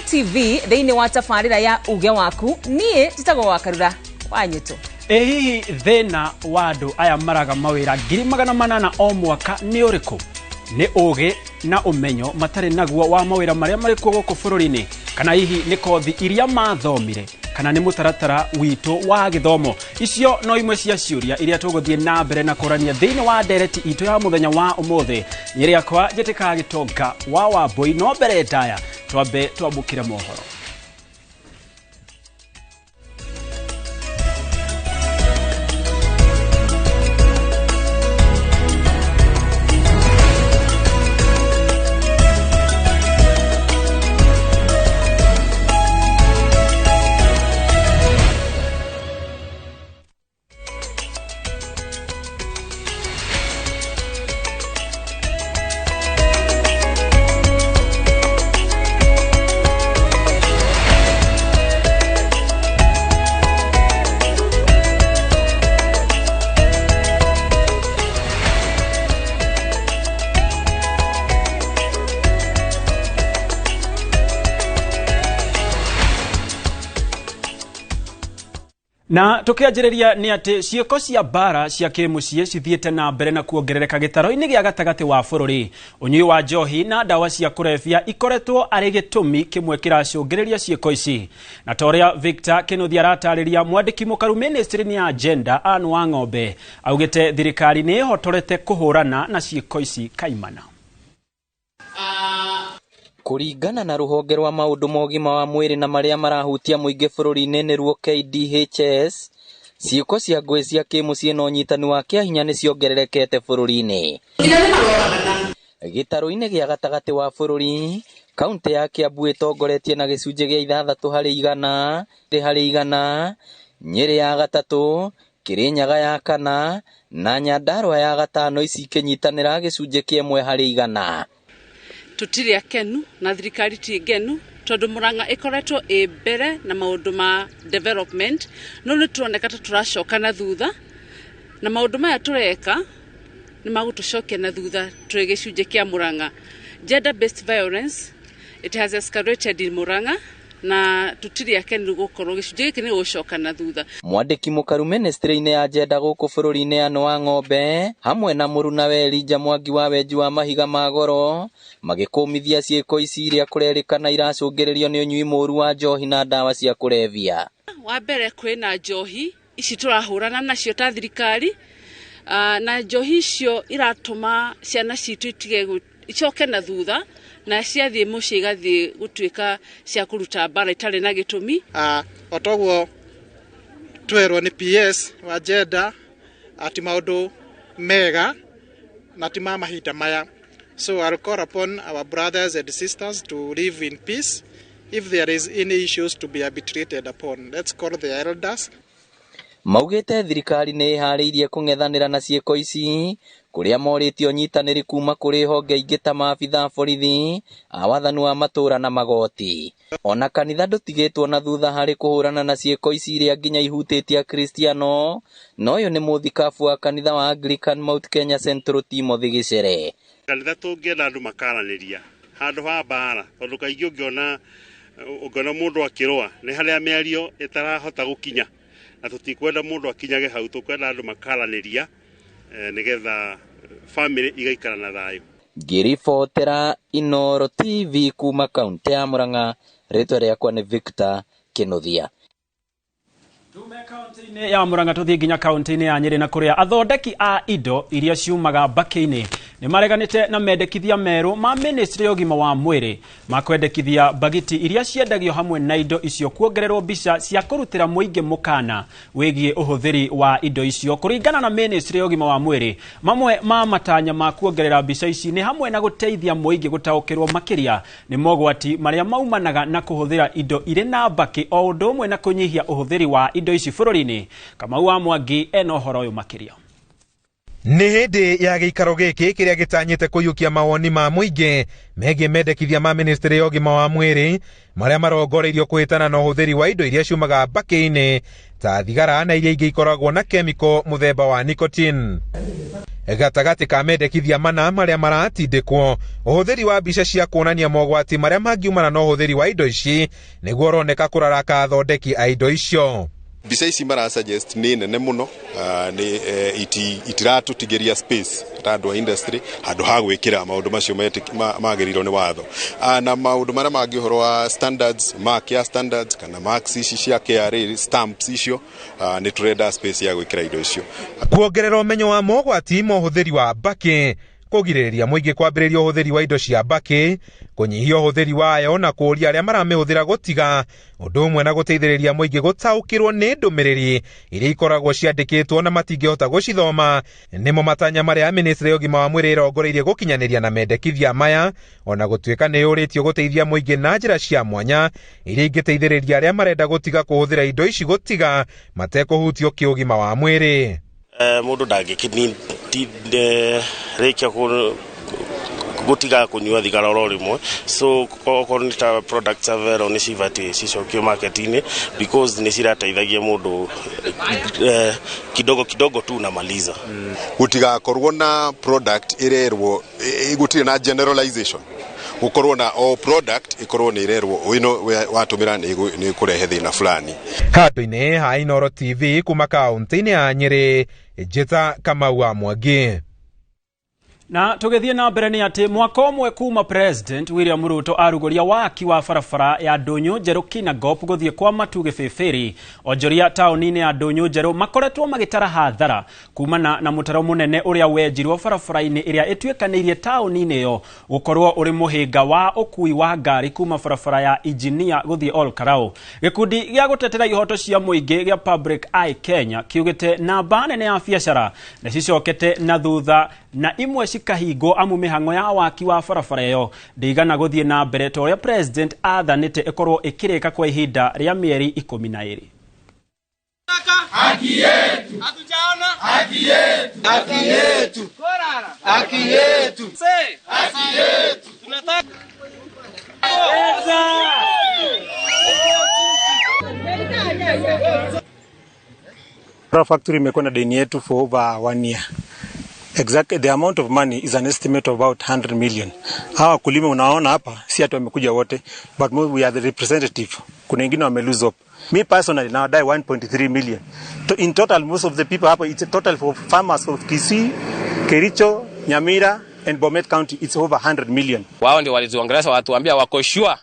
TV thĩinĩ wa tabarĩra ya uge waku niĩ titagwo Wakarura Wanyito. Hihi thĩna wa andũ aya maraga mawĩra 800,000 o mwaka nĩ ũrĩkũ? Nĩ ũgĩ na ũmenyo matarĩ naguo wa mawĩra marĩa marĩ kuo gũkũ bũrũri-inĩ, kana hihi nĩ kothi iria mathomire, kana nĩ mũtaratara witũ wa gĩthomo? Icio no imwe cia ciũria iria tũgũthiĩ na mbere na kũrania thĩinĩ wa ndereti itũ ya mũthenya wa ũmũthĩ. Niĩ rĩakwa njĩtĩkaga Gĩtonga wa Wambũi, no mbere ndaya twambe twambũkĩre mohoro. Na tukianjĩrĩria nĩ atĩ ciĩko cia bara cia kĩmũciĩ cithiĩte na mbere na kuongerereka gĩtaro-inĩ gĩa gatagatĩ wa bũrũri. Ũnyui wa njohi na ndawa cia kũrebia ikoretwo arĩ gĩtũmi kĩmwe kĩracũngĩrĩria ciĩko ici. Na ta ũrĩa Victor Kĩnuthia aratarĩria, mwandĩki mũkaru ministry-inĩ ya Gender Anne Wang'ombe augĩte thirikari nĩ ĩhotorete kũhũrana na ciĩko ici kaimana. Kũringana na rũhonge rwa maũndũ ma ũgima wa mwĩrĩ na marĩa marahutia mũingĩ bũrũri-inĩ nĩruo KDHS, ciĩko cia ngũĩ cia kĩmũciĩ na ũnyitani wa kĩahinya nĩ ciongererekete bũrũri-inĩ. Gĩtaro-inĩ gĩa gatagatĩ wa bũrũri, kaunti ya Kiambu ĩtongoretie na gĩcunjĩ gĩa 6% Nyĩrĩ ya 3, Kĩrĩnyaga ya 4 na Nyandarua ya 5 ici ikĩnyitanĩra gĩcunjĩ kĩa 1%. Tutiri akenu na thirikari ti ngenu tondu Murang'a ikoretwo mbere na maundu ma development, no nĩ turoneka tũracoka na thutha, na maundu maya tureka nĩ magũtũcokia na thutha tũrĩ gĩcunjĩ kĩa Murang'a. Gender based violence, it has escalated in Murang'a na tutiri akenu gũkorwo gĩcunjĩ gĩkĩ nĩ gũcoka na thutha. Mwandĩki mũkaru ministry-inĩ ya Gender gũkũ bũrũri-inĩ Anne Wang'ombe hamwe na mũruna wa Elijah Mwangi wa wenji wa mahiga ma goro magĩkũmithia ciĩko ici iria kũrerĩkana iracũngĩrĩrio nĩ ũnyui mũru wa njohi na ndawa cia kũrebia. Wa mbere kwĩna njohi ici tũrahũrana nacio ta thirikari, na njohi icio iratũma ciana citũ icoke na thutha na ciathiĩ mũciĩ igathiĩ gũtuĩka cia kũruta mbara itarĩ na gĩtũmi. Otoguo twerwo nĩ PS wa Gender ati maũndũ mega na ti ma mahinda maya. So I'll call upon our brothers and sisters to live in peace. If there is any issues to be arbitrated upon, let's call the elders. Maugĩte thirikari nĩ ĩharĩirie kũng'ethanĩra na ciĩko ici, kũrĩa morĩtio nyitanĩri kuma kũrĩ honge ingĩ ta maabitha borithi, a wathani wa matũũra na magoti. Ona kanitha ndũtigĩtwo na thutha harĩ kũhũrana na ciĩko ici iria nginya ihutĩtie Akristiano, no ũyũ nĩ mũthikabu wa kanitha wa Anglican Mount Kenya Central Timothy Gĩcere. Kanitha tũngĩenda andũ makaranĩria handũ ha mbara, tondũ kaingĩ ũngĩona mũndũ akĩrũa nĩ harĩa mĩario ĩtarahota gũkinya, na tũtikwenda mũndũ akinyage hau, tũkwenda andũ makaranĩria nĩgetha family igaikara na thayũ. Ngĩribotera Inooro TV kuma kaunti ya Murang'a, rĩtwa rĩakwa nĩ Victor Kĩnuthia. Tume kaunti-inĩ ya Murang'a tũthiĩ nginya kaunti-inĩ ya Nyĩrĩ na kũrĩa athondeki a indo iria ciumaga mbaki-inĩ nĩ mareganĩte na mendekithia merũ ma ministry ya ũgima wa mwĩrĩ ma kwendekithia bagiti iria ciendagio hamwe na indo icio kuongererwo mbica cia kũrutĩra mũingĩ mũkana wĩgiĩ ũhũthĩri wa indo icio. Kũringana na ministry ya ũgima wa mwĩrĩ, mamwe ma matanya ma kuongerera mbica ici nĩ hamwe na gũteithia mũingĩ gũtaũkĩrwo makĩria nĩ mogwati marĩa maumanaga na kũhũthĩra indo irĩ na mbaki, o ũndũ ũmwe na kũnyihia ũhũthĩri wa indo ici bũrũri-inĩ. Kamau wa Mwangi ena ũhoro ũyũ makĩria. Nĩ hĩndĩ ya gĩikaro gĩkĩ kĩrĩa gĩtanyĩte kũiyũkia mawoni ma mũingĩ megiĩ mendekithia ma ministry ya ũgima wa mwĩrĩ marĩa marongoreirio kũhĩtana na ũhũthĩri wa indo iria ciumaga mbaki-inĩ ta thigara na iria ingĩ ikoragwo na kemiko mũthemba wa nicotine. gatagati ka mendekithia mana maria maratindikwo uhuthiri wa mbica cia kuonania mogwati maria mangiumana na uhuthiri wa indo ici niguo roneka kuraraka athondeki a indo icio. Mbica ici marasuggest ni nene muno, ni itiratutigeria space tandu wa industry handu ha gwikira maundu macio magirirwo ni watho, na maundu maria mangi horo wa standards, mark standards kana marks ici cia KRA stamps icio, ni turenda space ya gwikira indo icio. Kuongerera umenyo wa mogwati ma uhuthiri wa mbaki, kugiririria muingi kwambiriria uhuthiri wa indo cia mbaki, kunyihia uhuthiri wayo na kuria aria maramihũthĩra gutiga, undu umwe na guteithĩrĩria muingi gutaukirwo ni ndumiriri iria ikoragwo ciandikitwo na matingihota gucithoma, nimo matanya maria ministry ya ũgima wa mwĩrĩ irongoreirie gukinyaniria na mendekithia maya, ona gutuika ni yuritio guteithia muingi na njira cia mwanya iria ingiteithĩrĩria aria marenda gutiga kuhuthira indo ici gutiga matekuhutio kiũgima wa mwĩrĩ. Mundu ndangikini rekia gutiga kunyua thigara oro rimwe, so konita products avero ni civati cicokio market-ini because ni cirateithagia mundu kidogo tu na maliza. Gutiga korwo na product irerwo igutire na generalization, gukorwo na o product ikorwo ni irerwo ino watumira ni kurehe thina fulani. Handu-ini ha Inooro TV kuma kaunti-ini ya Nyeri, Njĩta Kamau wa Mwangi. Na tugethie na mbere ni ati mwaka umwe kuma President William Ruto arugoria waki wa barabara ya Ndũnyũ Njerũ Kinangop guthie kwa Matu Gĩbĩbĩrĩ, onjoria taũni-inĩ ya Ndũnyũ Njerũ makoretwo magitara hathara kumana na mutaro munene uria wenjirwo barabara-inĩ iria ituĩkanĩirie taũni-inĩ yo gukorwo uri muhinga wa ukui wa ngari kuma barabara ya Engineer guthie Olkarau. Gikundi gĩa gutetera ihoto cia muingi gĩa Public Eye Kenya kiugite namba nene ya biacara na cicokete na thutha na imwe cikahingwo amu mihango ya waki wa barabara yo ndigana guthie na mbere to ya President athanite ikorwo ikirika kwa ihinda ria mieri 12. Haki yetu. Hatujaona haki yetu. Haki yetu. Korara. Haki yetu. Say. Haki yetu. Tunataka. Factory imekuwa na deni yetu for over 1 year. Exactly, the amount of money is an estimate of about 100 million. Hawa kulima unaona hapa si hata wamekuja wote, but we are the representative. Kuna wengine wame lose up. Me personally now die 1.3 million. In total, most of the people hapa, it's a total for farmers of Kisii, Kericho, Nyamira and Bomet County, it's over 100 million. Wao ndio walizoongeleza watuambia wako sure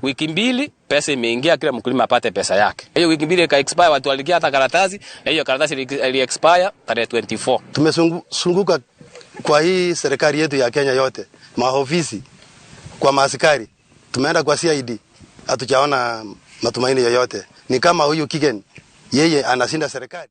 wiki mbili pesa imeingia kila mkulima apate pesa yake. Hiyo wiki mbili ka expire watu walikia hata karatasi na hiyo karatasi ili expire tarehe 24. Tumesunguka kwa hii serikali yetu ya Kenya yote, maofisi, kwa maaskari. Tumeenda kwa CID, hatujaona matumaini yoyote. Ni kama huyu Kigen, yeye anashinda serikali.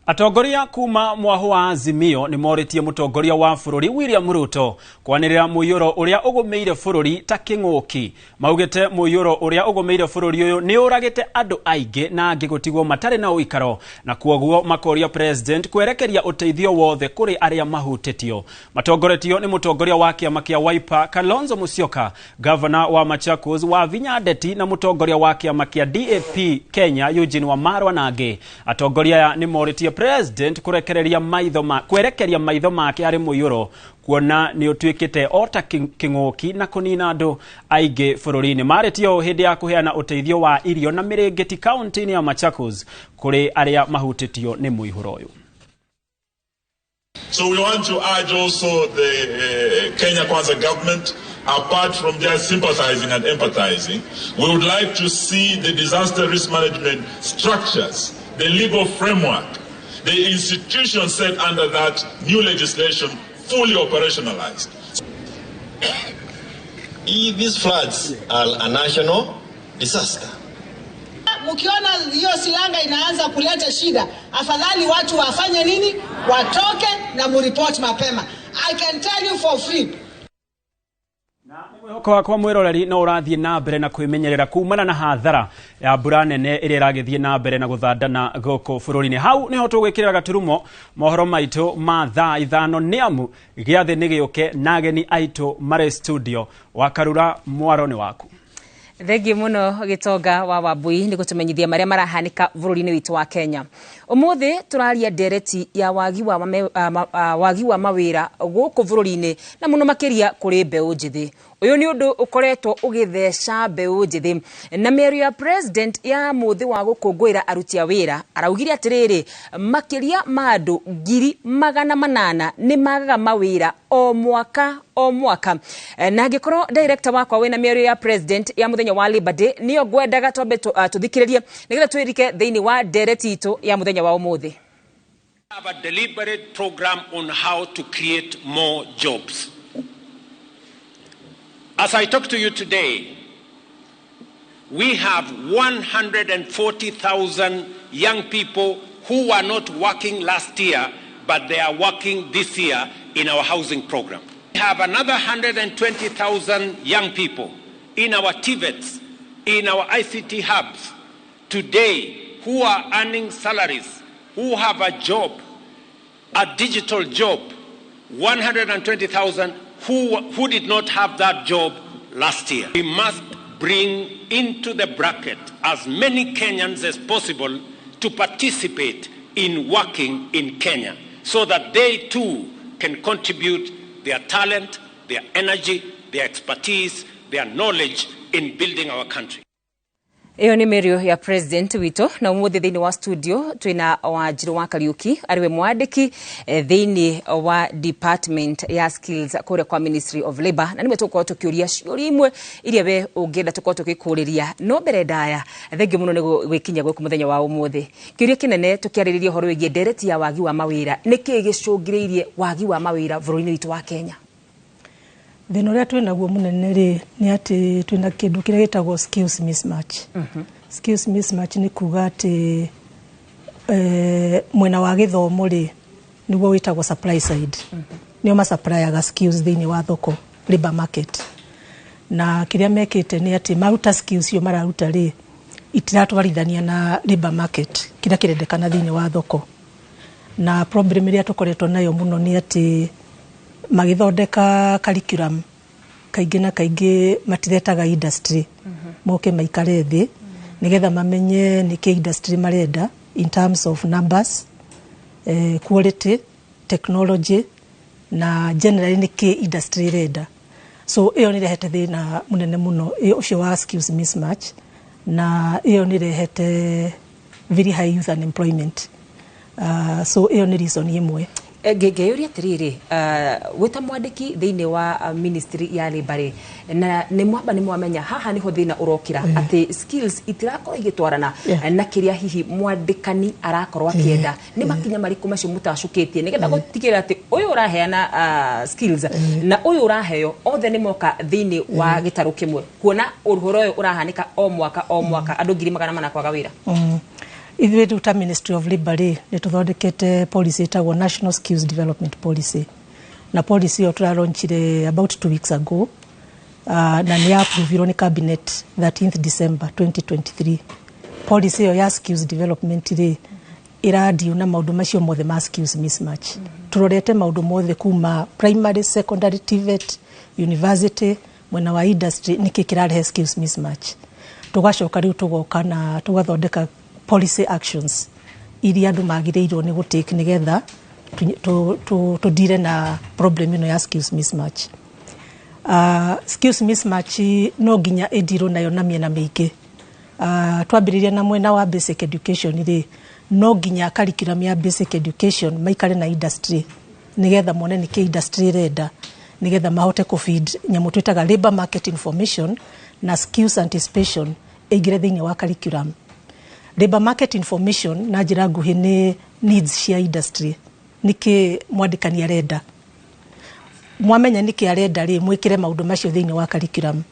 Atongoria kuma mwaho wa Azimio ni moritie mutongoria wa bururi William Ruto kwanirira muyuro uria ugumeire bururi ta king'uki. Maugite muyuro uria ugumeire bururi uyu ni uragite andu aingi na angigutigwo matari na uikaro, na kuoguo makoria President kwerekeria uteithio wothe kuri aria mahutitio. Matongoretio ni mutongoria wa kiama kia Wiper Kalonzo Musyoka, governor wa Machakos wa Vinya Ndeti na mutongoria wa kiama kia DAP Kenya Eugene Wamalwa nangi. Atongoria ni moritie President kurekereria maitho make ari muyuro kuona ni utuikite ota king'uki na kunina andu aingi bururi-ini. Maretio hindi ya kuheana uteithio wa irio na mirengeti county-ini ya Machakos kuri aria mahutitio ni muihuro uyu. So we want to urge also the Kenya Kwanza government, apart from just sympathizing and empathizing, we would like to see the disaster risk management structures, the legal framework, the institutions set under that new legislation fully operationalized. These floods are a national disaster. Mkiona hiyo silanga inaanza kuleta shida, afadhali watu wafanye nini? Watoke na muripoti mapema. I can tell you for free. Kwa mwiroreri no urathie na mbere na kwimenyerera kumana na hathara ya mbura nene iria iragithie na mbere na guthandana goko bururi-ini. Hau niho tugwikirira gaturumo mohoro maitu ma thaa 5 niamu giathi ni giuke na ageni aitu mare studio. Wakarura mwaro ni waku. Thegi muno Gitonga wa Wambui ni gutumenyithia maria marahanika bururi-ini witu wa Kenya. Umuthi turaria ndereti ya wagi wa mawira guku bururi-ini na muno makiria kuri mbeu njithi. Uyu ni undu ukoretwo ugitheca mbeu njithi na mĩario ya president ya muthi wa gukungwira aruti a wira araugire atiriri makiria ma andu 800,000 ni magaga mawira o mwaka na ngikoro director wakwa wina mĩario ya president ya muthenya wa Labor Day niyo ngwendaga twambe tuthikiririe nigetha twirike thiini wa ndereti itu ya muthenya wa umuthi. Have a deliberate program on how to create more jobs. As I talk to you today, we have 140,000 young people who were not working last year, but they are working this year in our housing program. We have another 120,000 young people in our TVETs, in our ICT hubs today who are earning salaries, who have a job, a digital job, 120,000 who did not have that job last year. We must bring into the bracket as many Kenyans as possible to participate in working in Kenya so that they too can contribute their talent, their energy, their expertise, their knowledge in building our country. Iyo ni mĩario ya president wito na umuthi thiini wa studio twina Wanjiru wa Kariuki ariwe mwandiki thiini wa department ya skills kure kwa Ministry of Labor na nimwe tuko tukiuria ciuri imwe iria we ungenda tuko tukikuriria no mbere ndaya thengi muno ni gwikinya gwiku muthenya wa umuthi kiuria kinene tukiaririria horo wigie ndereti ya wagi wa mawira niki gicungireirie wagi wa mawira bururi-ini witu wa Kenya. Thina uria twina guo munene ri ni ati twina kindu kiria gitagwo skills mismatch. Skills mismatch ni kuga ati mwena wa githomo ri niguo witagwo supply side. Nio ma supply ga skills thiini wa thoko labor market. Na kiria mekite ni ati maruta skills yo mararuta ri itiratwarithania na labor market kiria kirendekana thiini wa thoko. Na problem iria tukoretwo nayo muno ni ati magithondeka curriculum kaingi na kaingi matiretaga industry moke maikare thi nigetha mamenye niki industry marenda in terms of numbers, quality, technology na generally niki industry renda. So iyo ni rehete thina munene muno ucio wa skills mismatch na iyo ni rehete very high youth unemployment. So iyo ni reason imwe. Ngeyuria tiriri wita mwandiki thiini wa Ministry ya Labor na ni mwamenya haha niho thina urokira ati skills itirako igitwarana na kiria hihi mwandikani arakorwa kienda ni makinya mariku macio mutacukitie nigetha gutigira ati uyu uraheana skills na uyu uraheo othe ni moka thiini wa gitaru kimwe kuona uhoro uyu urahanika o mwaka andu 800,000 kwaga wira. Ithuĩ tuta Ministry of Labor ni tuthondekete policy itagwo National Skills Development Policy. Na policy yo turaronchire about 2 weeks ago. Na ni approved ni cabinet 13th December 2023. Policy yo ya skills development iradi una maundu macio mothe ma skills mismatch. Turorete maundu mothe kuma primary, secondary, TVET, university, mwena wa industry niki kirarehe skills mismatch. Tugacoka riu tugoka na tugathondeka policy actions iria andu magireirwo ni gutake nigetha to deal na problem ino ya skills mismatch. Skills mismatch no ginya ediro nayo na miena mingi. Twambiriria na mwena wa basic education ri no ginya curriculum ya basic education maikare na industry nigetha mone ni ki industry renda nigetha mahote ku feed nyamu twitaga labor market information na skills anticipation igire thiini wa curriculum. Labor market information na njira nguhi ni needs cia industry niki mwandikani arenda mwamenya niki arenda ri mwikire maundu macio thiini wa curriculum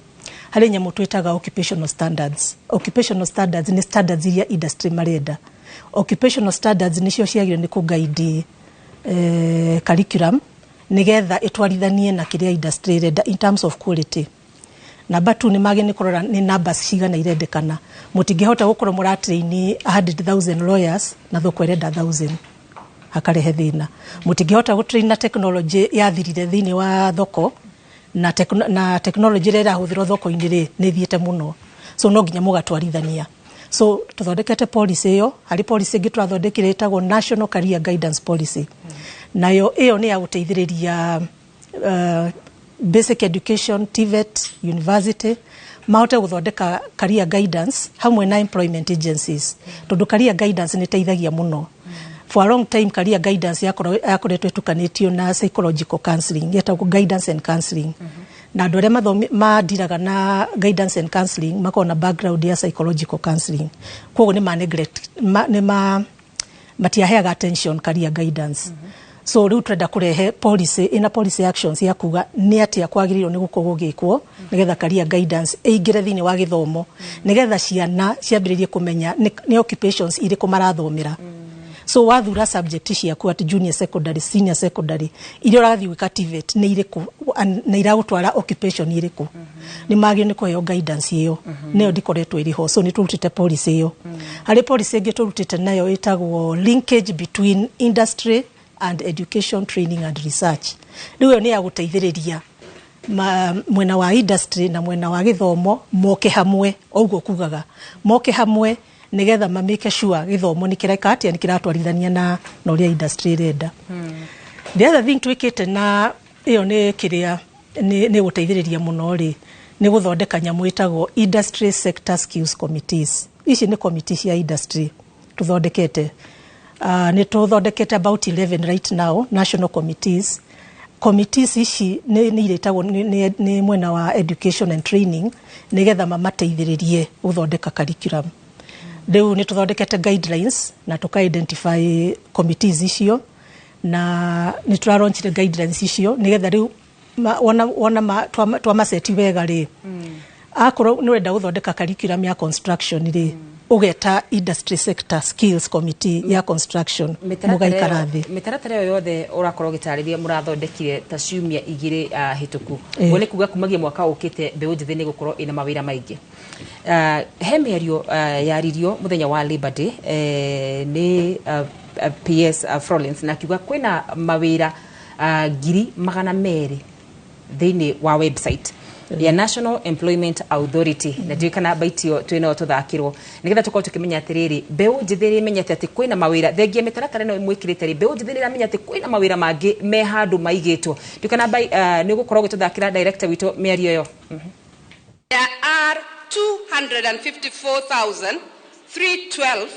hari nyamu twitaga occupational standards ni standards iria industry marenda occupational standards nicio ciagire ni ku guide curriculum nigetha itwarithanie na kiria industry renda in terms of quality. Number 2 ni mageni kurora ni numbers cigana irendekana mutingihota gukorwo muratrain 100,000 lawyers na thoko irenda 1000 akarehe thina mutingihota gutrain na technology yathirire thiini wa thoko na technology ira huthiro thoko-ini ri ni thiete muno so no nginya mugatwarithania. So tuthondekete policy iyo, hari policy ingi twathondekire itagwo National Career Guidance Policy. Nayo iyo ni ya guteithiriria basic education, TVET, university, mahote guthondeka career guidance hamwe na employment agencies. Tondu career guidance ni teithagia muno. For a long time career guidance yakoretwo tukanitio na psychological counselling, yetagwo guidance and counselling. Na andu aria madiraga na guidance and counselling makona background ya psychological counselling. Koguo ni neglect matiaheaga attention career guidance. So riu turenda kurehe policy ina policy actions ya kuga ni atia kwagiririo ni gukorwo gikwo nigetha career guidance ingire thini wa githomo nigetha ciana ciambiririe kumenya ni occupations iriku marathomera. So wathura subject ciaku at junior secondary, senior secondary, iria urathi wika TVET ni iriku na iragutwara occupation iriku. Ni magio ni kuheo guidance iyo. Neo ndikoretwo iriho. So ni turutite policy iyo. Hari policy ingi turutite nayo itagwo linkage between industry and education, training and research. Riu ni ya guteithiriria mwena wa industry na mwena wa githomo moke hamwe, oguo kugaga moke hamwe nigetha mamike sure githomo ni kireka atia ni kiratwarithania na uria industry renda. The other thing twikite na iyo ni kiria ni guteithiriria muno ri ni guthondeka nyamu itagwo industry sector skills committees. Ici ni committees ya industry tuthondekete. Ni tuthondekete about 11 right now national committees. Committees ici ni iretagwo ni mwena wa education and training nigetha mamateithiririe guthondeka curriculum. Riu ni tuthondekete guidelines na tuka identify committees icio na ni turaronchire guidelines icio nigetha riu ona twamaseti wega ri akoro ni wenda guthondeka curriculum ya construction ri ugeta industry sector skills committee ya construction mugaikarathi mitaratara yothe urakorwo gitarithia murathondekire ta ciumia igiri hituku wone kuga kumagia mwaka ukite mbeu njithi ni gukorwo ina mawira maingi he mĩario yaririo muthenya wa Labor Day ni PS Florence na kiuga kwina mawira 200,000 thini wa website ya National Employment Authority na ndikana baitio twino tuthakirwo nigetha tukorwo tukimenya atiriri mbeu njithiri menyete ati kwina mawira thengia mitaratara no mwikirite ri mbeu njithiri amenya ati kwina mawira mangi me handu maigitwo ndikana ni gukorwo gututhakira director wito miario yo. There are 254,312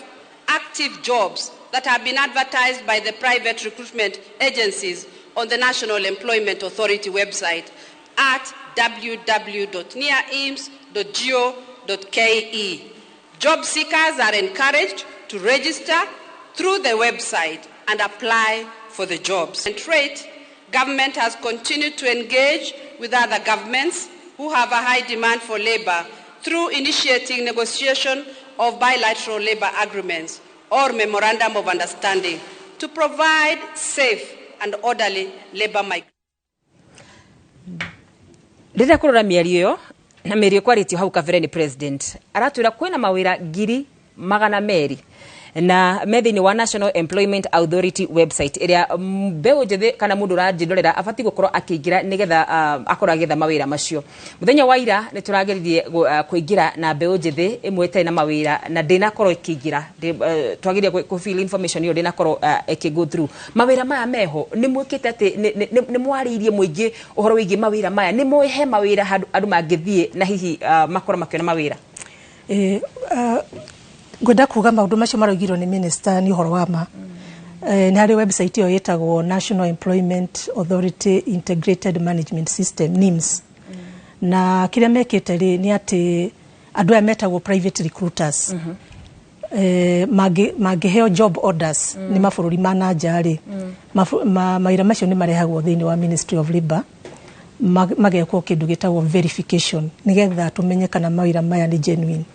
active jobs that have been advertised by the private recruitment agencies on the National Employment Authority website at www.neaims.go.ke. Job seekers are encouraged to register through the website and apply for the jobs. And government has continued to engage with other governments who have a high demand for labor through initiating negotiation of bilateral labor agreements or memorandum of understanding to provide safe and orderly labor migration. Rĩrĩa kũrora mĩario ĩyo na mĩario kwaritio hau kabere ni president aratwira kwina mawira 200,000 na methini wa National Employment Authority website iria mbeu njithi kana mundu rajindorera afati gukorwo akiingira nigetha akora getha mawira macio muthenya wa ira ni turageririe kuingira na mbeu njithi imwete na mawira na ndina korwo ikiingira twagiria ku fill information yo ndina korwo go through mawira maya meho ni mwikite ati ni mwariirie muingi uhoro wigi mawira maya ni mwihe mawira andu mangithie na hihi makora makiona mawira gwenda kuga maundu macio marogirwo ni minister ni uhoro wa ma ni hari website yo yetagwo National Employment Authority Integrated Management System NIMS na kiria mekete ri ni ati andu aya metagwo private recruiters magiheo job orders ni mabururi ma nja ri mawira macio ni marehagwo thini wa Ministry of Labor magekwo kindu gitagwo verification nigetha tumenye kana mawira maya ni genuine.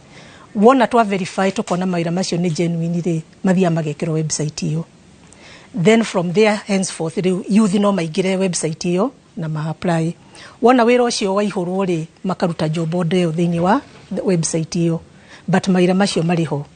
Wona twa verify tukona mawira macio ni genuine ri mathia magekero website iyo. Then from there henceforth youth no maigire website iyo na ma apply. Wona wira ucio wa ihurwo ri makaruta job order yo thini wa website iyo. But mawira macio mariho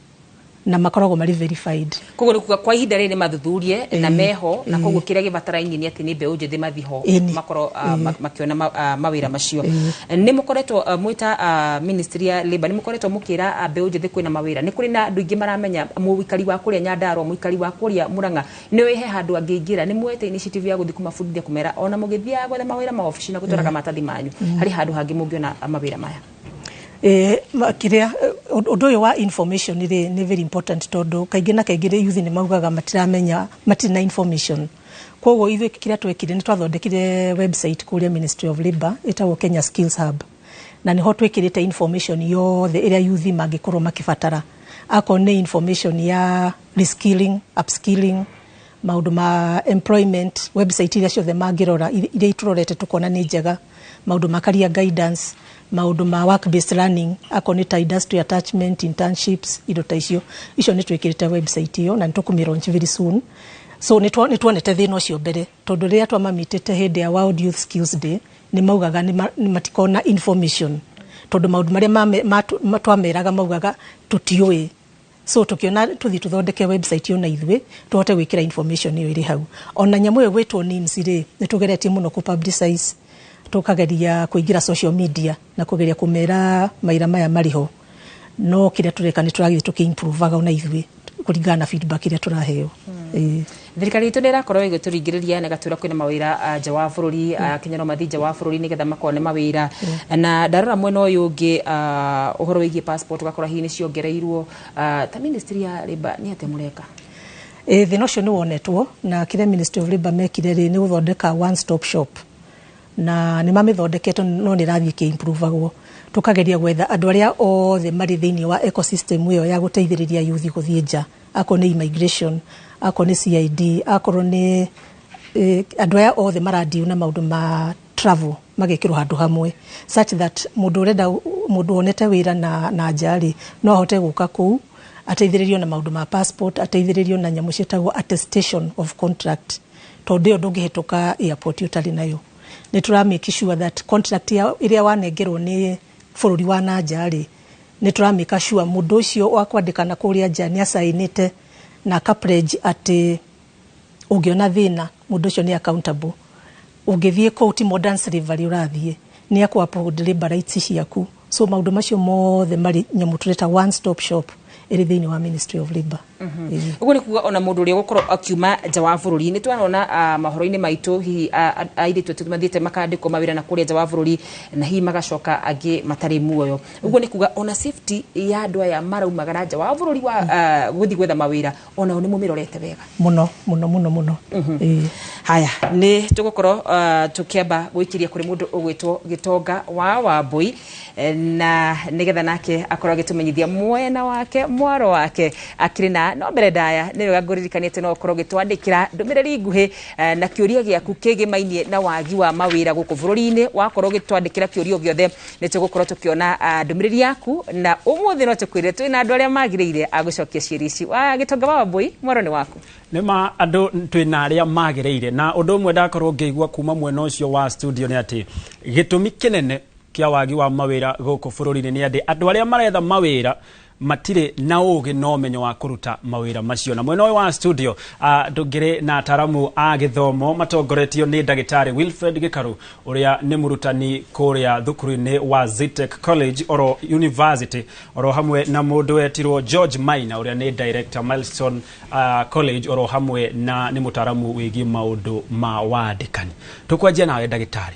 na makoragwo mari verified. Koguo ni kuga kwa ihinda rĩrĩ mathuthurie na meho na koguo kĩrĩa gĩbataraini ni atĩ nĩ mbeũ njĩthĩ mathiho makorwo makiona mawĩra macio. Nĩ mũkoretwo mwita ministry ya labor nĩ mũkoretwo mũkĩra mbeũ njĩthĩ kwĩna mawĩra. Nĩ kũrĩ na andũ ingĩ maramenya mũikari wa kũrĩa Nyandarua mũikari wa kũrĩa Murang'a nĩ wĩhe handũ angĩingĩra nĩ mwete initiative ya gũthiĩ kũmabundithia kumera ona mũgĩthiaga gwetha mawĩra ma ofici na gũtwaraga matathi manyu harĩ handũ hangĩ mũngĩona mawĩra maya. Kiria undu uyu wa information ni very important tondu kaingĩ na kaingĩ youth ni maugaga matiramenya matina information. Koguo ithuĩ kiria twekire ni twathondekire website kuria Ministry of Labor etagwo Kenya Skills Hub na niho twekirite information yothe iria youth mangĩkorwo makibatara ako ni information ya reskilling, upskilling, maundu ma employment, website iria ciothe mangĩrora iria iturorete tukona ni njega, maundu ma career guidance, maundu ma work based learning, ako ni ta industry attachment, internships, indo ta icio ni twikirite website iyo na nitukumira launch very soon. So ni tuonete thina ucio mbere tondu riria twamamitete hindi ya World Youth Skills Day ni maugaga ni matikona information tondu maundu maria twameraga maugaga tutioi. So tukiona tuthi tuthondeke website yo na ithuĩ tuhote gwikira information iyo iri hau. Ona nyamu yo gwetwo NIMS ri ni tugeretie muno ku publicize, tukageria kuingira social media na kugeria kumera maira maya mariho. No kiria tureka ni turagiye tukiimprove aga ona ithuĩ kuringana na feedback iria turaheo. Thirikari itu ndirakorwo igituringiriria na gatura kwina mawira nja wa bururi Kenya no mathi nja wa bururi nigetha makone mawira na ndarora mwena uyu ungi uhoro wigie passport gakora hihi ni ciongereirwo ta ministry ya labor ni ate mureka thina ucio ni wonetwo na kire Ministry of Labor mekire ri ni guthondeka one stop shop na ni mamithondeketwo no ni rathie ki improve agwo tukageria gwetha andu aria othe mari thiini wa ecosystem iyo ya guteithiriria youth guthie nja ako ni immigration, ako ni CID, ako ni andu aya othe maradiu na maundu ma travel magekirwo handu hamwe such that mundu onete wira na njari no ahote guka kuu ateithiririo na maundu ma passport, ateithiririo na nyamu cietagwo attestation of contract tondu iyo ndungihituka airport utari nayo. Ni tura make sure that contract iria wanengerwo ni bururi wa na njari ni tura make sure mundu ucio wa kwandikana kuria nja ni asainite na pledge ati ungiona thina mundu ucio ni accountable. Ungithie court modern slavery urathie ni uphold labor rights ciaku. So maundu macio mothe mari nyamu tureta one stop shop iri thiini wa Ministry of Labor. Uguo ni kuga ona mundu uria gukorwo akiuma nja wa bururi ni twanona mahoro-ini maitu hihi airitu tumathiete makandikwo mawira na kuria nja wa bururi na hihi magacoka angi matari muoyo. Uguo ni kuga ona safety ya andu aya maraumagara nja wa bururi wa guthi gwetha mawira ona ni mumirorete wega muno. Haya ni tugukorwo tukiamba gwikiria kuri mundu ugwitwo Gitonga wa Wambui na nigetha nake akorwo agitumenyithia mwena wake mwaro wake akiri na no mbere ndaya ni wega nguririkanite no ukorwo gitwandikira ndumiriri nguhi na kiuria giaku kigimainie na wagi wa mawira guku bururi-ini wakorwo gitwandikira kiuria giothe ni tugukorwo tukiona ndumiriri yaku na umuthi no tukwire twina andu aria magiriire agucokia ciirici wa Gitonga wa Wambui mwaro ni waku. Nima andu twina aria magiriire na undu umwe ndakorwo ngeigua kuma mwena ucio wa studio ni ati gitumi kinene kia wagi wa mawira guku bururi-ini ni andi andu aria maretha mawira matire na uge no menyo wa kuruta mawira macio na mwena wa studio ndungire na ataramu a githomo matongoretio ni ndagitari Wilfred Gikaru uria ni murutani kuria thukuru-ini wa Zetech College oro University oro hamwe na mundu wetirwo George Maina uria ni director Milestone College oro hamwe na ni mutaramu wigi maundu ma wandikani. Tukwanjia nawe ndagitari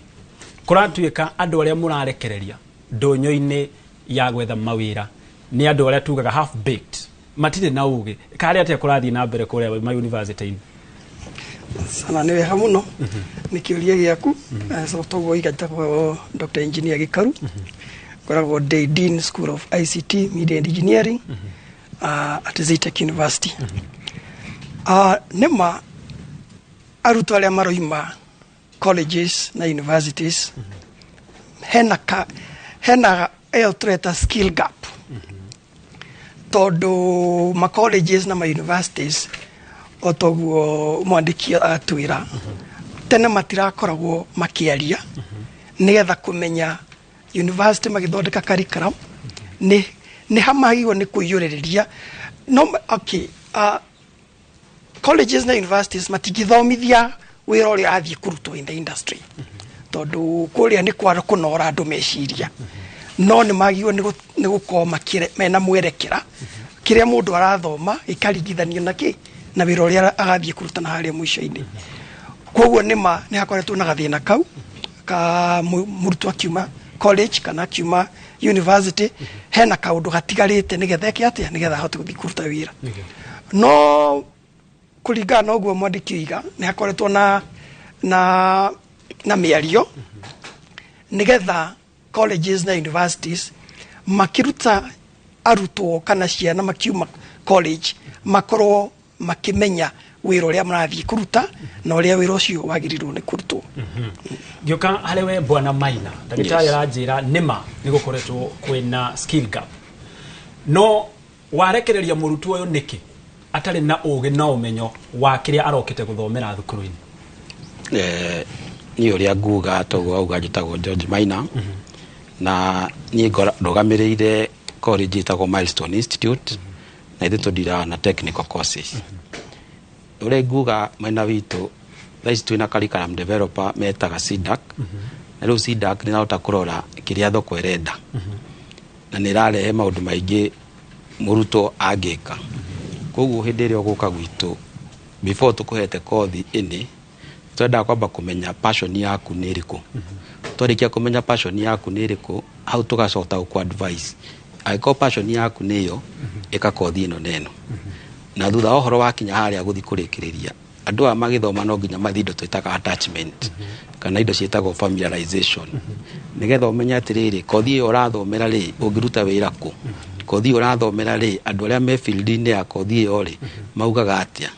kuratuika andu aria murarekereria ndonyo-ini ya gwetha mawira ni andu aria tugaga half baked matire na uge kari atia kurathi na mbere kuria ma university-ini sana ni wega muno ni kiuria giaku so togo igatagwo Dr. Engineer Gikaru koragwo Dean School of ICT Media and Engineering at Zetech University. Nema aruto aria maroima colleges na universities hena eltreta skill gap todo ma colleges na ma universities otoguo mwandiki atwira tena matirakoragwo makiaria nigetha kumenya university magithondeka curriculum ni hamagirwo ni kuiyuriria no okay colleges na universities matigithomithia wira uria athie kurutwo in the industry tondu kuria ni kwara kunora andu meciria no ni magio ni gukoma mena mwerekera kiria mundu arathoma ikaringithanio na wira uria agathie kurutana haria mwisho-ini koguo ni hakoretwo na gathina kau ka murutwo akiuma college kana akiuma university hena kaundu gatigarite nigetha ahote guthii kuruta wira no kuringana na uguo mwandiki iga ni hakoretwo na miario nigetha colleges na universities makiruta arutwo kana ciana makiuma college makorwo makimenya wira uria marathii kuruta na uria wira ucio wagirirwo ni kurutwo gioka halewe bwana Maina ndagitari aranjira nima ni gukoretwo kwina skill gap no warekereria murutwo uyu niki atari na ugi na umenyo wa kiria arokite guthomera thukuru-ini ni uria nguga togo auga njitagwo George Maina na ni ndogamirire college itagwo Milestone Institute na ithu ndira na technical courses uria nguga Maina witu thaici twina curriculum developer metaga CDAC na riu CDAC ni rahota kurora kiria thoko irenda na ni rarehe maundu maingi murutwo angika koguo hindi ria guka gwitu before tukuhete kothi ini twenda kwamba kumenya passion yaku ni iriku twarikia kumenya passion yaku ni iriku how tugacota ku advice aiko passion yaku niyo eka kothi ino neno na thutha ohoro wakinya haria guthi kurikiriria andu a magithoma no nginya mathindo twitaga attachment kana indo cietagwo familiarization nigetha umenya atiriri kothi iyo urathomera ri ungiruta wira ku kothi iyo urathomera ri andu aria me field-ini ya kothi iyo ri maugaga atia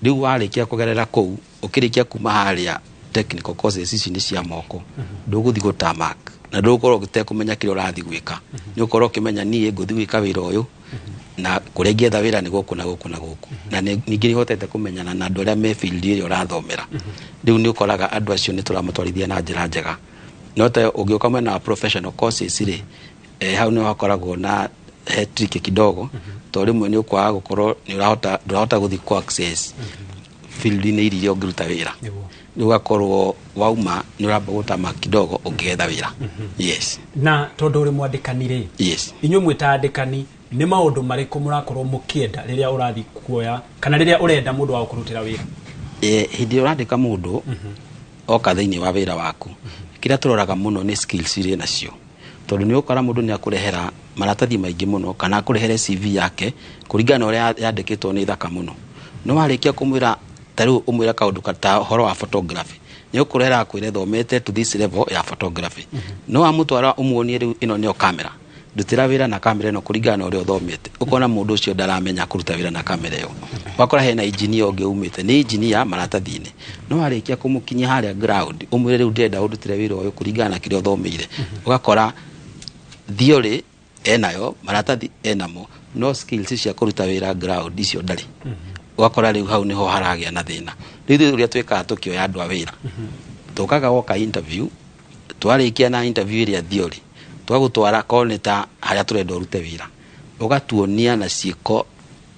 riu warikia kugerera kou ukirikia kuma haria technical courses ici ni cia moko nduguthi gutamak na ndugukorwo gite kumenya kile urathi gwika ni ukorwo kimenya nie nguthi gwika wira uyu na kurengia tha wira ni guku na guku na guku na ningi ni hotete kumenyana na andu aria me field iyo urathomera riu ni ukoraga andu acio ni turamutwarithia na njira njega no ta ugioka mwena professional courses ri hau ni wakoragwo na trick kidogo to rimwe ni ukwaga gukorwo ni urahota guthi ku access field-ini iria ungiruta wira ni ugakorwo wauma ni uramba gutama kidogo ungigetha wira yes na tondu uri mwandikanire yes inyuĩ mwitandikani ni maundu mariku murakorwo mukienda riria urathi kuoya kana riria urenda mundu wa kurutira wira hindi urandika mundu oka thiini wa wira waku kiria turoraga muno ni skills iria nacio tondu ni ukora mundu ni akurehera maratathi maingi muno kana akurehere CV yake kuringana uria yandikitwo ni thaka muno no warikia kumwira taru umwira kaundu kata horo wa photography ni ukurehera akwire thomete to this level ya photography no amutwara umuonie riu ino nio kamera ndutira wira na kamera ino kuringana uria thomete ukona mundu ucio ndaramenya kuruta wira na kamera iyo wakora hena engineer ungi umite ni engineer maratathi-ini no warikia kumukinyia haria ground umwire riu ndenda udutire wira uyu kuringana na kirio thomeire ugakora theory enayo maratathi enamo no skills cia kuruta wira ground icio ndari ugakora riu hau niho haragia na thina riu uria twikaga tukioya andu a wira tukaga woka interview twarikia na interview iria theory twagutwara koneta haria turenda urute wira ugatuonia na ciiko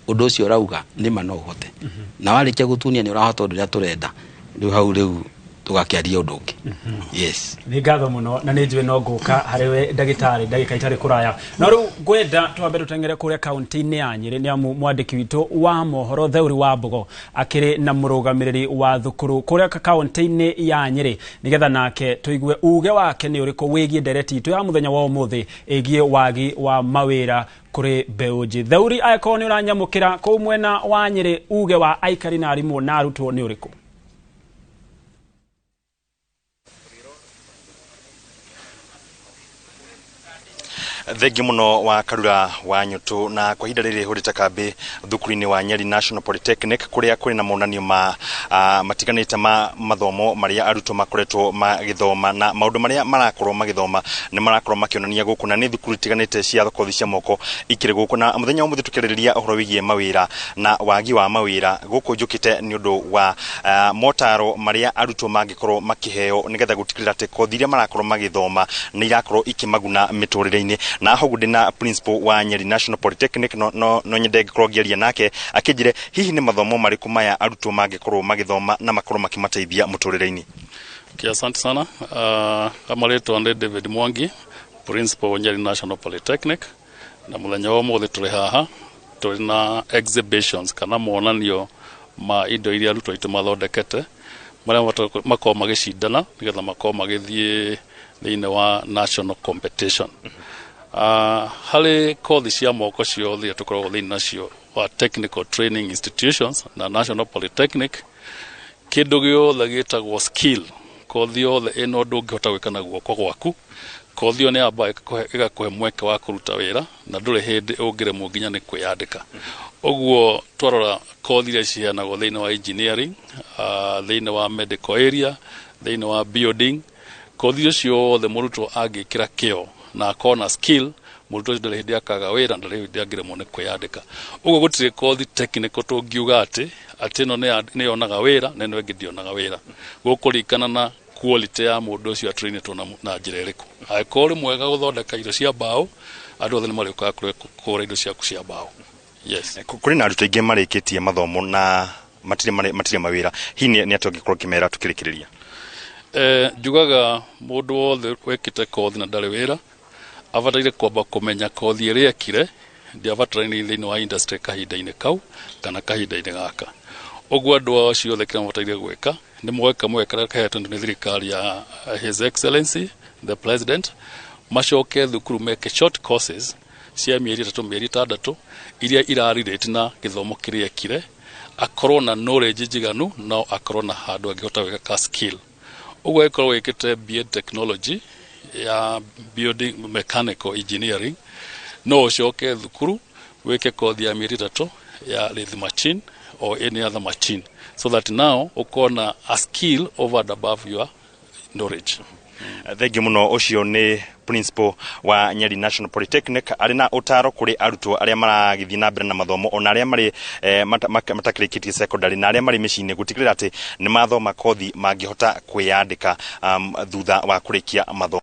undu ucio urauga ni mano uhote na warikia gutunia ni urahota undu uria turenda riu hau riu tugakiaria undu ungi yes ni ngatho muno na ni njwe no nguka hariwe ndagitari ndagika itari kuraya no riu gwenda twambe tutengere kuria kaunti-ini ya Nyeri ni amu mwandiki witu wa mohoro Theuri wa Mbogo akiri na murugamiriri wa thukuru kuria kaunti-ini ya Nyeri nigetha nake tuigue uge wake ni uriku wigie ndereti tu ya muthenya wa umuthi igie wagi wa mawira kuri Beoji. Theuri aiko ni uranyamukira ku mwena wa Nyeri uge wa aikari na arimu na arutwo ni uriku? Thengi muno wa Karura wa Nyutu na kwa hinda riri hurite kambi thukuru-ini wa Nyeri National Polytechnic kuria kuri na monanio ma matiganite ma mathomo maria arutwo makoretwo magithoma na maundu maria marakorwo magithoma ni marakorwo makionania guku na ni thukuru tiganite cia kothi cia moko ikire guku na muthenya umuthi tukiririria uhoro wigie mawira na wagi wa mawira guku njukite ni undu wa motaro maria arutwo mangikorwo makiheo nigetha gutikirira te kothi iria marakorwo magithoma ni irakorwo ikimaguna miturire-ini na hogu ndina principal wa Nyeri National Polytechnic no nyende gikorwo ngiaria nake akinjire hihi ni mathomo mariku maya arutwo mangikorwo magithoma na makorwo makimateithia muturire-ini. Asante sana. Kama leto ande David Mwangi, principal wa Nyeri National Polytechnic, na muthenya wa mothe turi haha turi na exhibitions kana monanio ma indo iria arutwo aitu mathondekete maria makorwo magicindana nigetha makorwo magithie thiini wa national competition. Hali kothi cia moko ciothe tukoragwo thiini nacio wa technical training institutions na National Polytechnic, kindu giothe gitagwo skill. Kothi yothe ino ndungihota gwika na guoko gwaku, kothi yo ni amba igakuhe mweke wa kuruta wira na nduri hindi ungiremwo nginya ni kwiyandika. Oguo twarora kothi iria ciheanagwo thiini wa engineering, thiini wa medical area, thiini wa building, kothi icio the murutwo angikira kio na akona skill, murutwo ndari hindi akaga wira ndari hindi angiremwo ni kwiyandika. Oguo gutire kothi technical tungiuga ati no ni yonaga wira na no ingi ndionaga wira, gukurikana na quality ya mundu ucio trained na njira iriku. Aikori mwega guthondeka indo cia bao, andu othe ni marikuga kura indo ciaku cia bao. Yes. Kuri na aruto ingi marikitie mathomo na matire mawira, hi ni atongikorwo kimera tukirikiriria. Njugaga mundu wothe wekite kothi na ndari wira abataire kwamba kumenya kothi iria ekire ndiabataraini thiini wa industry kahinda-ini kau kana kahinda-ini gaka. Oguo andu acio othe kira mabataire gwika ni mweka kahetwo ni thirikari ya His Excellency the President, macoke thukuru meke short courses cia mieri 3 mieri 6 iria irarelate na githomo kiria ekire, akorwo na knowledge njiganu no akorwo na handu angihota gwika ka skill. Oguo ikorwo wikite BA technology ya building mechanical engineering no ucoke thukuru wike kothi ya mieri 3 ya lathe machine or any other machine, so that now ukona a skill over and above your knowledge. Thank you muno. Ucio ni principal wa Nyeri National Polytechnic arina utaro kuri arutwo aria maragithie na mbere na mathomo ona aria mari matakirikitie secondary na aria mari micini gutikirira ati ni mathoma kothi mangihota kwiyandika thutha wa kurikia mathomo.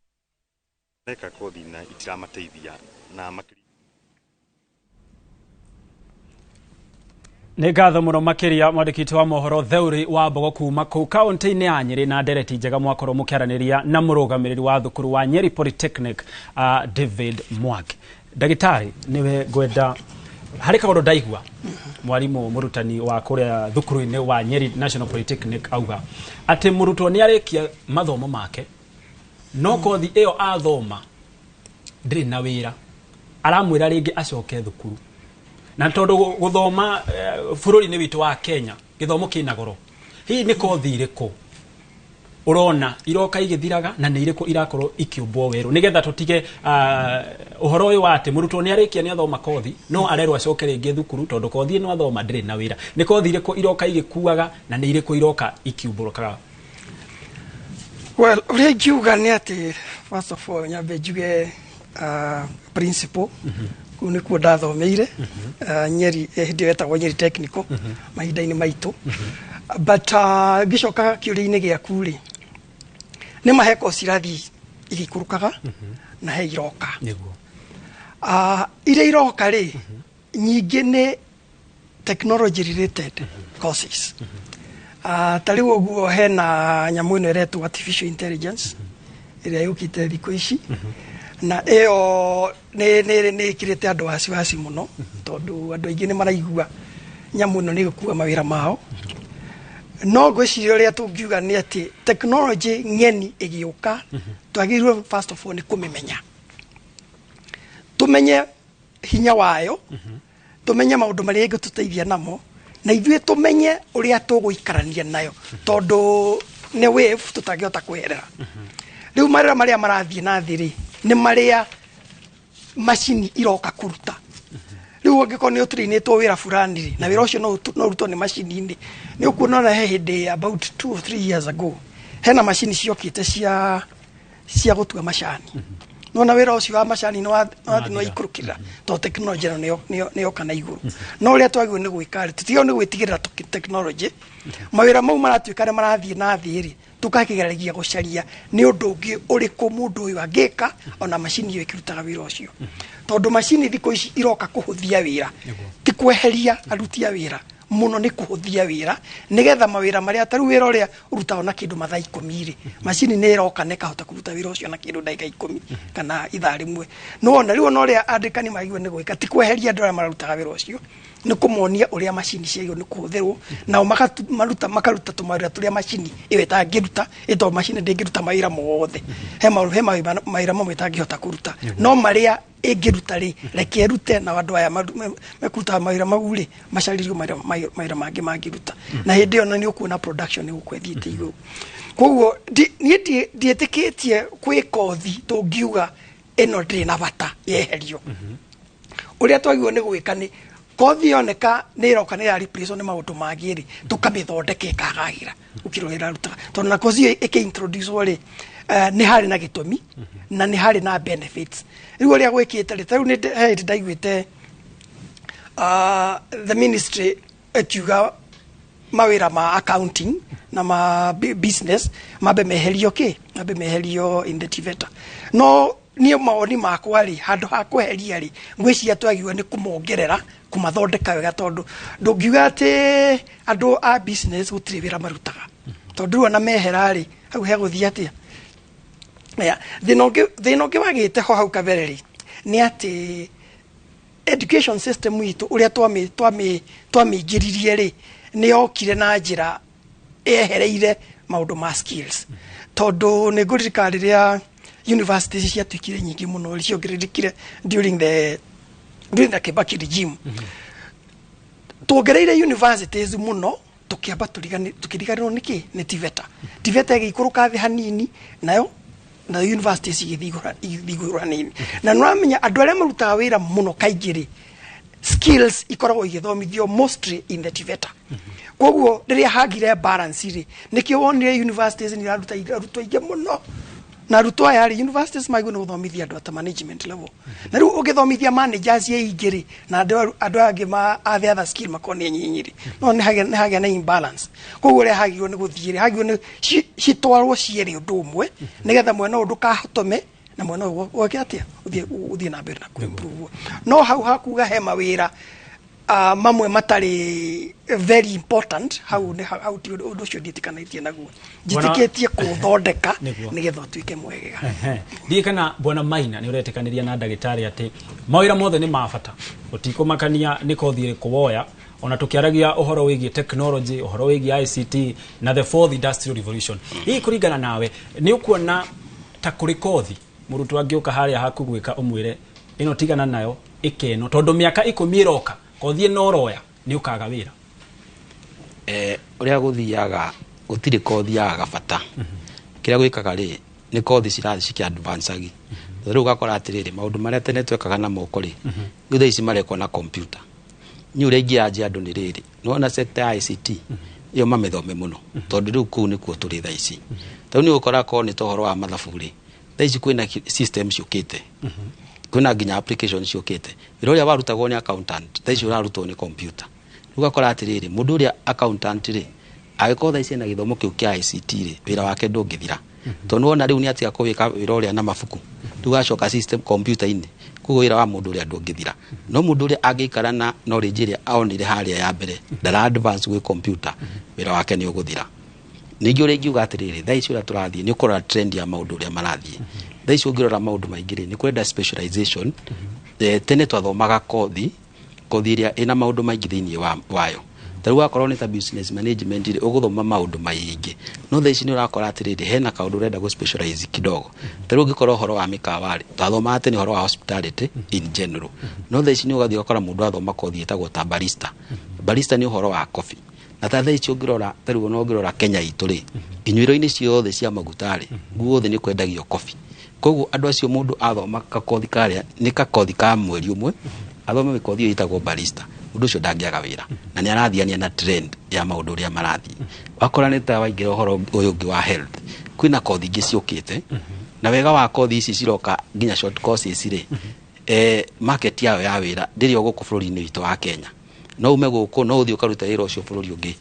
Reka kothi na itiramateithia na Nĩ ngatho mũno makĩria mwandĩkĩti wa mohoro Theuri wa Mbogo kuma kũu kaunti-inĩ ya Nyeri na ndereti njega mwakorwo mũkĩaranĩria na mũrũgamĩrĩri wa thukuru wa Nyeri Polytechnic David Mwangi. Ndagĩtarĩ niwe ngwenda harĩ kaũndũ ndaigua mwarimũ mũrutani wa kũrĩa thukuru-inĩ wa Nyeri National Polytechnic auga atĩ mũrutwo nĩ arĩkia mathomo make no kothi ĩyo athoma ndĩrĩ na wĩra, aramwĩra rĩngĩ acoke thukuru. Na tondu guthoma bururi-ini witu wa Kenya githomo kina goro, hii ni kothi iriku urona iroka igithiraga na ni iriku irakorwo ikiumbwo weru nigetha tutige uhoro uyu wa ati murutwo ni arikia ni athoma kothi no arerwo acoke ringi thukuru tondu kothi no athoma ndiri na wira. Ni kothi iriku iroka igikuaga na ni iriku iroka ikiumbũrũkaga? Well, uria ngiuga ni ati first of all nyambe njuge principal kuni kuo ndathomeire Nyeri hindi wetagwo Nyeri Technical mahinda-ini maitu, but gicoka kiuria-ini giaku ri ni maheko cirathi igikurukaga na he iroka iria iroka ri nyingi ni technology related courses. Tariu uguo hena nyamu ino iretwo artificial intelligence iria yukite thiku ici na eo ne kirete andu wasiwasi muno tondu andu aingi ni maraigua nyamu ino ni gukua mawira mao. No gwiciria uria tungiuga ni ati technology ngeni igiuka twagirwe first of all ni kumimenya, tumenye hinya wayo, tumenye maundu maria ingituteithia namo na ithuĩ tumenye uria tuguikarania nayo tondu ni wave tutangihota kweherera. Riu marĩa maria marathie na thiri ni maria machine iroka kuruta. Riu angĩkorwo nĩ ũtrainĩtwo wĩra fulani na wĩra ũcio no ũrutwo nĩ machine-inĩ, nĩ ũkuona na he hĩndĩ about 2 or 3 years ago hena machine ciokĩte cia gũtua macani nona wira ucio wa macani no ikurukira to technology no kana iguru no ria twagio ni gwikari tutio ni gwitigirira technology mawira mau maratuikare marathie na thiri tukakigeragia gucaria ni undu ungi uriku mundu uyu angika ona macini iyo ikirutaga wira ucio tondu macini thiko ici iroka kuhuthia wira ti kweheria aruti a wira muno ni kuhuthia wira nigetha mawira maria taru wira uria urutaga na kindu mathaa 10 macini ni iroka nekahota kuruta wira ucio na kindu ndagika 10 kana ithaa rimwe no ona riu no ria andikani magigwe ni gwika ti kweheria andu aria marutaga wira ucio ni kumonia uria macini ciayo ni kuhuthirwo na makaruta tumawira turia macini iwe tangiruta ito macini ndingiruta mawira mothe he mawira mamwe tangihota kuruta no maria ingiruta ri reke rute na andu aya mekuruta mawira maguri macaririo mawira mangi mangiruta na hindi yo ni ukuona production ni gukwethiite iguru koguo ni ndietikitie kwi kothi tungiuga eno ndiri na bata yeherio uria twagirwo ni gwika ni kothi yoneka ni iroka ni ya replace ni maundu magiri tukamithondeka ikagagira ukirorera ruta tondu na kothi introduce wale ni hari na gitumi na ni hari na benefits riu ria gwikite ri taru ni ndaiguite the ministry etuga mawira ma accounting na ma business mabe meherio in the TVETA no ni maoni makwa ri handu ha kweheria ri ngwiciria twagiwa ni kumongerera kumathondeka wega tondu ndungiuga ati andu a business gutiri wira marutaga tondu ona mehera ri hau he guthii atia ya thinoge wagite ho hau kabereri ni ati education system witu uria twamingiririe ri ni okire na njira ehereire maundu ma skills tondu ni ngurikari ria universities ciatuikire nyingi muno ciongererekire during the Kibaki regime tuongereire universities muno tukiamba tukiriganirwo niki ni TVETA igikuruka thi hanini nayo na universities igithigura nini na nramenya andu aria marutaga wira muno kaingiri skills ikoragwo igithomithio mostly in the TVETA koguo riria hagire balance ri nikio wonire universities ni aruta ingi muno na ruto aya ri universities magwo no thomithia andu at management level na riu ugithomithia managers ye ingiri na andu angi ma other skill makoni nyinyiri no ni hage na imbalance koguo ria hagirwo ni guthiri hagirwo ni citwarwo cieri undu umwe nigetha mwena undu kahotome na mwena woke atia uthie na mbere na kuimprove no hau hakuga he mawira mamwe matari very important how ti undu cio nditikanitie naguo njitikitie kuthondeka nigetha tuike mwegega ndikana bwana Maina ni uretekaniria na ndagitari ati mawira mothe ni mabata utikumakania ni kothi kuwoya ona tukiaragia uhoro wigi technology uhoro wigi ICT na the fourth industrial revolution hii kuringana nawe ni ukuona ta kuri kothi murutu angiuka haria haku gwika umwire ino tigana nayo ikeno tondu miaka 10 iroka kothi no roya ni ukaga wira uria guthiaga gutiri kothi ya bata kiria gwikaga ri ni kothi cirathi ciki advance agi riu gakora atiriri maundu maria tene twekaga na moko ri riu thaici marekwo na computer ni uria ingiaje andu ni riri nona sector ya ICT iyo mamithome muno tondu riu ku ni kuo turi thaici tau ni ukora ko ni tohoro wa mathabu ri thaici kwina system ciukite kuna ginya application ciukite wira uria warutagwo ni accountant thaici urarutwo ni computer ugakora atiriri mundu uria accountant ri agiko thaici na githomo kiu kia ICT ri wira wake ndungithira tondu ona riu ni atia kuwika wira uria na mafuku tugacoka system computer ini kugo wira wa mundu uria ndungithira no mundu uria agikara na knowledge iria aonire haria ya mbere ndara advance with computer wira wake ni uguthira ningi uria ingiuga atiriri thaici uria turathie ni ukora trend ya maundu uria marathie thaici ungirora maundu maingiri ni kwenda specialization tene twathomaga kothi iria ina maundu maingi thiini wayo taru akorwo ni ta business management ri uguthoma maundu maingi no thaici ni urakora atiriri hena kaundu urenda go specialize kidogo taru ungikorwo horo wa mikawa ri twathoma ati ni horo wa hospitality in general no thaici ni ugathie ukora mundu athoma kothi etagwo ta barista ni horo wa coffee na ta thaici ungirora taru no ungirora Kenya itu ri inyuiro-ini ciothe cia magutari guothe ni kwendagio coffee koguo andu acio mundu athoma ka kothi karia ni ka kothi ka mweri umwe athoma kothi iyo itagwo barista mundu ucio ndangiaga wira na ni arathiania na trend ya maundu uria marathi wakora ni ta waingira horo uyu ungi wa health kwina kothi ingi ciukite na wega wa kothi ici ciroka nginya short courses ri market yao ya wira ndiri oguku bururi-ini witu wa Kenya no ume guku no uthii ukaruta wira ucio bururi ungi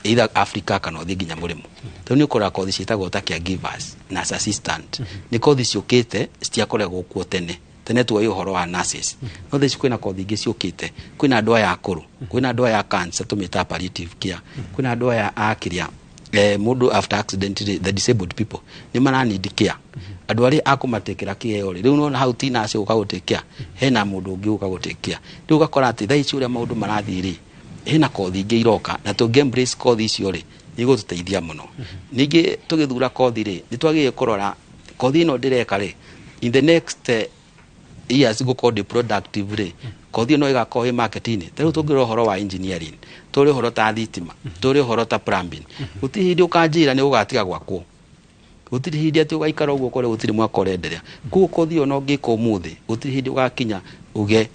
either Africa kana uthii nginya murimu to ni ukora kothi citagwo ta caregivers na assistant ni kothi ciukite citiakoragwo kuo tene tuoĩ ũhoro wa nurses no theci kwĩna kothi ingĩ ciũkĩte kwĩna andũ aya akũrũ kwĩna andũ aya cancer tumĩta palliative care kwĩna andũ aya akĩria mũndũ after accident the disabled people nĩ mara need care andũ arĩa akũmatekera kĩheo rĩu unaona hau tina acio gũgagũtekea hena mũndũ ũngĩ gũgagũtekea rĩu ũgakora atĩ thaa ici ũrĩa maũndũ marathiĩ rĩ hena kothi ingĩ iroka na tũngĩ embrace kothi icio rĩ nĩ gũtũteithia mũno ningĩ tũgĩthura kothi rĩ nĩ twagĩrĩire kũrora kothi ĩno ndĩreka rĩ in the next years gukorwo productive rĩ kothi ĩno ĩgakorwo ĩ market-inĩ tarĩu tũngĩrora ũhoro wa engineering tũrĩ ũhoro ta thitima tũrĩ ũhoro ta plumbing gũtirĩ hĩndĩ ũkanjĩra nĩ ũgatiga gwakwo gũtirĩ hĩndĩ atĩ ũgaikara ũguo kore gũtirĩ mwaka ũrenderea koguo kothi ĩyo no ngĩka ũmũthĩ gũtirĩ hĩndĩ ũgakinya uge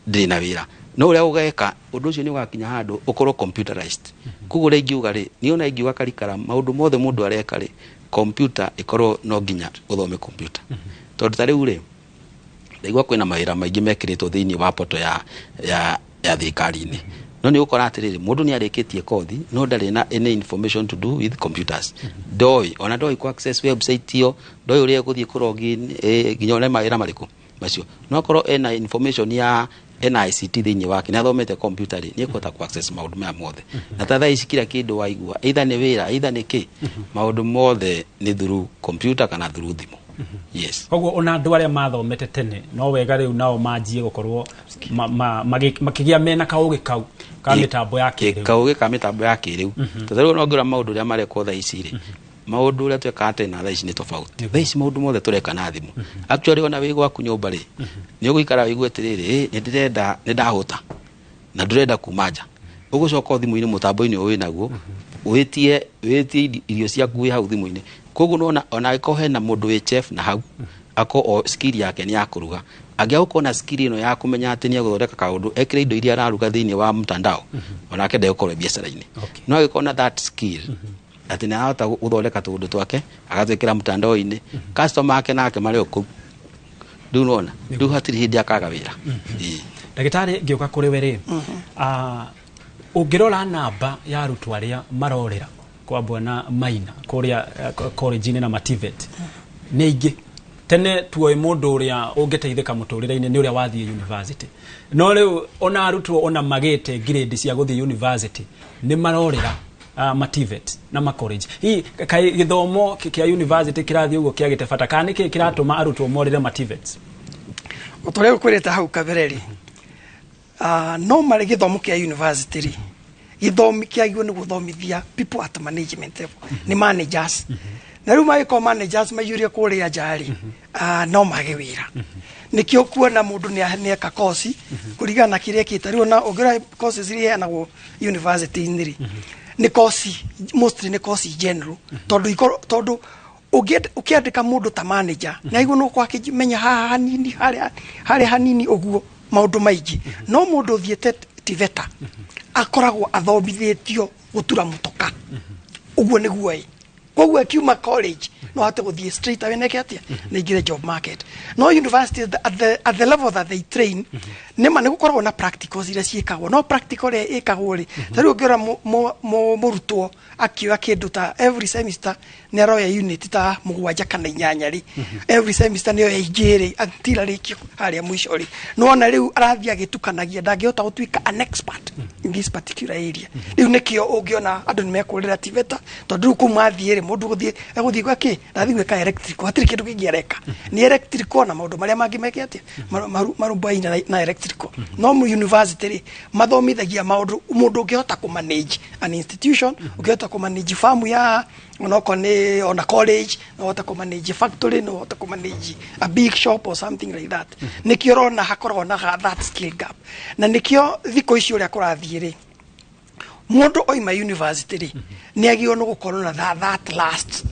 ndĩ na wĩra no ũrĩa ũgeka ũndũ ũcio nĩ ũgakinya handũ ũkorwo computerized koguo ũrĩa ingiuga rĩ niĩ ona ingiuga karikara maũndũ mothe mũndũ areka rĩ computer ĩkorwo no nginya ũthome computer tondũ tarĩu rĩ ndaigua kwĩna mawĩra maingĩ mekĩrĩtwo thĩinĩ wa poto ya thirikari-inĩ no nĩ ũkora atĩrĩrĩ mũndũ nĩ arĩkĩtie kothi no ndarĩ na any information to do with computers ona ndoĩ ku access website ĩyo ndoĩ ũrĩa gũthiĩ kũrogi nginya ona mawĩra marĩkũ macio no akorwo ena information ya NICT thĩinĩ wake nĩ athomete computer rĩ nĩ ekũhota ku access maũndũ maya mothe na ta thaa ici kila kĩndũ waigua either nĩ wĩra either nĩ kĩ maũndũ mothe nĩ through computer kana through thimũ. Yes. Koguo ona andũ arĩa mathomete tene no wega rĩu nao manjie gũkorwo makĩgĩa mena kaũgĩ kau ka mĩtambo ya kĩrĩu kaũgĩ ka mĩtambo ya kĩrĩu tondũ no ngĩra maũndũ ũrĩa marekwo thaa ici rĩ maũndũ ũrĩa twekaga tene thaa ici nĩ tofauti thaa ici maũndũ mothe tũreka na thimũ actually ona wĩ gwaku nyũmba rĩ nĩ ũgũikara wĩigue atĩrĩrĩ nĩ ndahũta na ndũrenda kuma nja ũgũcoka thimũ-inĩ mũtambo-inĩ ũyũ naguo wĩtie irio ciaku wĩ hau thimũ-inĩ koguo ona angĩkorwo hena mũndũ wĩ chef na hau ako skill yake nĩ ya kũruga angĩakorwo na skill ĩno ya kũmenya atĩ nĩ agũthondeka kaũndũ ekĩre indo iria araruga thĩinĩ wa mtandao onake ndegũkorwo biacara-inĩ no angĩkorwo na that skill atĩ nĩ arahota gũthondeka tũũndũ twake agatwĩkĩra mtandao-inĩ customer ake nake marĩ o kũu rĩu nona rĩu hatirĩ hĩndĩ akaga wĩra. Ndagĩtarĩ ngĩũka kũrĩ we rĩ ũngĩrora namba ya arutwo arĩa marorera kwa bwana Maina kũrĩa college-inĩ na Mativet nĩ ingĩ tene tuoĩ mũndũ ũrĩa ũngĩteithĩka mũtũrĩre-inĩ nĩ ũrĩa wathiĩ university no rĩu ona arutwo ona magĩte grade cia gũthiĩ university nĩ marorera Mativet na ma college hii kai gĩthomo kĩa university kĩrathiĩ ũguo kĩagĩte bata kana nĩkĩ kĩratũma arutwo morĩre Mativet ũtũrĩa ũkwĩrĩte hau kabere no marĩ gĩthomo kĩa university rĩ gĩthomi kĩagio nĩ gũthomithia people at management level ni managers na rĩu magĩkorwo managers maiyũria kũrĩa njari no mage wĩra nĩkĩo kuona mũndũ nĩ eka course kũringana na kĩrĩa kĩta rĩu na ũngĩra courses iria heanagwo university-inĩ rĩ nĩ course mostly nĩ course general tondũ ũkĩandĩka mũndũ ta manager na igũrũ no kwakĩmenya haha hanini harĩa hanini ũguo maũndũ maingĩ no mũndũ ũthiĩte TVETA akoragwo athomithĩtio gũtura mũtoka ũguo nĩguo koguo akiuma college no hate gũthiĩ straight away neke atia na ingire job market no university at the level that they train nĩma nĩ gũkoragwo na practicals iria ciĩkagwo no practical ĩrĩa ĩkagwo rĩ tarĩu ũngĩrora mũrutwo akĩoya kĩndũ ta every semester nĩ aroya unit ta 7 kana 8 rĩ every semester nĩ oya 2 rĩ atira rĩkio harĩa mũico rĩ no ona rĩu arathiĩ agĩtukanagia ndangĩhota gũtuĩka an expert in this particular area rĩu nĩkĩo ũngĩona andũ nĩ mekũrĩra TVETA tondũ rĩu kuma athiĩ rĩ mũndũ gũthiĩ gwake rathiĩ gwĩka electrical hatirĩ kĩndũ kĩngĩ areka nĩ electrical na maũndũ marĩa mangĩ meke atia marumbaina na electrical no university rĩ mathomithagia maũndũ mũndũ ũngĩhota kũmanage an institution ũngĩhota kũmanage farm ya ona college no hota kũmanage factory no hota kũmanage a big shop or something like that nĩkĩo ũrona hakoragwo na that skill gap na nĩkĩo thikũ ici ũrĩa kũrathiĩ rĩ mũndũ oima university rĩ nĩ agĩrĩirwo nĩ gũkorwo na that last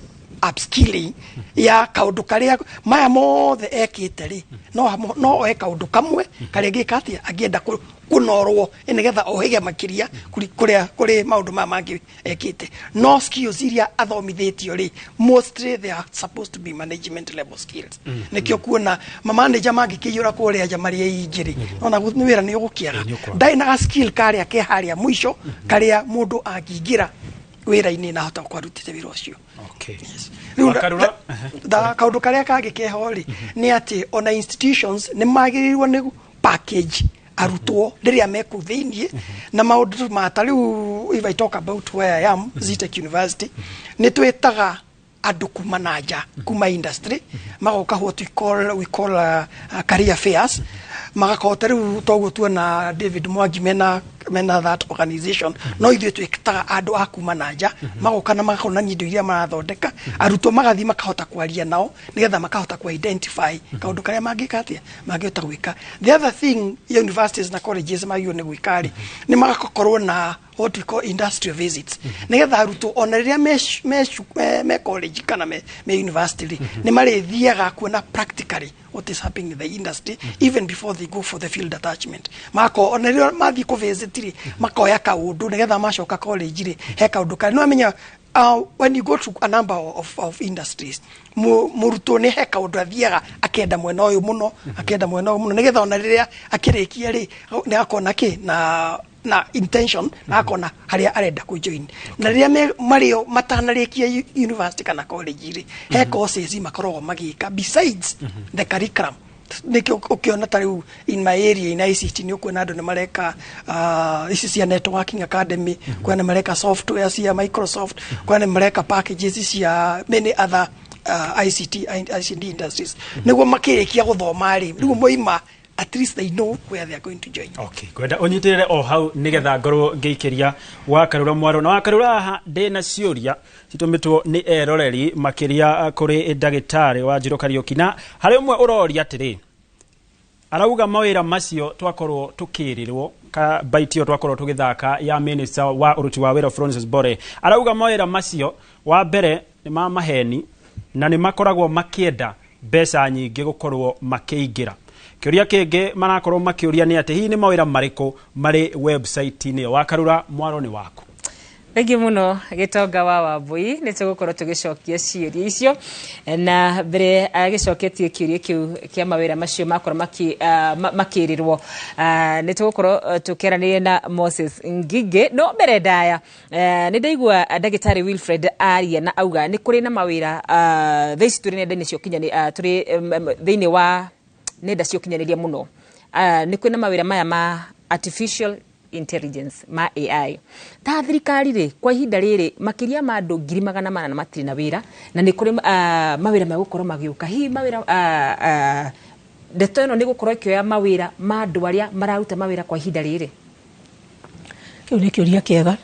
upskilling ya kaundu karia maya mothe ekite ri no oe kaundu kamwe karia gikatia agienda kunorwo nigetha ohige makiria kuri maundu ma mangi ekite no skills iria athomithitio ri mostly they are supposed to be management level skills nikio kuona manager mangi kiyura kuria jamari injiri ona ni wira ni ugukiaga ndai na skill karia ke haria mwisho karia mundu angigira wira-ini na hota kwarutite wira ucio. Okay. Yes. Da kaundu karia kage keho ri ni ati ona institutions ni magirirwo ni package arutwo riria meku thiini na maundu matariu. If I talk about where I am, Zetech University, ni twitaga andu kuma nanja kuma industry magoka what we call career fairs magakota riu toguo tuona David Mwangi mena that organization no ithuĩ twĩtaga andũ a kuma nanja magoka na magakonania indo iria marathondeka arutwo magathi makahota kwaria nao nigetha makahota ku identify kaundu karia mangĩka atia mangĩhota gwĩka. The other thing universities na colleges magĩo nĩ gwĩka ni magakorwo na what we call industrial visits nigetha arutwo ona riria me college kana me university ni marethiaga kuona practically what is happening in the industry even before they go for the field attachment. Mako ona riria mathi ku visit ri makoya kaundu nigetha macoka college ri he kaundu kali no amenya when you go to a number of industries murutwo ni he kaundu athiaga akenda mwena uyu muno akenda mwena uyu muno nigetha ona riria akirikia ri ni akona ki na intention na akona haria arenda ku join na riria mario matanarikia university kana college ri he courses makoragwo magika besides the curriculum. Nikio ukiona tariu in my area in ICT ni ukuona andu ni mareka ici cia networking academy kuona mareka software cia Microsoft kuona mareka packages cia many other ICT industries niguo makirikia guthoma ri niguo moima at least they know where they are going to join. Okay, kwenda unyitirire o hau nigetha ngorwo ngikiria Wakarura Mwaro na Wakarura haha ndina ciuria citumitwo ni eroreri makiria kuri ndagitari wa Njiro Kariuki na hari umwe uroria atiri arauga mawira macio twakorwo tukirirwo ka baitio twakorwo tugithaka ya minister wa uruti wa wira Francis Bore arauga mawira macio wa mbere ni maheni na ni makoragwo makienda mbeca nyingi gukorwo makiingira. Kiuria kingi marakorwo makiuria ni ati hihi ni mawira mariko mari website ni Wakarura Mwaro ni wako. Thengi muno Gitonga wa Wambui ni tugukorwo tugicokia ciuria icio na mbere agicoketie kiuria kiu kia mawira macio makora makirirwo ni tugukorwo tukeranirie na Moses Ngige no mbere ndaya ni ndaigua ndagitari Wilfred aria na auga ni kuri na mawira thaici turi nenda-ini cio kinyani turi thiini wa nenda cio kinyaniria muno ni kwina mawira maya ma artificial intelligence ma AI ta thirikari ri kwa ihinda riri makiria ma andu 100,000 na matiri na wira na ni kuri mawira ma gukorwo magiuka hi mawira ndeto ino ni gukorwo ikioya mawira ma andu aria mararuta mawira kwa ihinda riri. Kiu ni kiuria kiega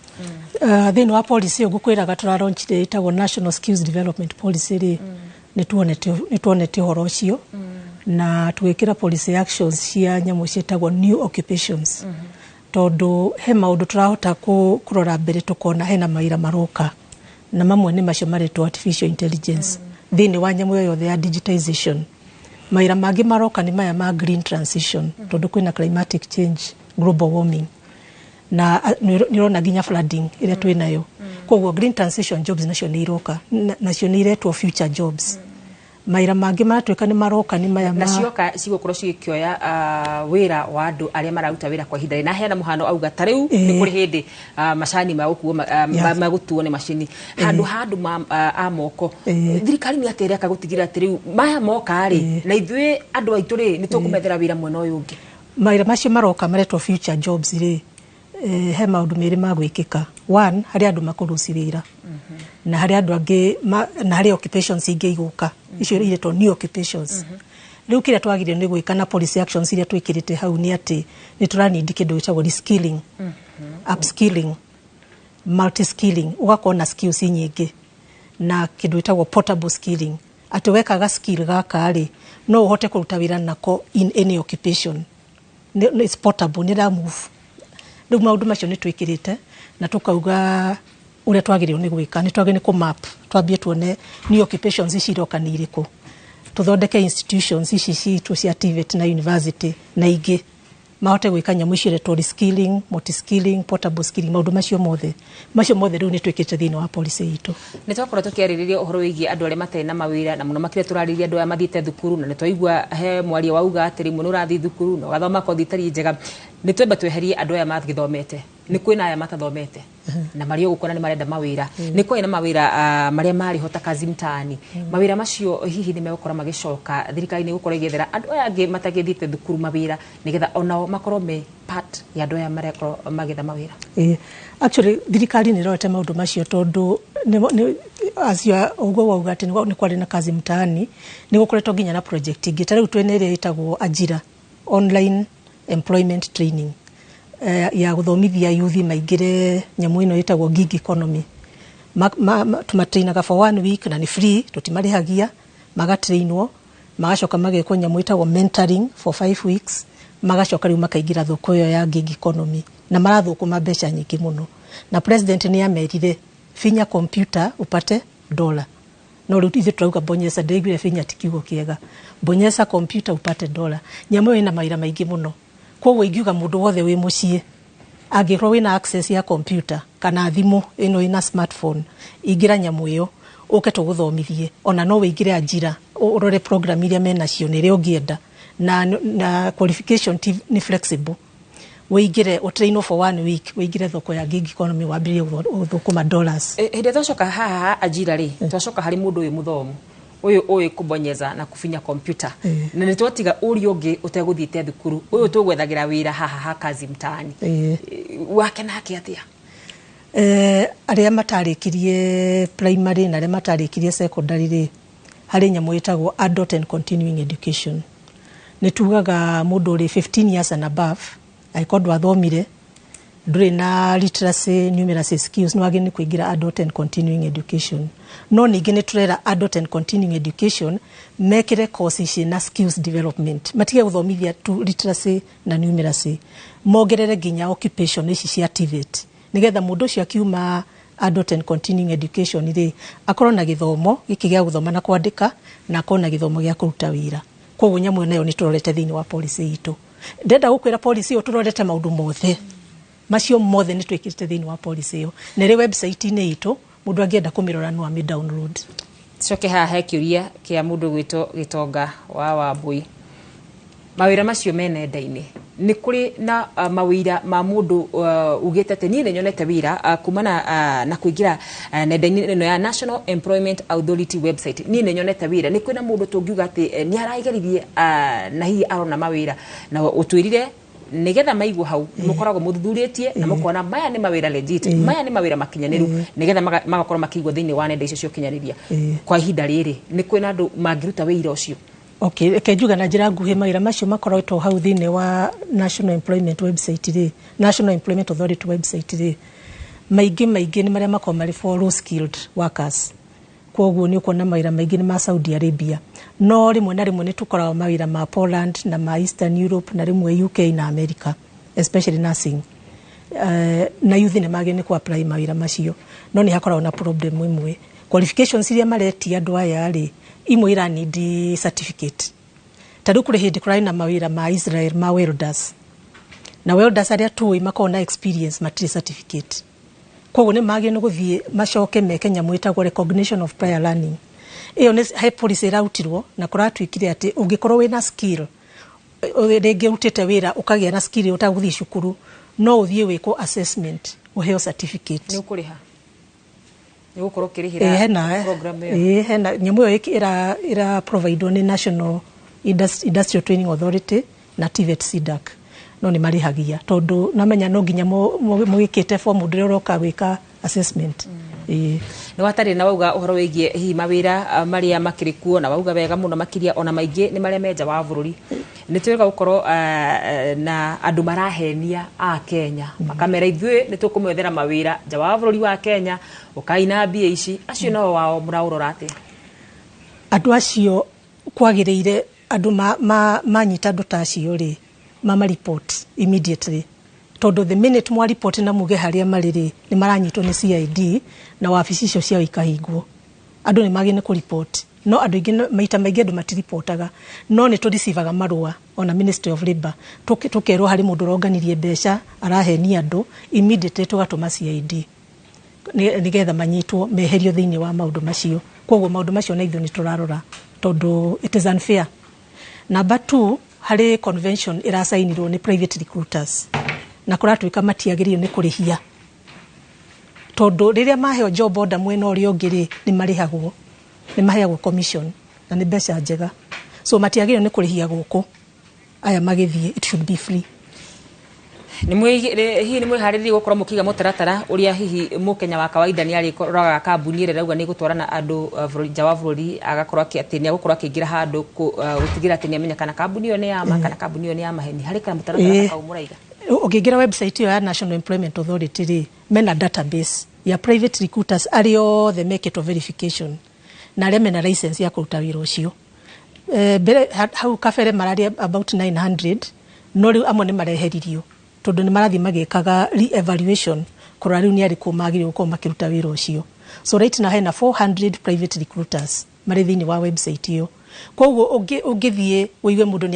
thini wa policy ugukwiraga turaronchire itagwo National Skills Development Policy ri ni tuonete horo ucio na tuwekira policy actions cia nyamu cietagwo new occupations tondu he maundu turahota kurora mbere tukona hena mawira maroka na mamwe ni macio maretwo artificial intelligence thini wa nyamu yothe ya digitization. Mawira mangi maroka ni maya ma green transition tondu kwina climatic change global warming na nirona ginya flooding ile twinayo koguo green transition jobs nacio ni iroka nacio ni iretwo future jobs. Maira mangi maratwika ni maroka ni maya na cioka cigukoro cigikioya wira wa andu aria mararuta wira kwa ihinda na hena muhano auga tariu ni kuri hindi macani ma gukuo magutuo ni machini handu a moko thirikari ni atere akagutigira tariu maya moka ri na ithuĩ andu aitu ri ni tukumethera wira mwena uyu ungi. Maira macio maroka maretwo future jobs ri he maundu meri ma gwikika. One, hari andu makuruci wira na hari andu angi na hari occupations ingi iguka icio iretwo new occupations. Riu kire twagire ni gwika na policy actions iria twikirite hau ni ati ni turanindi kindu gitagwo reskilling, upskilling, multi skilling ugakona skills nyingi na kindu gitagwo portable skilling ati wekaga skill gaka ri no uhote kuruta wira nako in any occupation. It's portable, ni ra move. Riu maundu macio ni twikirite na tukauga uria twagiririo ni gwika ni twagire ni ku map twambie tuone ni occupations ici iroka ni iriku tuthondeke institutions ici citu cia TVET na university na ingi mahote gwika nyamu ici retwo reskilling multi skilling portable skilling maundu macio mothe riu ni twikite thini wa policy itu ni twakora tukiaririria uhoro wigi andu aria matai na mawira na muno makire turariria andu aya mathiite thukuru na ni twaigua he mwaria wauga atiri muno urathi thukuru no gathoma kothi tari njega ni twemba tweherie andu aya mathithomete ni kwina aya matathomete na mario gukona ni marenda mawira ni kwina mawira maria mari hota kazi mtaani mawira macio hihi ni megukora magicoka thirikari ni gukora igethera andu aya angi matagithite thukuru mawira nigetha onao makorwo me part ya andu aya maria magetha mawira actually thirikari ni rote maundu macio tondu asia ugo wauga ati ni kwari na kazi mtaani ni gukoretwo nginya na project ingi tariu twene ire itagwo ajira online employment training ya guthomithia yuthi maingire nyamu ino itagwo gig economy tumatrainaga for 1 week na ni free tutimarihagia magatrainwo magacoka magekwo nyamu itagwo mentoring for 5 weeks magacoka riu makaingira thoko yo ya gig economy na marathukuma mbeca nyingi muno na president ni amerire finya computer upate $1 no riu ithe turauga bonyesa ndegwire finya tikiugo kiega bonyesa computer upate $1 nyamu ina maira maingi muno koguo ingiuga mundu wothe wi mucii angirwo wina access ya computer kana thimu ino ina smartphone ingira nyamu iyo uke tuguthomithie ona no wingire ajira urore program iria mena cio nire ungienda na qualification ni flexible wingire utrain for 1 week wingire thoko ya gig economy wambirie uthukuma dollars hinde twacoka haha ajira ri twacoka hari mundu wi muthomu uyu kubonyeza na kufinya computer na ni twatiga uri ungi uteguthiite thukuru uyu tugwethagira wira haha kazi mtaani wake nake atia aria matarikirie primary na aria matarikirie secondary ri hari nyamu itagwo adult and continuing education ni tugaga mundu uri 15 years and above aikodwa athomire nduri na literacy numeracy skills no ageni kuingira adult and continuing education no ningi ni turera adult and continuing education mekire courses na skills development matige guthomithia tu literacy na numeracy mogerere ginya occupation ici cia TVET nigetha mundu cio akiuma adult and continuing education ri akorwo na githomo giki gia guthoma na kwandika na akona githomo gia kuruta wira koguo nyamu nayo ni turorete thini wa policy itu ndenda gukwira policy yo turorete maundu mothe macio mothe ni twikirite thini wa policy yo na ri website ni itu mundu angienda kumirora no ami download coke haha hekiuria kia mundu gwito Gitonga wa Wambui mawira macio menenda-ini ni kuri na mawira ma mundu ugite ati ni nyonete wira kumana na kuingira nenda-ini no ya National Employment Authority website ni nyonete wira ni kwina mundu tungiuga ati ni araigeririe na hi arona mawira na utwirire nigetha maigwo hau mukoragwo muthuthurietie na mukona maya ni mawira legit maya ni mawira makinyaniru nigetha magakorwo makigwo thini wa nenda icio cio kinyaniria kwa ihinda riri ni kwina andu mangiruta wira ucio okay kejuga na njira nguhe mawira macio makoragwo hau thini wa National Employment website ri National Employment Authority website ri maingi ni maria makoma mari for low skilled workers koguo ni ukona mawira maingi ni ma Saudi Arabia no rimwe na rimwe ni tukoragwo mawira ma Poland na ma Eastern Europe na rimwe UK na America especially nursing na youth ni magene ku apply mawira macio no ni hakoragwo na problem imwe qualifications iria mareti andu aya ri imwe ira need certificate tadu kuri hindi kurai na mawira ma Israel ma welders na welders aria tu makona experience matri certificate koguo ni magene guthie macoke meke nyamu itagwo recognition of prior learning iyo ni high policy rautirwo na kuratwikire ati ungikorwo wina skill rege utete wira ukagia na skill utaguthie cukuru no uthie wiko assessment uheo certificate ni ukuriha ni gukorwo kirihira program iyo hena nyamu iyo ira provide ni National Industrial Training Authority na TVET SIDAC no ni marihagia tondu namenya no nginya mugikite form ndire roka wika assessment ni watari na wauga uhoro wigie hi mawira maria makirikuo na wauga wega muno makiria ona maingi ni maria menja wa bururi ni twega gukorwo na andu marahenia a Kenya makamera ithwe ni tukumwethera mawira nja wa bururi wa Kenya ukaina mbia ici acio no wao muraurora ati andu acio kwagiriire andu manyita ndu ta acio ri mama report immediately tondu the minute mwa report na muge haria mariri ni maranyitwo ni CID na wabici icio cia ikahingwo andu ni magine ku report no andu ingi maita maingi andu matiripotaga no ni tu receivaga marua ona Ministry of Labour tukerwo hari mundu ronganirie mbeca araheni andu immediately tugatuma CID nigetha manyitwo meherio thiini wa maundu macio koguo maundu macio na ithu ni turarora tondu it is unfair. Number 2, hari convention irasainirwo ni private recruiters na kuratuika matiagirio ni kurihia tondu riria maheo job order mwena uria ungiri ni marihagwo ni maheagwo commission na ni mbeca njega so matiagirio ni kurihia guku aya magithie it should be free. Hihi ni mwihariri gukorwo mukiga mutaratara uria hihi mukenya wa kawaida ni ari roraga kambuni ire rauga ni gutwarana andu nja wa bururi agakorwo ati ni gukorwo akigira handu gutigira ati ni amenyekana kambuni yo ni ya ma kana kambuni yo ni ya maheni hari kana mutaratara kau muraiga ukigira website yo ya National Employment Authority ri mena database ya private recruiters ario the make it verification na aria mena license ya kuruta wira ucio hau kafere marari about 900 no riu amwe ni mareheririo tondu ni marathi magikaga re-evaluation kurora riu ni ari ko magiri uko makiruta wira ucio so right now hena 400 private recruiters mari thini wa website iyo koguo ungithie uigue mundu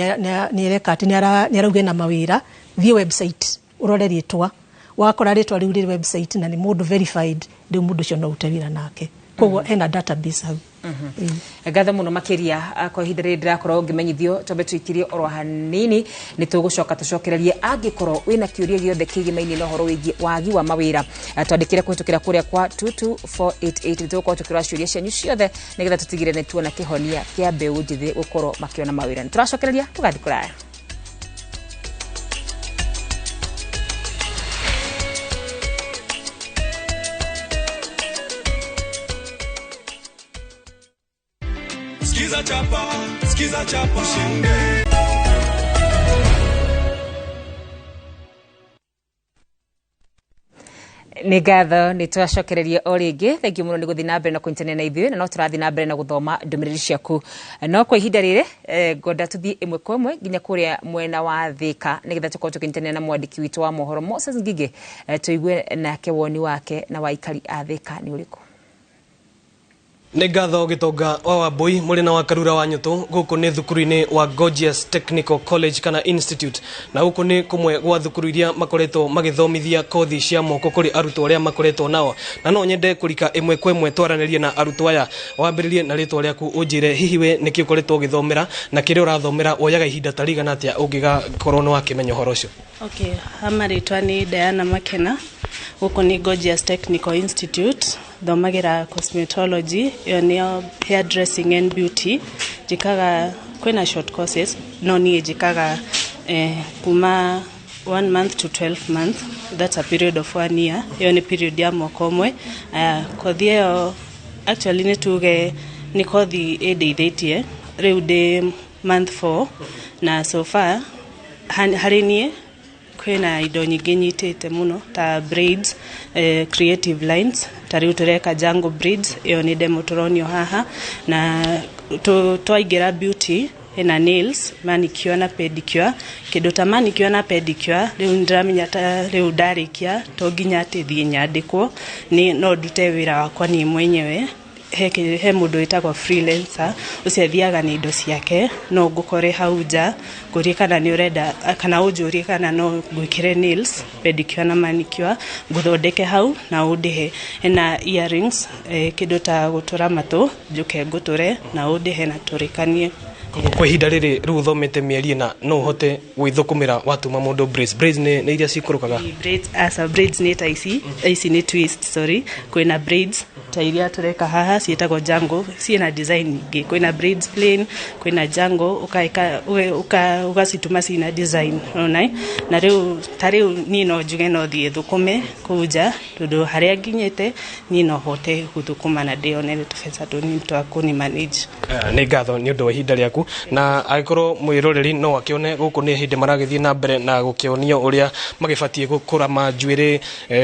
ni ereka ati ni arauge na mawira thie website urore ritwa wakora ritwa riu ri website na ni mundu verified riu mundu cio no utewira nake koguo hena database hau. Gatha muno makiria kwa ihinda riri ndirakorwo ngimenyithio tombe twikirie oro hanini ni tugucoka tucokererie angikorwo wina kiuria giothe kigimaini no horo wigi wagi wa mawira twandikire kuhitukira kuria kwa 22488 tugukorwo tukira ciuria cianyu ciothe nigetha tutigire ni tuona kihonia kia mbeu njithi gukorwo makiona mawira turacokereria tugathi kuraya. Skiza chapa ushinde. Ni gatho ni twacokererie o ringi thengiu muno ni guthi na mbere na kuintene na ithuĩ na no turathi na mbere na guthoma ndumiriri ciaku no kwa ihinda riri ngoda tuthi imwe kwa imwe nginya kuria mwena wa Thika nigetha tukorwo tukiintene na mwandiki witu wa mohoro Moses Ngige tuigue nake woni wake na waikari a Thika ni uriku. Nĩ ngatho Gitonga wa Wambui mũrĩ na wa Karura wa Nyũtũ gũkũ nĩ thukuru-inĩ wa Gorgeous Technical College kana Institute na gũkũ nĩ kumwe gwa thukuru iria makoretwo magĩthomithia kothi cia moko kũrĩ arutwo arĩa makoretwo nao na no nyende kũrika ĩmwe kwa ĩmwe twaranĩrie na arutwo aya wambĩrĩrie na rĩtwa rĩaku ũnjĩre hihi we nĩkĩ ũkoretwo ũgĩthomera na kĩrĩa ũrathomera woyaga ihinda ta rĩigana atĩa ũngĩgakorwo nĩ wakĩmenya ũhoro ũcio. Okay, rĩtwa nĩ Diana Makena gũkũ nĩ Gorgeous Technical Institute thomagira cosmetology yo nĩyo hairdressing and beauty jikaga kwena short courses no niĩ jikaga kuma 1 month to 12 month that's a period of 1 year yo ni period ya mwaka ũmwe kothi ĩyo actually nĩ tuge nĩ kothi ĩndeithĩtie rĩu ndĩ month 4 na so far harĩ niĩ kwena indo nyingĩ nyitĩte muno ta braids creative lines tariu tureka jungle braids iyo ni demo turonio haha na twaingira beauty ina nails manicure na pedicure kido ta manicure na pedicure riu ndiramenya ta riu ndarikia to nginya ati thie nyandikwo ni no ndute wira wakwa ni mwenyewe he mundu witagwo freelancer ucio thiaga ni indo ciake no ngukore hau nja ngurie kana ni urenda kana unjurie kana no ngwikire nails pedicure na manicure nguthondeke hau na undihe na earrings kido ta gutura matu njuke nguture na undihe na turikanie. Kwa ihinda rĩrĩ rĩu ũthomete mĩeri ĩna no ũhote gwĩthũkũmĩra watuma mũndũ braids nĩ iria cikũrũkaga braids nĩ ta ici nĩ twist sorry kwĩna braids ta iria tureka haha ciĩtagwo jungle ciĩna design nyingĩ kwĩna braids plain kwĩna jungle ũgacituma cina design ona na rĩu ta rĩu niĩ no njuge no thiĩ thũkũme kũu nja tondũ harĩa nginyĩte niĩ no hote gũthũkũma na ndĩonere tũbeca tũnini twa kũni manage. Nĩ ngatho nĩ ũndũ wa ihinda rĩaku yaku na agĩkorwo mwĩroreri no akĩone gũkũ nĩ hĩndĩ maragĩthiĩ na mbere na gũkĩonio ũrĩa magĩbatiĩ gũkũrama njuĩrĩ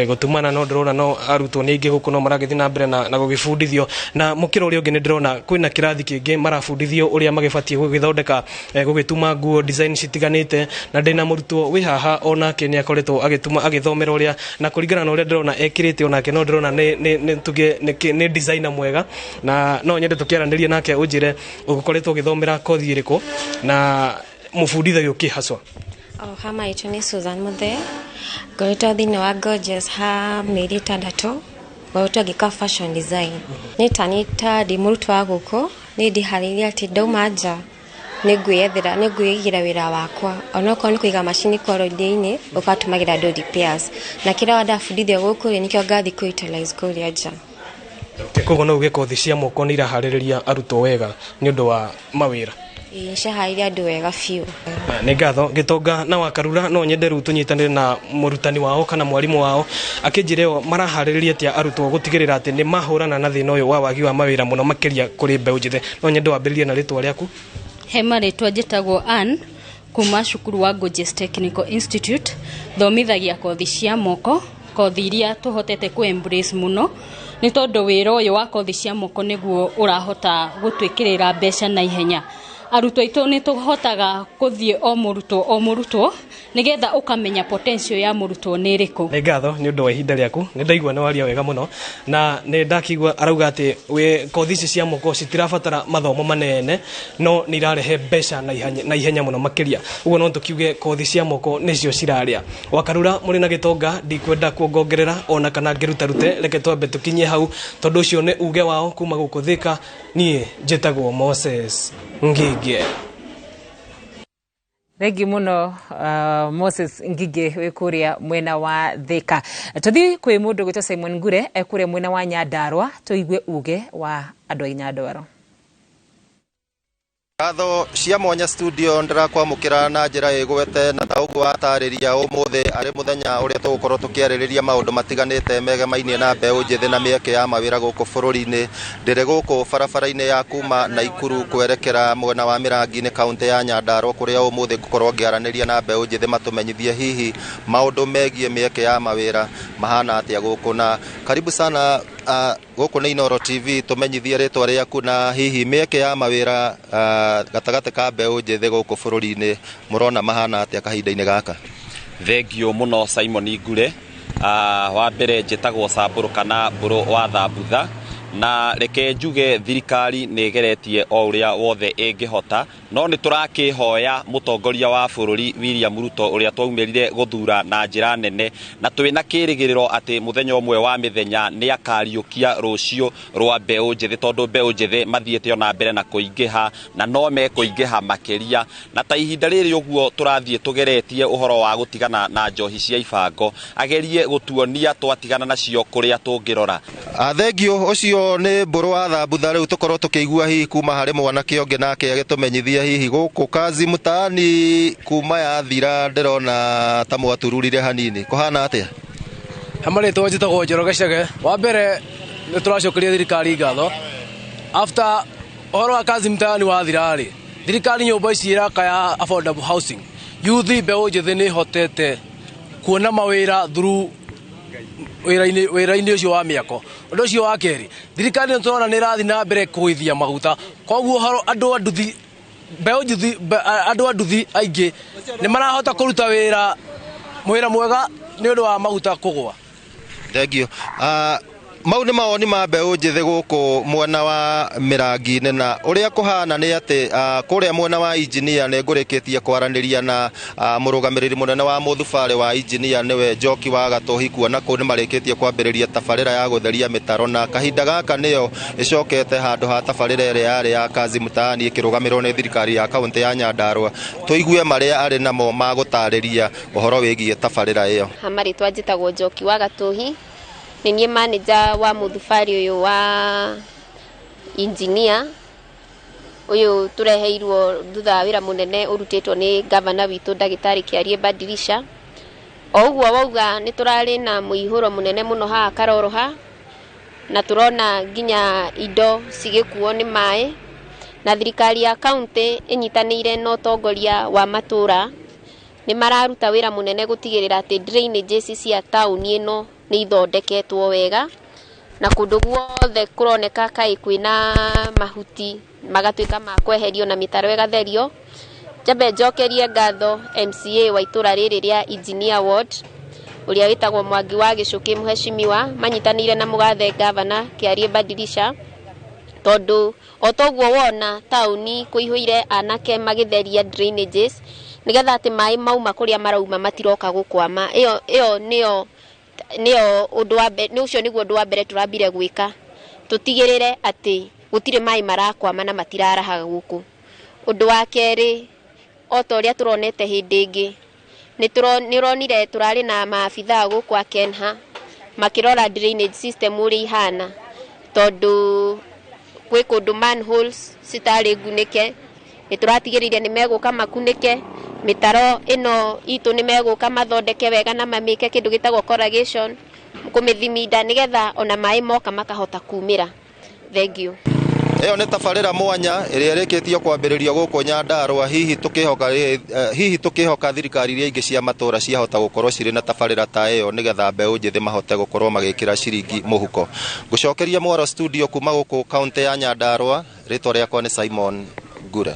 gũtumana no ndĩrona no arutwo nĩ aingĩ gũkũ no maragĩthiĩ na mbere na gũgĩbundithio na mũkĩra ũrĩa ũngĩ nĩ ndĩrona kwĩna kĩrathi kĩngĩ marabundithio ũrĩa magĩbatiĩ gũgĩthondeka gũgĩtuma nguo design citiganĩte na ndĩna mũrutwo wĩ haha onake nĩ akoretwo agĩthomera ũrĩa na kũringana na ũrĩa ndĩrona ekĩrĩte onake no ndĩrona nĩ designer mwega na no nyende tũkĩaranĩria nake ũnjĩre ũkoretwo ũgĩthomera kothi ĩrĩkũ na mũbundithagio kĩ haswa. Hama itũ nĩ Susan Muthee ngoretwo thĩinĩ wa Gorgeous ha mĩeri 6 ngoretwo ngĩka fashion design nĩ ta ndĩ mũrutwo wa gũkũ nĩ ndĩharĩirie atĩ ndauma nja nĩ ngwĩigĩra wĩra wakwa onokorwo nĩ kũiga macini korodi-inĩ ũgatũmagĩra do repairs na kĩrĩa ndabundithio gũkũ nĩkĩo ngathiĩ kũ-utilize kũrĩa nja. Koguo no uge kothi cia moko nĩ iraharĩrĩria arutwo wega nĩ ũndũ wa mawĩra. Ciaharĩria andũ wega biũ. Nĩ ngatho Gĩtonga na Wakarura no nyende rĩu tũnyitanĩre na mũrutani wao kana mwarimũ wao akĩnjĩra o maraharĩrĩria atĩa arutwo gũtigĩrĩra atĩ nĩ mahũrana na thĩna ũyũ wa wagi wa mawĩra mũno makĩria kũrĩ mbeũ njĩthĩ. No nyende wambĩrĩrie na rĩtwa rĩaku. He marĩtwa njĩtagwo Ann kuma cukuru wa Gorgeous Technical Institute thomithagia kothi cia moko kothi iria tũhotete ku embrace mũno nĩ tondũ wĩra ũyũ wa kothi cia moko nĩguo ũrahota gũtwĩkĩrĩra mbeca na ihenya. Arutwo aitũ nĩ tũhotaga gũthiĩ o mũrutwo nĩgetha ũkamenya potential ya mũrutwo nĩ ĩrĩkũ. Nĩ ngatho nĩ ũndũ wa ihinda rĩaku nĩ ndaigua nĩ waria wega mũno na nĩ ndakigua arauga atĩ kothi ici cia moko citirabatara mathomo manene no nĩ irarehe mbeca na ihenya mũno makĩria. Ũguo no tũkiuge kothi cia moko nĩcio cirarĩa. Wakarura mũrĩ na Gĩtonga ndikwenda kuongongerera ona kana ngĩrutarute reke twambe tũkinyie hau tondũ ũcio nĩ uge wao kuma gũkũ Thika. Niĩ njĩtagwo Moses Ngige. Thengi muno Moses Ngige wĩ kũrĩa mwena wa Thika. Tũthiĩ kwĩ mũndũ gwĩtwo Simon Ngure kũrĩa mwena wa Nyandarua tũigue uge wa andũ a Nyandarua. Ngatho cia mwanya studio ndĩrakwamũkĩra na njĩra ĩgwete na ũguo atarĩria ũmũthĩ arĩ mũthenya ũrĩa tũgũkorwo tũkĩarĩrĩria maũndũ matiganĩte megemainie na mbeũ njĩthĩ na mĩeke ya mawĩra gũkũ bũrũri-inĩ. Ndĩrĩ gũkũ barabara-inĩ ya kuma Naikuru kwerekera mwena wa Mĩrangi-inĩ kaũntĩ ya Nyandarua kũrĩa ũmũthĩ ngũkorwo ngĩaranĩria na mbeũ njĩthĩ matũmenyithie hihi maũndũ megiĩ mĩeke ya mawĩra mahana atĩa gũkũ. Na karibu sana gũkũ nĩ Inooro TV tũmenyithie rĩtwa rĩaku na hihi mĩeke ya mawĩra gatagatĩ ka mbeũ njĩthĩ gũkũ bũrũri-inĩ mũrona mahana atĩa kahinda-inĩ gaka. Thengio mũno Simon Ngure. Wa mbere njĩtagwo Sambũrũ kana Mbũrũ wa Thambutha na reke njuge thirikari nĩ geretie o ũrĩa wothe ĩngĩhota no nĩ tũrakĩhoya mũtongoria wa bũrũri William Ruto ũrĩa twaumerire gũthura na njĩra nene na twĩna kĩrĩgĩrĩro atĩ mũthenya ũmwe wa mĩthenya nĩ akariũkia rũciũ rwa mbeũ njĩthĩ tondũ mbeũ njĩthĩ mathiĩte ona mbere na kũingĩha na no mekũingĩha makĩria na ta ihinda rĩrĩ ũguo tũrathiĩ tũgeretie ũhoro wa gũtigana na njohi cia ibango agerie gũtuonia twatigana nacio kũrĩa tũngĩrora. Thengio ũcio nĩ Mbũrũ wa Thambutha. Rĩu tũkorwo tũkĩigua hihi kuma harĩ mwanake ũngĩ nake agĩtũmenyithia hihi gũkũ kazi mtaani kuma yathira ndĩrona ta mwatururire hanini kũhana atĩa. Hamarĩtwo njĩtagwo Njoroge Chege. Wa mbere nĩ tũracokeria thirikari ngatho after ũhoro wa kazi mtaani wathira rĩ thirikari nyũmba ici ĩrakaya affordable housing yuthi mbeũ njĩthĩ nĩ hotete kuona mawĩra through wĩra-inĩ ũcio wa mĩako. Ũndũ ũcio wa kerĩ thirikari nĩ tũrona nĩ ĩrathiĩ na mbere kũgũithia maguta koguo andũ a nduthi mbeũ njĩthĩ andũ a nduthi aingĩ nĩ marahota kũruta wĩra mwega nĩ ũndũ wa maguta kũgũa. Thengio. Mau nĩ mawoni ma mbeũ njĩthĩ gũkũ mwena wa Mĩrangi-inĩ na ũrĩa kũhana nĩ atĩ kũrĩa mwena wa injinia nĩ ngũrĩkĩtie kwaranĩria na mũrũgamĩrĩri mũnene wa mũthubarĩ wa injinia nĩwe Njoki wa Gatũhi kuona kũu nĩ marĩkĩtie kwambĩrĩria tabarĩra ya gũtheria mĩtaro na kahinda gaka nĩyo ĩcokete handũ ha tabarĩra ĩrĩa yarĩ ya kazi mtaani ĩkĩrũgamĩrĩrwo nĩ thirikari ya kaũntĩ ya Nyandarua. Tũigue marĩa arĩ namo ma gũtarĩria ũhoro wĩgiĩ tabarĩra ĩyo. Hamarĩtwa njĩtagwo Njoki wa Gatũhi. Nĩ niĩ manager wa mũthubarĩ ũyũ wa engineer ũyũ tũreheirwo thutha wa wĩra mũnene ũrutĩtwo nĩ gavana witũ ndagĩtarĩ Kĩarie Badilisha. O ũguo wauga nĩ tũrarĩ na mũihũro mũnene mũno haha Karoroha na tũrona nginya indo cigĩkuo nĩ maĩ na thirikari ya county inyitanire na utongoria wa matura ni mararuta wira munene gutigirira ati drainage cia town ino ni ithondeketwo wega na kundu guothe kuroneka kai kwina mahuti magatuika ma kweherio na mitaro igatherio. Jabe njokerie ngatho MCA wa itura riri ria Engineer Ward uria witagwo Mwangi wa Gicuki Mheshimiwa manyitanire na mugathe governor Kiarie Badilisha tondu otogwo wona tauni kuihuire anake magitheria drainages nigetha ati mai mauma kuria marauma matiroka gukwama. Iyo nio undu wa mbere, ni ucio niguo undu wa mbere turambire gwika, tutigirire ati gutire mai marakwama na matiraraha guku. Undu wa keri otoria turonete hindi ingi nironire turari na maafitha guku a Kenha makirora drainage system uri ihana tondu kwi kundu manholes sitari gunike nituratigiriria ni meguka makunike mitaro ino itu ni meguka mathondeke wega na mamike kindu gitagwo corrugation kumithimida nigetha ona mai moka makahota kumira. Thank you. Eyo nĩ tabarĩra mwanya ĩrĩa ĩrĩkĩtio kwambĩrĩrio gũkũ Nyandarua. Hihi tũkĩhoka thirikari iria ingĩ cia matũra ciahota gũkorwo cirĩ na tabarĩra ta ĩyo nĩgetha mbeũ njĩthĩ mahote gũkorwo magĩkĩra ciringi mũhuko. Ngũcokeria Mwaro studio kuma gũkũ kaunti ya Nyandarua. Rĩtwa rĩakwa nĩ Simon Ngure.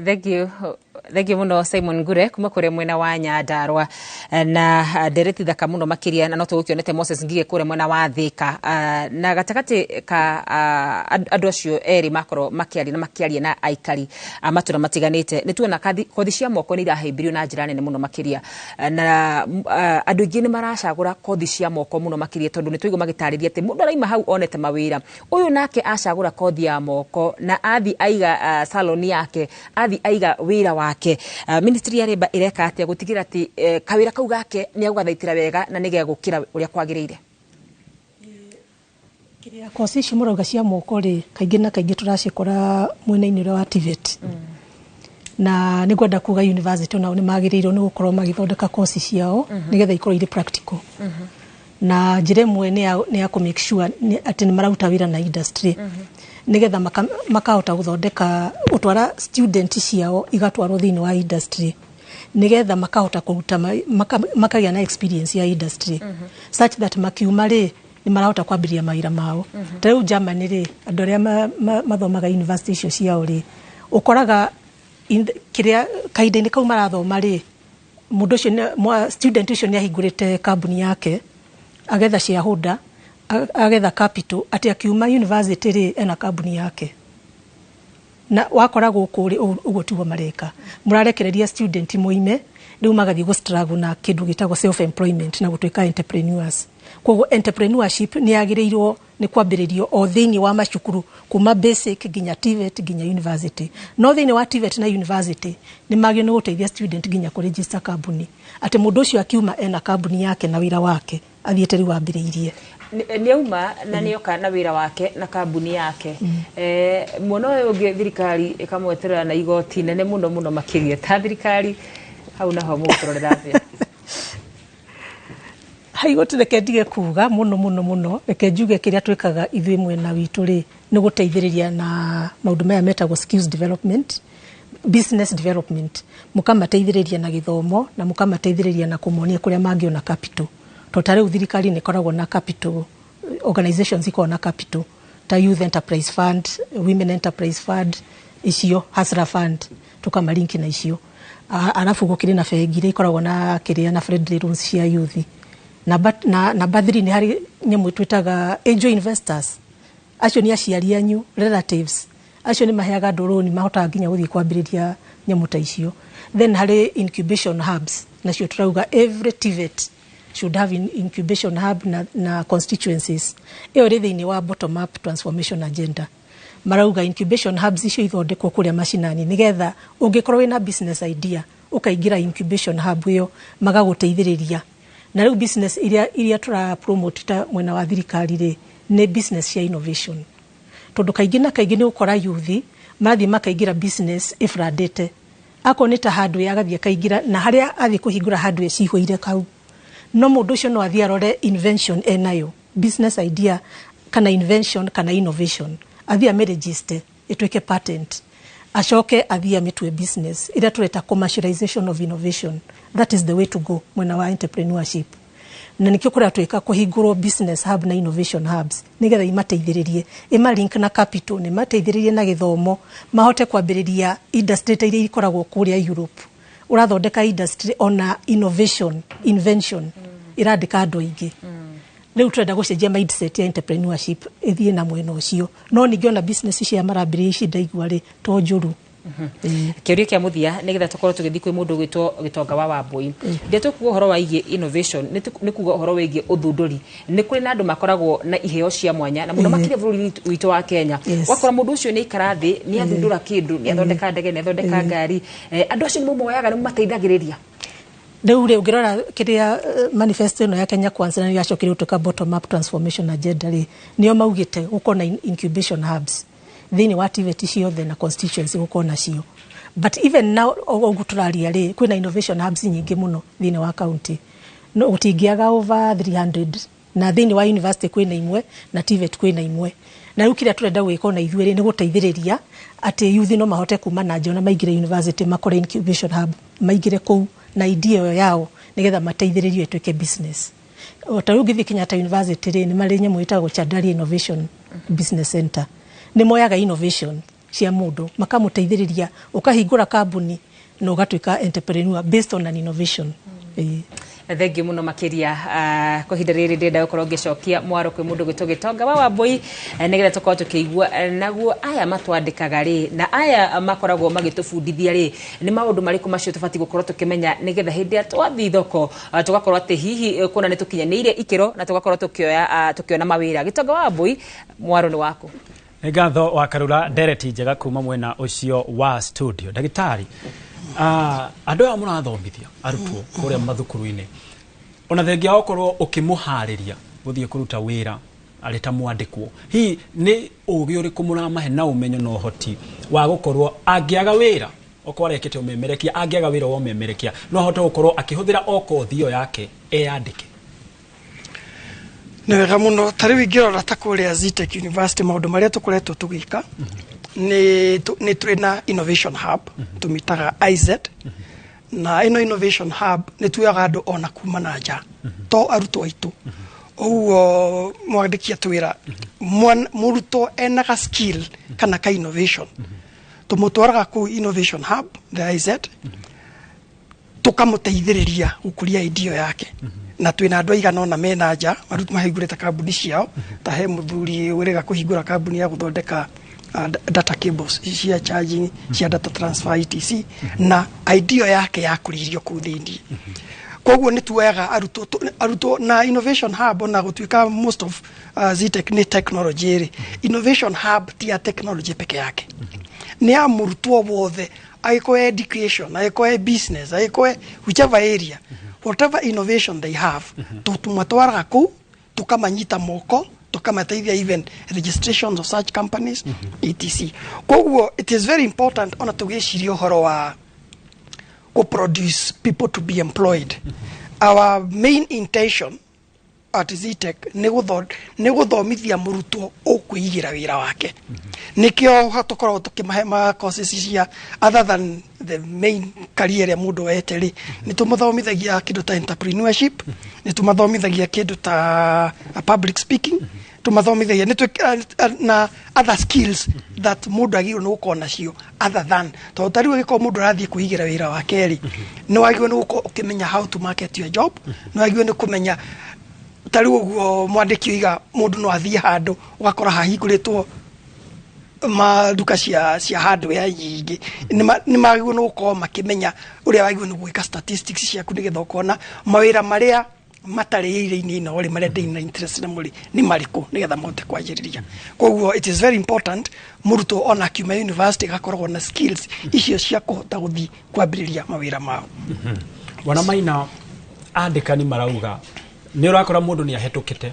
Thank you muno Simon Ngure kuma kure mwena wa Nyandarua na ndereti thaka muno makiria na no tugukionete Moses Ngige kure mwena wa Thika na gatagati ka andu acio eri makoro makiaria na aikari matura matiganite nituona kothi cia moko ni irahimbirio na njira nene muno makiria na andu ingi ni maracagura kothi cia moko muno makiria tondu nituigo magitariria ati mundu araima hau onete mawira uyu nake acagura kothi ya moko na athi aiga salon yake athi aiga wira wake. Ministry ya Labour ireka atia gutigira ati kawira kau gake ni agugathaitira wega na nige gukira uria kwagiriire. Kiria kosi cimurauga cia moko ri kaingi na kaingi turacikora mwena-ini uria wa TVET na ni gwenda kuga university nao ni magiriirwo ni gukorwo magithondeka kosi ciao nigetha ikorwo iri practical na njire mwe ni ya ku make sure ati ni marauta wira na industry nigetha makahota guthondeka utwara student ciao igatwarwo thini wa industry nigetha makahota kuruta makagĩa na experience ya industry such that makiuma ri ni marahota kwambiria mawira mao. Tarĩu Germany ri andu aria mathomaga university icio ciao ri ukoraga kiria kahinda-inĩ kau marathoma ri mundu ucio student ucio ni ahingurite kambuni yake agetha shareholder agetha capital ati akiuma university ri ena kambuni yake na wakora guku ri ugo tigo mareka murarekereria student muime riu magathi go struggle na kindu gitagwo self employment na gutuika entrepreneurs. Koguo entrepreneurship ni yagirirwo ni kwambiririo o thini wa macukuru kuma basic ginya TVET ginya university no thini wa TVET na university ni magio ni guteithia student ginya ku register kambuni ati mundu ucio akiuma ena kambuni yake na wira wake athiete riu ambiriirie ni auma na ni oka na wira wake na kambuni yake muno ungi thirikari ikamweterera na igoti nene muno makiria ta thirikari hau naho mugutorera thia haigoti reke ndige kuga muno reke njuge kiria twikaga ithui mwena witu ri ni guteithiriria na maundu maya metagwo skills development business development mukamateithiriria na githomo na mukamateithiriria na kumonia kuria mangiona capital to tariu thirikari ni koragwo na capital organizations iko na capital ta youth enterprise fund women enterprise fund icio hasra fund tukamalinki na icio alafu gukiri na fegire ikoragwo na kiria na friendly loans cia youth na bathiri ni hari nyamwe twitaga angel investors acio ni aciari anyu relatives acio ni maheaga ndoroni mahota nginya guthii kwambiriria nyamu ta icio then hari incubation hubs nacio turauga every TVET should have incubation hub na constituencies iyo ri thini wa bottom up transformation agenda marauga incubation hubs icio ithondekwo kuria mashinani nigetha ungikorwo wina business idea ukaingira incubation hub iyo magaguteithiriria na riu business iria tura promote ta mwena wa thirikari ri ni business ya innovation tondu kaingi na kaingi ni ukora youth mathi makaingira business ifradete ako ni ta hardware agathia kaingira na haria athi kuhingura hardware cihoire kau no mundu ucio no athi arore invention enayo business idea kana invention kana innovation athi ame register ituike patent acoke athia mitwe business ira tureta commercialization of innovation. That is the way to go mwena wa entrepreneurship. Na nikio kura tweka kuhingurwo business hub na innovation hubs nigetha imateithiririe ima link na capital ne mateithiririe na githomo mahote kwambiriria industry iria ikoragwo kuria Europe. Urathondeka industry ona innovation invention irandika andu aingi. Leo turenda gucenjia mindset ya entrepreneurship ithie na mwena ucio no ningiona business cia marambiri ici ndaigua ri to njuru. Kiuria kia muthia nigetha tukorwo tugithi kwi mundu gwitwo Gitonga wa Wambui ndia tukuga uhoro wa igie innovation ni kuga uhoro wigie uthunduri ni kuri na andu makoragwo na iheo cia mwanya na muno makire bururi witu wa Kenya wakora mundu ucio ni ikarathi ni athundura kindu ni athondeka ndege ni athondeka ngari andu acio ni mumoyaga ni mateithagiriria. Ndeure ungirora kiria manifesto no ya Kenya Kwanza ni yacokire utuka bottom up transformation agenda ri nio maugite uko na incubation hubs thini wa TVET ciothe na constituency gukona cio. But even now oguturaria ri kwina innovation hubs nyingi muno thini wa county no utingiaga over 300 na thini wa university kwina imwe na TVET kwina imwe na ukira turenda gwika na ithuere ni guteithiriria ati youth no mahote kuma na njona maigire university makore incubation hub maigire kou na idea yao nigetha mateithiririe etweke business. Otarugithi Kenyatta University ri ni mari nyamwe itagwo Chandari Innovation Business Center ni moyaga innovation cia mundu makamuteithiriria ukahingura kambuni na ugatwika entrepreneur based on an innovation. Thengi muno makiria kuhinda riri ndenda gukorwo ngicokia mwaro kwi mundu gwitwo Gitonga wa Wambui nigetha tukorwo tukigua naguo aya matwandikaga ri na aya makoragwo magitubundithia ri ni maundu mariku macio tubati gukorwo tukimenya nigetha hindi atwathi thoko tugakorwo ati hihi kuna ni tukinyanire ikiro na tugakorwo tukiona mawira. Gitonga wa Wambui mwaro ni wako. Ngatho wa Karura Dereti njega kuma mwena ucio wa studio. Dagitari andu aya murathomithia arutwo kuria mathukuru-ini ona thengia okorwo ukimuhariria guthie kuruta wira ari ta mwandikwo hi ni ugi uriku muramahe na umenyo no hoti wa gukorwo angiaga wira okorwo arekete umemerekia angiaga wira wa umemerekia no hote gukorwo akihuthira oko thio yake eyandike. Ni wega muno tari wingirora ta kuria Zitech University maundu maria tukoretwo tugika ni trainer innovation hub tumitaga IZ na ino innovation hub ni tuyaga andu ona kuma na nja to arutwo aitu oguo mwandikia twira muruto enaga skill kana ka innovation tumutwaraga ku innovation hub the IZ tukamuteithiriria gukuria idea yake na twina andu aigana ona mena nja marutu mahingurite kambuni ciao ta he muthuri urega kuhingura kambuni ya guthondeka data cables cia charging cia data transfer etc na idea yake ya kuririo ku thindi koguo ni tuyaga aruto na innovation hub na gutwika most of Zitech ni technology innovation hub tia technology peke yake ni amurutwo wothe aiko education aiko business aiko whichever area whatever innovation they have tumatwaraga ku tukamanyita moko tukamateithia even registrations of such companies etc. Koguo it is very important ona tugiciria uhoro wa go produce people to be employed. Our main intention at Zitech ni guthomithia murutwo ukwigira wira wake nikio hatukorwo tukimahe courses cia other than the main career ya mundu weteri ni tumathomithagia kindu ta entrepreneurship ni tumathomithagia kindu ta public speaking tumathomithagia ni na other skills that mundu agirwo no gukona cio other than to tariwe giko mundu arathie kuigira wira wake ri ni wagirwo no ukimenya how to market your job ni wagirwo ni kumenya tariwe guo mwandiki wiga mundu no athie handu ugakora hahingũrĩtwo maduka cia hardware nyingi ni magirwo no gukorwo makimenya uria wagirwo ni gwika statistics ciaku nigetha ukona mawira maria matarĩire-inĩ ino ri maria ndĩ na interest na muri ni mariku nigetha mote kwanjĩrĩria. Koguo it is very important murutwo ona kiuma university gakoragwo na skills icio cia kuhota guthii kwambĩrĩria mawira mao. Wana Maina andĩkani marauga ni urakora mundu ni ahetũkĩte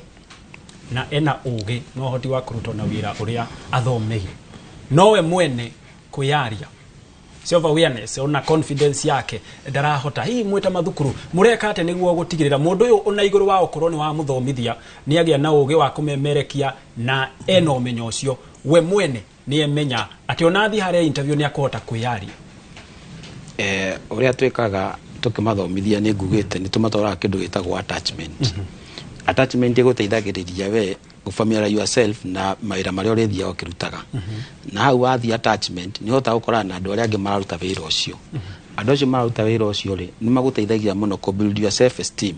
na ena ugi no hoti wa kuruta na wira uria athomeire nowe mwene kuyaria self awareness ona confidence yake ndarahota hii mweta mathukuru mureka ate niguo gutigirira mundu uyu ona iguru wa okorwo ni wa muthomithia ni agia na ugi wa kumemerekia na eno menyo ucio we mwene ni emenya ati onathi hare interview ni akota kwiyari uria twikaga tukimathomithia ni ngugite ni tumatwara kindu gitagwo attachment attachment iguteithagiriria we familiarize yourself na mawira maria urithia ukirutaga na hau wathi attachment ni hota gukora na andu aria angi mararuta wira ucio andu acio mararuta wira ucio ri ni maguteithagia muno ku build your self esteem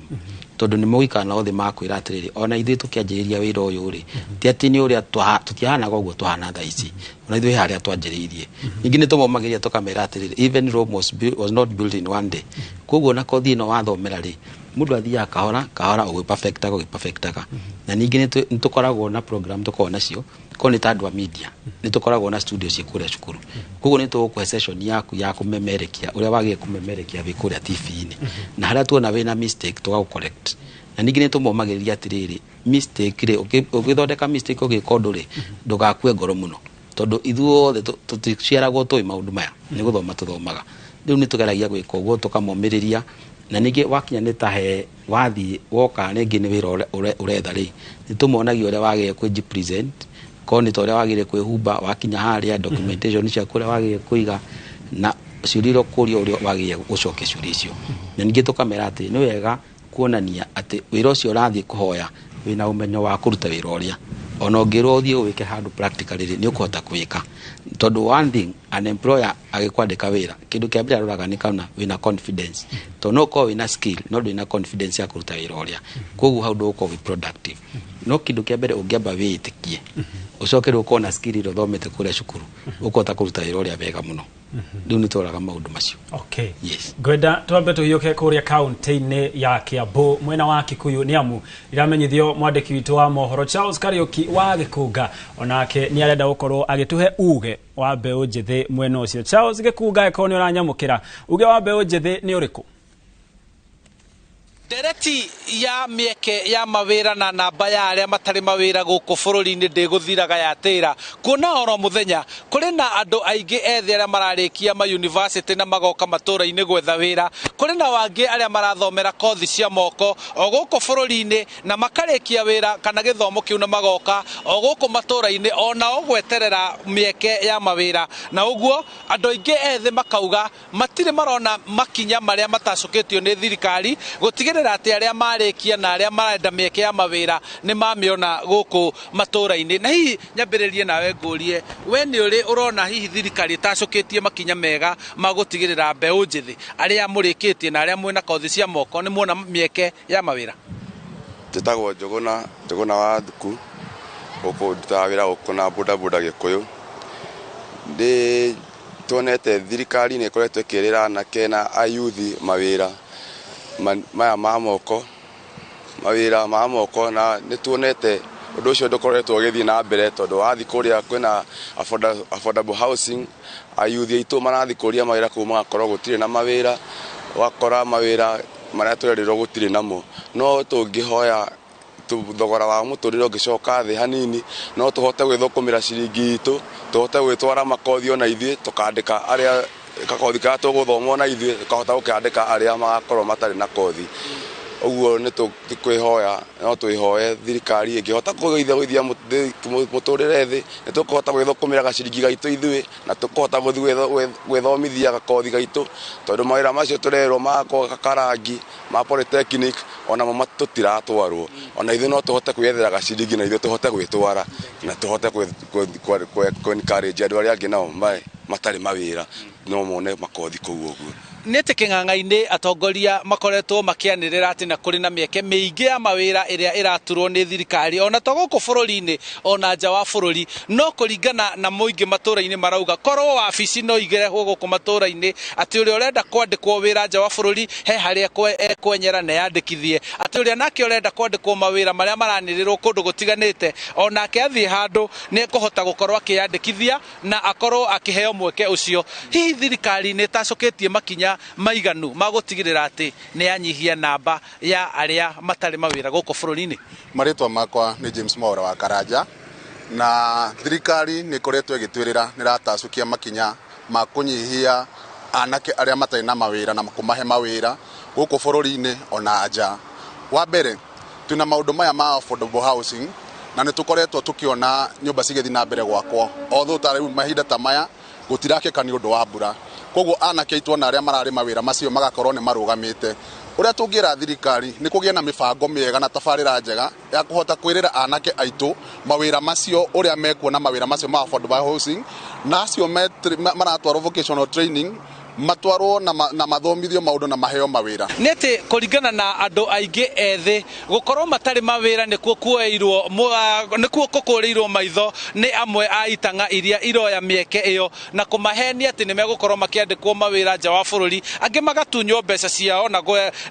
tondu ni muikana othe makwira atiriri ona ithui tukianjiriria wira uyu ri ti ati ni uria tutihana goguo tuhana tha ici ona ithui haria twanjiriirie ningi ni tumomagiria tukamera atiriri even Rome was not built in one day koguo na kothi no wathomera ri mundu athia kahora ugi perfectaga na ningi ni tukoragwo na program tukoragwo nacio ko ni tandwa media ni tukoragwo na studio cikuria cukuru koguo ni tugukuhe session yaku ya kumemerekia uria wagie kumemerekia wikuria TV-ini na haria tuona wina mistake tuga correct na ningi ni tumomagiriria atiriri mistake ri ugithondeka mistake ugikondu ri ndugakue ngoro muno tondu ithuothe tuticiaragwo tui maundu maya ni guthoma tuthomaga riu ni tugeragia gwika uguo tukamomiriria na ningi wakinya ni tahe wathi woka ningi ni wira uretha ri ni tumonagia uria wagie ku present ko ni toria wagire kwihumba wakinya haria documentation cia kuria wagire kuiga na ciuriro kuria uria wagire gucoke ciuri icio na ningi tukamera ati ni wega kuonania ati wira ucio urathi kuhoya wina umenyo wa kuruta wira uria ona ungirwo uthie wike handu practically ni ukuhota kwika tondu one thing an employer agikwandika wira kindu kia mbere aroraga ni kana wina confidence to no ko wina skill no wina confidence ya kuruta wira uria koguo how do ko be productive no kindu kia mbere ungiamba witikie ucokere ukona skill iro thomete kuria cukuru ukuhota kuruta wira uria wega muno riu ni turaga maundu macio okay yes gwenda twambe tuhiuke kuria county-ini ya Kiambu mwena wa Kikuyu ni amu iramenyithio mwandiki witu wa mohoro Charles Kariuki wa Gikunga onake ni arenda gukorwo agituhe uge wa mbeu njithi mwena ucio Charles Gikunga ekoni uranyamukira uge wa mbeu njithi ni uriku Dereti ya mieke ya mawira na namba ya aria matari mawira guku bururi-ini ndiguthiraga yatira kuona oro muthenya kuri na andu aingi ethi aria mararikia ma university na magoka matura-ini gwetha wira kuri na wangi aria marathomera kothi cia moko o guku bururi-ini na makarikia wira kana githomo kiu na magoka o guku matura-ini ona o gweterera mieke ya mawira na uguo andu aingi ethi makauga matire marona makinya maria matacukitio ni thirikari gutigirira ati aria marikia na aria marenda mieke ya mawira ni mamiona guku matura-ini na hihi nyambiririe nawe ngurie we ni uri urona hihi thirikari tacukitie makinya mega magutigirira mbeu njithi aria murikitie na aria mwina kothi cia moko ni muona mieke ya mawira Njitagwo Njuguna wa Thuku guku ndutaga wira guku na bodaboda Gikuyu ndi tuonete thirikari ni ikoretwo ikirira anake na ayuthi mawira maya ma moko mawira ma moko na ni tuonete undu ucio ndukoretwo githii na mbere tondu wathi kuria kwina affordable housing ayuthi aitu marathi kuria mawira kuma gakorwo gutire na mawira wakora mawira maria turerirwo gutire namo no tungihoya thogora wa muturire ungicoka thi hanini no tuhote gwithukumira ciringi itu tuhote gwitwara makothi ona ithie tukandika aria kakothi ka tuguthomwo na ithie kahota gukandika aria magakorwo matari na kothi uguo ni tukwihoya no twihoye thirikari ingihota kugeithia muturire thi ni tukuhota gwithukumira gaciringi gaitu ithue na tukuhota gwithomithia gakothi gaitu tondu mawira macio turerwo mako karangi ma polytechnic ona mama tutiratwarwo ona ithu no tuhote kwiyethera gaciringi na ithu tuhote gwitwara na tuhote encourage andu aria angi nao matari mawira no mone makothi kuu uguo nete king'ang'a-ini atongoria makoretwo makianirira ati na kuri na mieke miingi ya mawira iria iraturwo ni thirikari ona to guku bururi-ini ona nja wa bururi no kuringana na muingi matura-ini marauga korwo wabici no igerehwo guku matura-ini ati uria urenda kwandikwo wira nja wa bururi he haria ekwenyera na yandikithie ati uria nake urenda kwandikwo mawira maria maranirirwo kundu gutiganite onake athie handu ni kuhota gukorwo akiyandikithia na akorwo akiheo mweke ucio hihi thirikari ni tacukitie makinya maiganu magutigirira ati ni anyihia namba ya aria matari mawira guku bururi-ini maritwa makwa ni James Mwaura wa Karanja na thirikari ni koretwo igitwirira ni ratacukia makinya ma kunyihia anake aria matari na mawira na kumahe mawira guku bururi-ini ona nja wa mbere tuna maundu maya ma affordable housing na nitukoretwo tukiona nyumba cigethi na mbere gwakwo although tari mahinda ta maya gutirakeka ni undu wa mbura koguo anake aitũ na aria mararĩ mawĩra macio magakorwo ni marugamite uria tungira thirikari ni kugia na mibango miega na tabarĩra njega ya kuhota kwirira anake aitũ mawĩra macio uria mekuona mawĩra macio ma affordable housing na acio maratwarwo vocational training matwarwo na mathomithio maundu na maheo mawira nete kuringana na andu aingi ethi gukorwo matari mawira nikuo kuoirwo nikuo kukurirwo maitho ni amwe a itanga iria iroya mieke iyo na kumahenia ati ni megukorwo makiandikwo mawira nja wa bururi angi magatunyo mbeca ciao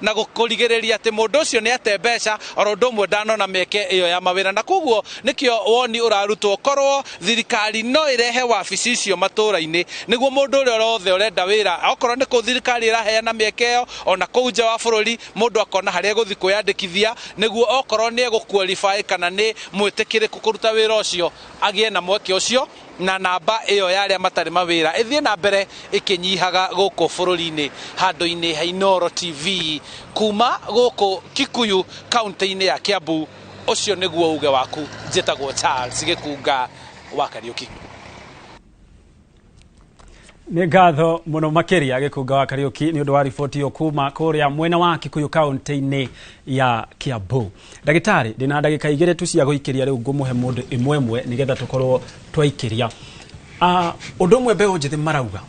na gukurigereria ati mundu ucio ni ate mbeca orondo umwe ndanona mieke iyo ya mawira na koguo nikio woni urarutwo korwo thirikari no irehe wabici icio matura-ini niguo mundu uria rothe urenda wira okorwo ni ku thirikari iraheana miekeo ona kuu nja wa bururi mundu akona haria guthi kuyandikithia niguo okorwo ni eguqualify kana ni mwitikiriku kuruta wira ucio agie na mweke ucio na namba iyo ya aria matari mawira ithie na mbere ikinyihaga guku bururi-ini handu-ini ha Inooro TV kuma guku Kikuyu kaunti-ini ya Kiambu ucio niguo uge waku njitagwo Charles Gikunga wa Kariuki nĩ ngatho mũno makĩria Gikunga wa Kariuki nĩ ũndũ wa riboti yo kuma kũrĩa mwena wa Kikuyu kaunti-inĩ ya Kiambu. Ndagĩtarĩ ndĩna ndagĩka igĩrĩ tu cia gũikĩria rĩu ngũmũhe mũndũ ĩmwe nĩgetha tũkorwo twaikĩria. Ũndũ ũmwe mbeũ njĩthĩ marauga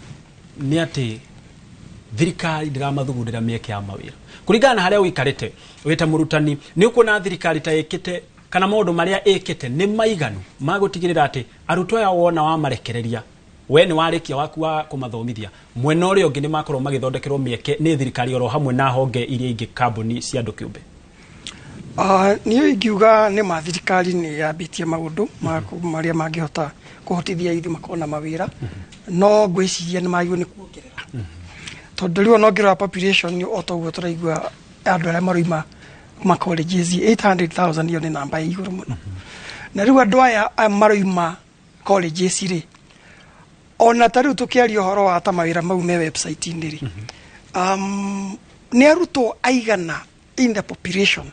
nĩ atĩ thirikari ndĩramathugundĩra mĩeke ya mawĩra. Kũringana na harĩa ũikarĩte wĩta mũrutani nĩ ũkuona thirikari ta ĩkĩte kana maũndũ marĩa ĩkĩte nĩ maiganu ma gũtigĩrĩra atĩ arutwo aya wona wamarekereria we ni warikia waku wa kumathomithia mwena uria ungi ni makorwo magithondekerwo mieke ni thirikari oro hamwe na honge iria ingi kambuni cia andu kiumbe niyo ingiuga ni mathirikari ni yabitie maundu maria mangihota kuhotithia ithi makona mawira no ngwiciria ni magio ni kuongerera tondu riu no ngira population ni otoguo turaigua andu aria maroima ma colleges 800,000 iyo ni namba ya iguru muno na riu andu aya maroima colleges ri ona tariu tukiaria horo wa tamawira mau me website indiri ni arutwo aigana in the population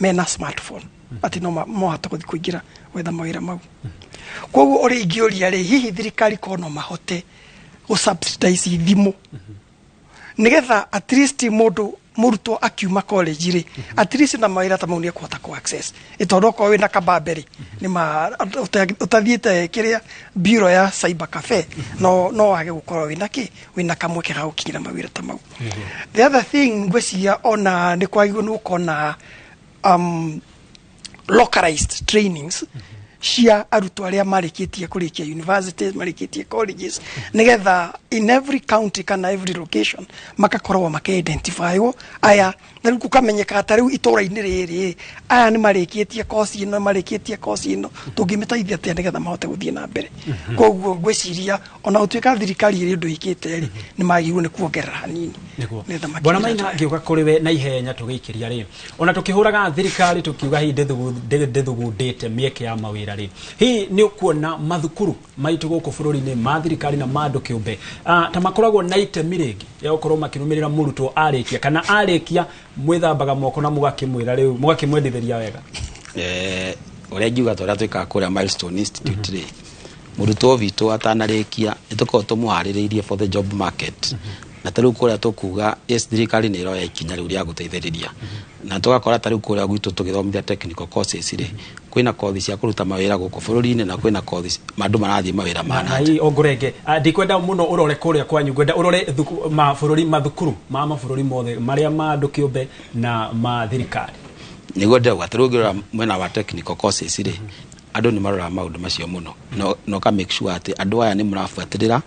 mena smartphone ati no mohata kuthi kuingira wetha mawira mau koguo ori ingioria ri hihi thirikari kono mahote go subsidize thimu nigetha at least mundu murutwo akiuma college ri at least na mawira ta mau ni kuhota ku access itondo ko wina kabamberi ni ma utathiete kiria bureau ya cyber cafe no wage gukorwo wina kamweke ga gukinyira mawira ta mau. The other thing ngweciria ona ni kwagio no kona localized trainings cia arutwo aria marikitie kurikia universities marikitie colleges nigetha in every county kana every location makakorwo maka-identifywo aya na riu kamenyeka tariu itura-ini riri aya ni marikitie course ino tungimiteithia atia nigetha mahote guthie na mbere koguo ngwiciria ona utuika thirikari iri ndu ikite ri ni magirwo ni kuongerera hanini bona maina ngiuga kuri we na ihenya tugikiria ri ona tukihuraga thirikari tukiuga hi ndithugundite mieke ya mawira ri hi ni ukuona mathukuru maitu guku bururi-ini ma thirikari na mandu kiumbe ta makoragwo na itemi ringi ya gukorwo makirumirira murutwo arikia kana arikia mwithambaga moko na mugakimwira riu mugakimwendithĩria wega uria ngiuga toria twikaga kuria Milestone Institute ri murutwo witu atanarikia nitukorwo tumuharĩrĩirie for the job market na tariu kuria tukuga yes thirikari ni iroya ikinya riu ria guteithĩrĩria na tugakora tariu kuria gwitu tugithomithia technical courses ri kwina kothi cia kuruta mawira guku bururi-ini na kwina kothi mandu marathie mawira mana ai ongorenge ndikwenda muno urore kuria kwanyu ngwenda urore mabũrũri mathukuru ma mabũrũri mothe maria ma andu kiumbe na ma thirikari niguo ndauga tariu ngirora mwena wa technical courses ri andu ni marora maundu macio muno no ka make sure ati andu aya ni murafuatirira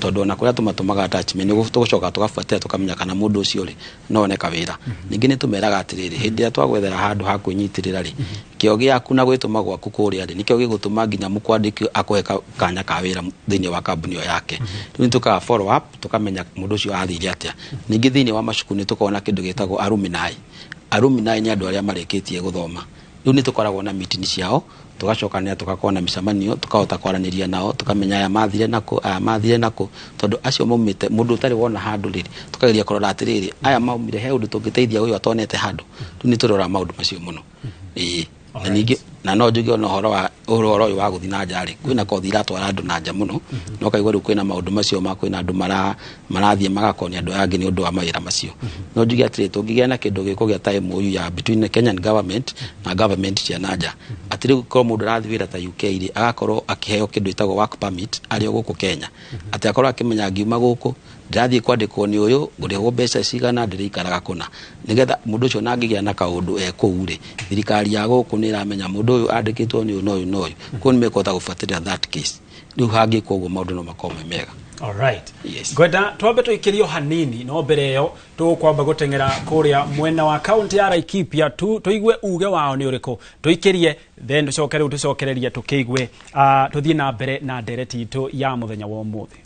tondu ona kuria tumatumaga attachment ni tugucoka tugafuatira tukamenya kana mundu ucio ri no oneka wira ningi ni tumeraga atiriri hindi ya twagwethera handu ha kunyitirira ri kio giaku na gwituma gwaku kuria ri nikio gigutuma nginya mukwandiki akuhe kanya ka wira thiini wa kambuni yake ni tuka follow up tukamenya mundu ucio athire atia ningi thiini wa macukuru ni tukona kindu gitagwo alumni ni andu aria mareketie guthoma riu ni tukoragwo na meeting ciao tugacokania tugakorwo na micamanio tukahota kwaraniria nao tukamenya aya mathire nako tondu acio maumite mundu utari wona handu riri tukageria kurora atiriri aya maumire he undu tungiteithia uyu atonete handu riu ni turora maundu macio muno na no njuge ona horo uyu wa guthi na njari kwina kothi iratwara andu na nja muno no kaigwa riu kwina maundu macio ma kwina andu marathie magakonia andu angi ni undu wa mawira macio no njuge atiri tungigia na kindu gikugia time uyu ya between the Kenyan government na government cia nanja atiri ko mundu rathi wira ta UK ri agakorwo akiheo kindu itagwo work permit ari guku Kenya ati akorwo akimenya ngiuma guku ndathie kwandikwo ni uyu ngurihwo mbeca cigana ndirikaraga kuna nigetha mundu ucio nangigia na kaundu ekuure thirikari ya guku ni iramenya mundu uyu andikitwo ni uyu no uyu ko ni mekota gufatira that case riu hangi koguo maundu no makome mega. All right. Yes. Gwenda twambe tuikirio hanini no mbere yo tukwamba gutengera kuria mwena wa county ya Laikipia tuigwe uge wao ni uriko tuikirie then tucokereria tukigwe tuthie na mbere na ndereti itu ya muthenya wa umuthi.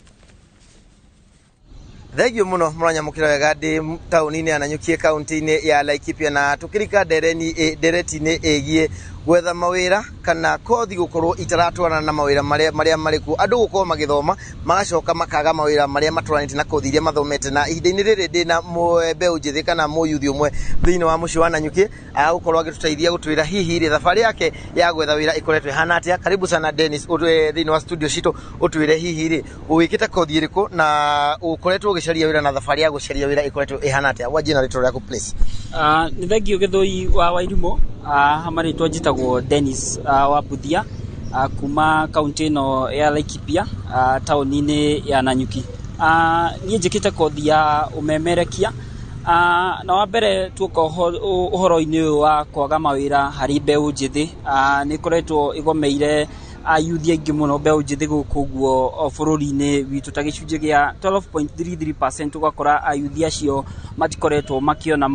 Thegio muno muranyamukira wega ndi tauni-ini ya Nanyuki county-ini ya Laikipia na tukirika ndereti-ini egie gwetha mawira kana kothi gukorwo itaratwarana na mawira maria mariku andu gukorwo magithoma magacoka makaga mawira maria matwaranite na kothi iria mathomete na ihinda-ini riri ndi na mbeũ njithi kana muyuthi umwe thiini wa muci wa Nanyuki gukorwo agituteithia gutwira hihi ri thabari yake ya gwetha wira ikoretwe hana atia. Karibu sana Dennis thiini wa studio citu utwire hihi ri uwikite kothi iriku na ukoretwo ugicaria wira na thabari ya gucaria wira ikoretwe ihana atia. Wajina rito ryaku please. Ni thegio githoi wa Wairimu hamari twajitagwo Dennis wa Buthia kuma county no ya Laikipia tauni-ini ya Nanyuki. Ni njikite kothi ya umemerekia na wa mbere tuko uhoro-ini wa kwaga mawira hari mbeũ njithi ni koretwo igomeire ayuthi aingi muno mbeũ njithi guku guo bururi-ini witu ta gicunji gia 12.33% ugakora ayuthi acio matikoretwo makiona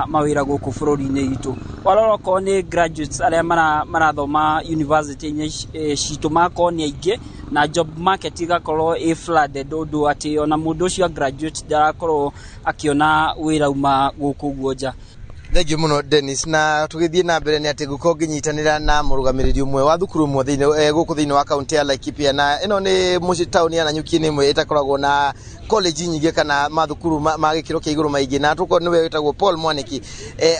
mawira guku bururi-ini witu waroroko ni graduates aria marathoma university citu mako ni aingi na job market igakorwo flooded undu ati ona mundu ucio graduate ndarakorwo akiona wira uma guku guo nja. Thegio muno Dennis na tugithie na mbere ni ati guko nginyitanira na murugamiriri umwe wa thukuru umwe thiini wa county ya Laikipia na ino ni muci town ya Nanyuki ni imwe itakoragwo na college nyingi kana mathukuru ma gikiro kia iguru maingi na tuko niwe witagwo Paul Mwaniki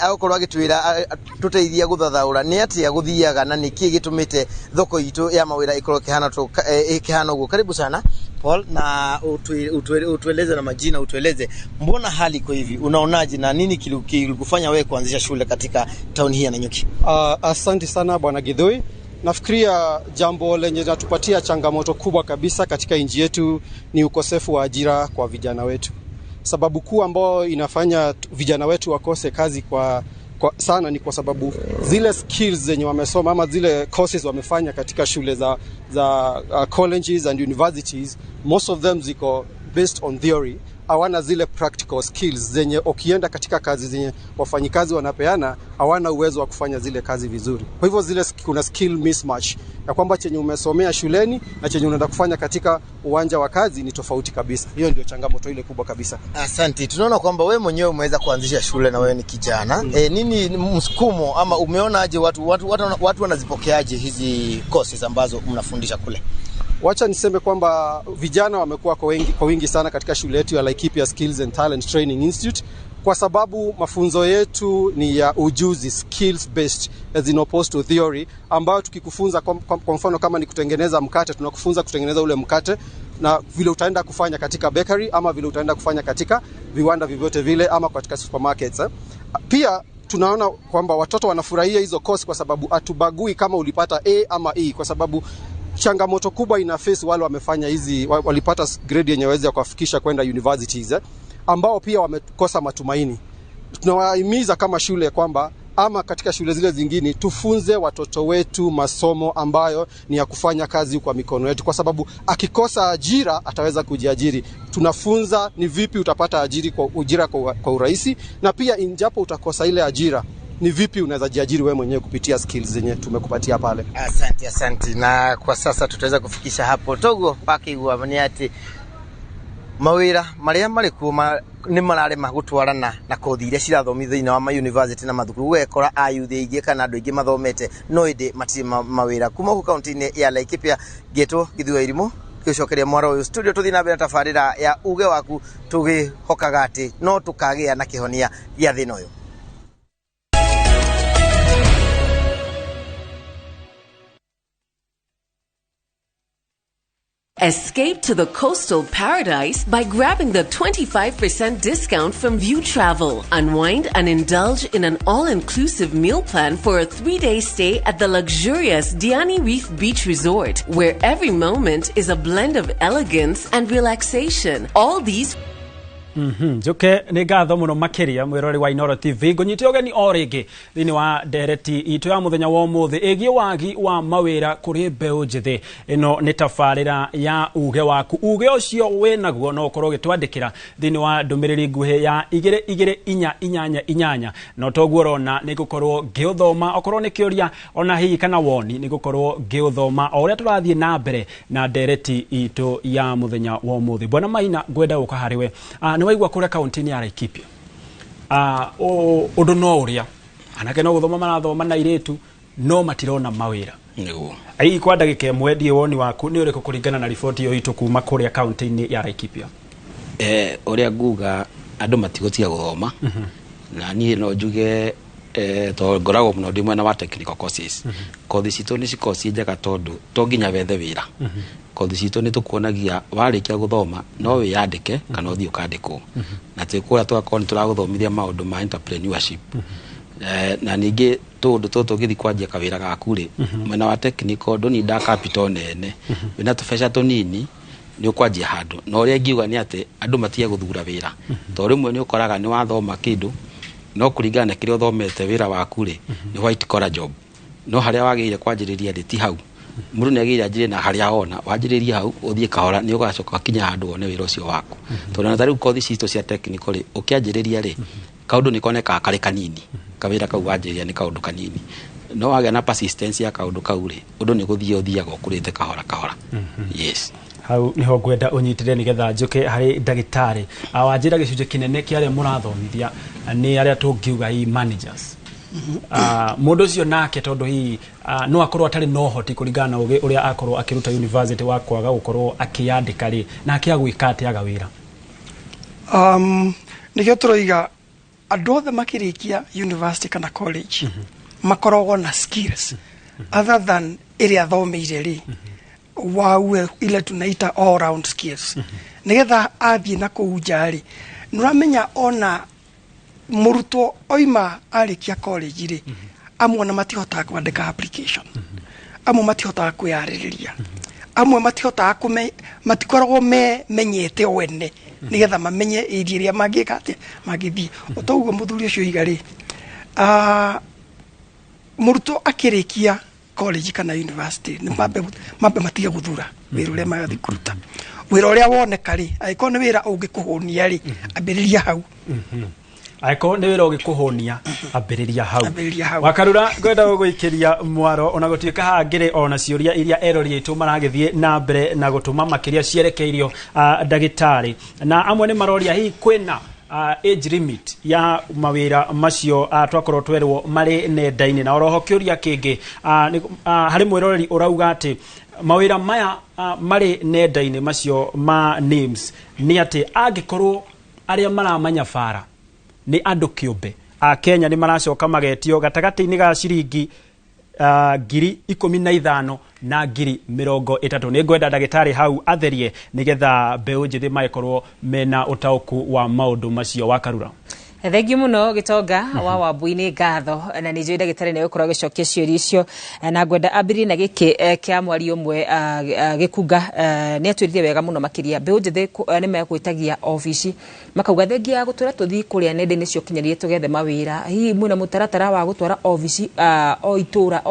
agukorwo agitwira tuteithia guthathaura ni ati aguthiaga na niki gitumite thoko itu ya mawira ikorwo kihana uguo. Karibu sana Paul na utueleze na majina, utueleze mbona hali iko hivi, unaonaje na nini kilikufanya wewe kuanzisha shule katika town hii ya Nanyuki? Asante sana bwana Githoi. Nafikiria jambo lenye linatupatia changamoto kubwa kabisa katika nchi yetu ni ukosefu wa ajira kwa vijana wetu. Sababu kuu ambayo inafanya vijana wetu wakose kazi kwa sana ni kwa sababu zile skills zenye wamesoma ama zile courses wamefanya katika shule za colleges and universities, most of them ziko based on theory, hawana zile practical skills zenye ukienda katika kazi zenye wafanyikazi wanapeana hawana uwezo wa kufanya zile kazi vizuri. Kwa hivyo zile kuna skill mismatch ya kwamba chenye umesomea shuleni na chenye unaenda kufanya katika uwanja wa kazi ni tofauti kabisa. Hiyo ndio changamoto ile kubwa kabisa. Asante. Tunaona kwamba wewe mwenyewe umeweza kuanzisha shule na wewe ni kijana. Nini msukumo ama umeona aje watu wanazipokeaje hizi courses ambazo mnafundisha kule? Wacha niseme kwamba vijana wamekuwa kwa wingi sana katika shule yetu ya Laikipia Skills and Talent Training Institute kwa sababu mafunzo yetu ni ya ujuzi, skills based as in opposed to theory, ambayo tukikufunza kwa mfano kama ni kutengeneza mkate, tunakufunza kutengeneza ule mkate na vile utaenda kufanya katika bakery ama vile utaenda kufanya katika viwanda vyovyote vile ama katika supermarkets. Pia tunaona kwamba watoto wanafurahia hizo course kwa sababu atubagui kama ulipata A ama E, kwa sababu changamoto kubwa ina face wale wamefanya hizi walipata grade yenye waweza kuwafikisha kwenda universities ambao pia wamekosa matumaini. Tunawahimiza kama shule kwamba ama katika shule zile zingine tufunze watoto wetu masomo ambayo ni ya kufanya kazi kwa mikono yetu, kwa sababu akikosa ajira ataweza kujiajiri. Tunafunza ni vipi utapata ajira kwa urahisi, na pia injapo utakosa ile ajira ni vipi unaweza jiajiri wewe mwenyewe kupitia skills zenye tumekupatia pale. Asante. Na kwa sasa tutaweza kufikisha hapo togo pakigwa maniati mawira maria mariku ni marare magutwarana na kothi iria cirathomithio na ma university na mathukuru wekora ayuthi aingi kana andu aingi mathomete no indi matiri mawira kuma ku county-ini ya Laikipia. Geto Githua Irimo gicokeria mwaro uyu studio tuthi na mbere tafarira ya uge waku tugihokaga ati no tukagia na kihonia gia thina uyu. Escape to the coastal paradise by grabbing the 25% discount from View Travel. Unwind and indulge in an all-inclusive meal plan for a 3-day stay at the luxurious Diani Reef Beach Resort, where every moment is a blend of elegance and relaxation. All these Joke nĩ ngatho mũno makĩria mwĩrori wa Inooro TV ngũnyite ũgeni o rĩngĩ thĩinĩ wa ndereti itũ ya mũthenya wa ũmũthĩ ĩgiĩ wagi wa mawĩra kũrĩ mbeũ njĩthĩ. Ĩno nĩ tabarĩra ya uge waku. Uge ũcio wĩnaguo no ũkorwo ũgĩtwandĩkĩra thĩinĩ wa ndũmĩrĩri nguhĩ ya 2288 no toguo ũrona nĩ ngũkorwo ngĩũthoma okorwo nĩ kĩũria ona hihi kana woni nĩ ngũkorwo ngĩũthoma o ũrĩa tũrathiĩ na mbere na ndereti itũ ya mũthenya wa ũmũthĩ. Bwana Maina ngwenda gũka harĩ we. Nĩ waigua kũrĩa kaunti-inĩ ya Laikipia ũndũ no ũrĩa anake no gũthoma marathoma na airĩtu no matirona mawĩra. Ai kwa ndagĩka ĩmwe ndiĩ woni waku nĩ ũrĩkũ kũringana na riboti ĩyo itũ kuma kũrĩa kaunti-inĩ ya Laikipia? Ũrĩa nguga andũ matigũtiga gũthoma na niĩ no njuge to ngoragwo mũno ndĩ mwena wa technical courses. Kothi citũ nĩ cikothi njega tondũ to nginya wethe wĩra. Kothi citũ nĩ tũkuonagia warĩkia gũthoma no wĩyandĩke kana ũthiĩ ũkandĩkwo. Na twĩkũrĩa tũgakorwo nĩ tũragũthomithia maũndũ ma entrepreneurship. Na ningĩ tũndũ tũtũ ũgĩthiĩ kwanjia kawĩra gaku rĩ mwena wa technical ndũninda capital nene wĩna tũbeca tũnini nĩ ũkwanjia handũ. Na ũrĩa ngiuga nĩ atĩ andũ matige gũthura wĩra to rĩmwe nĩ ũkoraga nĩ wathoma kĩndũ no kũringana na kĩrĩa ũthomete wĩra waku rĩ nĩ white collar job no harĩa wagĩrĩire kwanjĩrĩria rĩ ti hau. Mũndũ nĩ agĩrĩire anjĩrĩrie na harĩa ona wanjĩrĩria hau ũthiĩ kahora nĩ ũgacoka kinya handũ wone wĩra ũcio waku. Tondũ na tarĩu kothi citũ cia technical rĩ ũkĩanjĩrĩria rĩ kaũndũ nĩ koneka karĩ kanini kawĩra kau wanjĩrĩria nĩ kaũndũ kanini no wagĩa na persistence ya kaũndũ kau rĩ ũndũ nĩ gũthiĩ ũthiaga ũkũrĩte kahora kahora. Yes. Hau niho ngwenda ũnyitire nĩgetha njoke harĩ ndagĩtarĩ wanjĩra gĩcunjĩ kĩnene kĩa arĩa mũrathomithia nĩ arĩa tũngiuga managers. Mũndũ ũcio nake tondũ hihi no akorwo atarĩ no hoti kũringana na ũgĩ ũrĩa akorwo akĩruta university wa kwaga gũkorwo akĩyandĩka rĩ nake agwĩka atĩa wĩra? Nĩkĩo tũroiga andũ othe makĩrĩkia university kana college makoragwo na skills other than ĩrĩa athomeire rĩ wawe ile tunaita all round skills. Nĩgetha athiĩ na kũu nja rĩ nĩũramenya ona mũrutwo oima arĩkia college rĩ amwe na matihotaga kwandĩka application, amwe matihotaga kwĩyarĩrĩria, amwe matihotaga matikoragwo menyete wene nĩgetha mamenye ĩrĩa mangĩka atĩa mangĩthiĩ. Otoguo mũthuri ũcio iga rĩ mũrutwo akĩrĩkia college kana university nĩ mambe matige gũthura wĩra ũrĩa magathiĩ kũruta. Wĩra ũrĩa woneka rĩ angĩkorwo nĩ wĩra ũngĩkũhũnia rĩ ambĩrĩria hau. Aiko nĩ wĩra ũgĩkũhũnia ambĩrĩria hau. Wakarura ngwenda gũgũikĩria mwaro ona gũtuĩka hangĩrĩ ona ciũria iria erori aitũ maragĩthiĩ na mbere na gũtũma makĩria cierekeirio ndagĩtarĩ na amwe nĩ maroria hihi kwĩna age limit ya mawĩra macio twakorwo twerwo marĩ nenda-inĩ na oroho kĩũria kĩngĩ harĩ mwĩroreri ũrauga atĩ mawĩra maya marĩ nenda-inĩ macio ma names nĩ atĩ angĩkorwo arĩa maramanya bara nĩ andũ kĩũmbe Kenya nĩ maracoka magetio gatagatĩ-inĩ ga ciringi 15,000 na 30,000. Nĩ ngwenda ndagĩtarĩ hau atherie nĩgetha mbeũ njĩthĩ magĩkorwo mena ũtaũku wa maũndũ macio. Wakarura thengiũ mũno Gitonga wa Wambui nĩ ngatho na nĩ njũĩ ndagĩtarĩ nĩ gũkorwo gĩcokia ciũria icio na ngwenda ambĩrĩrie na gĩkĩ kĩa mwari ũmwe gĩkunga nĩ atwĩrithie wega mũno makĩria mbeũ njĩthĩ nĩ megwĩtagia ofici makauga thengia ya gũtwara tũthiĩ kũrĩa nenda-inĩ cio kinyarie tũgethe mawĩra hihi mwĩna mũtaratara wa gũtwara ofici o itũra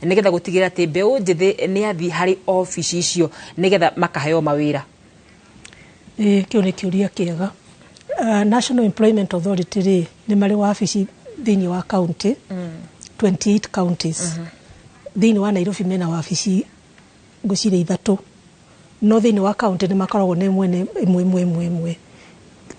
nĩgetha gũtigĩra atĩ mbeũ njĩthĩ nĩ athiĩ harĩ ofici icio nĩgetha makaheo mawĩra? Kĩu nĩ kĩũria kĩega. National Employment Authority rĩ nĩ marĩ wabici thĩinĩ wa county 28 counties. Thĩinĩ wa Nairobi mena wabici ngũcirĩ 3 no thĩinĩ wa county nĩ makoragwo na ĩmwe.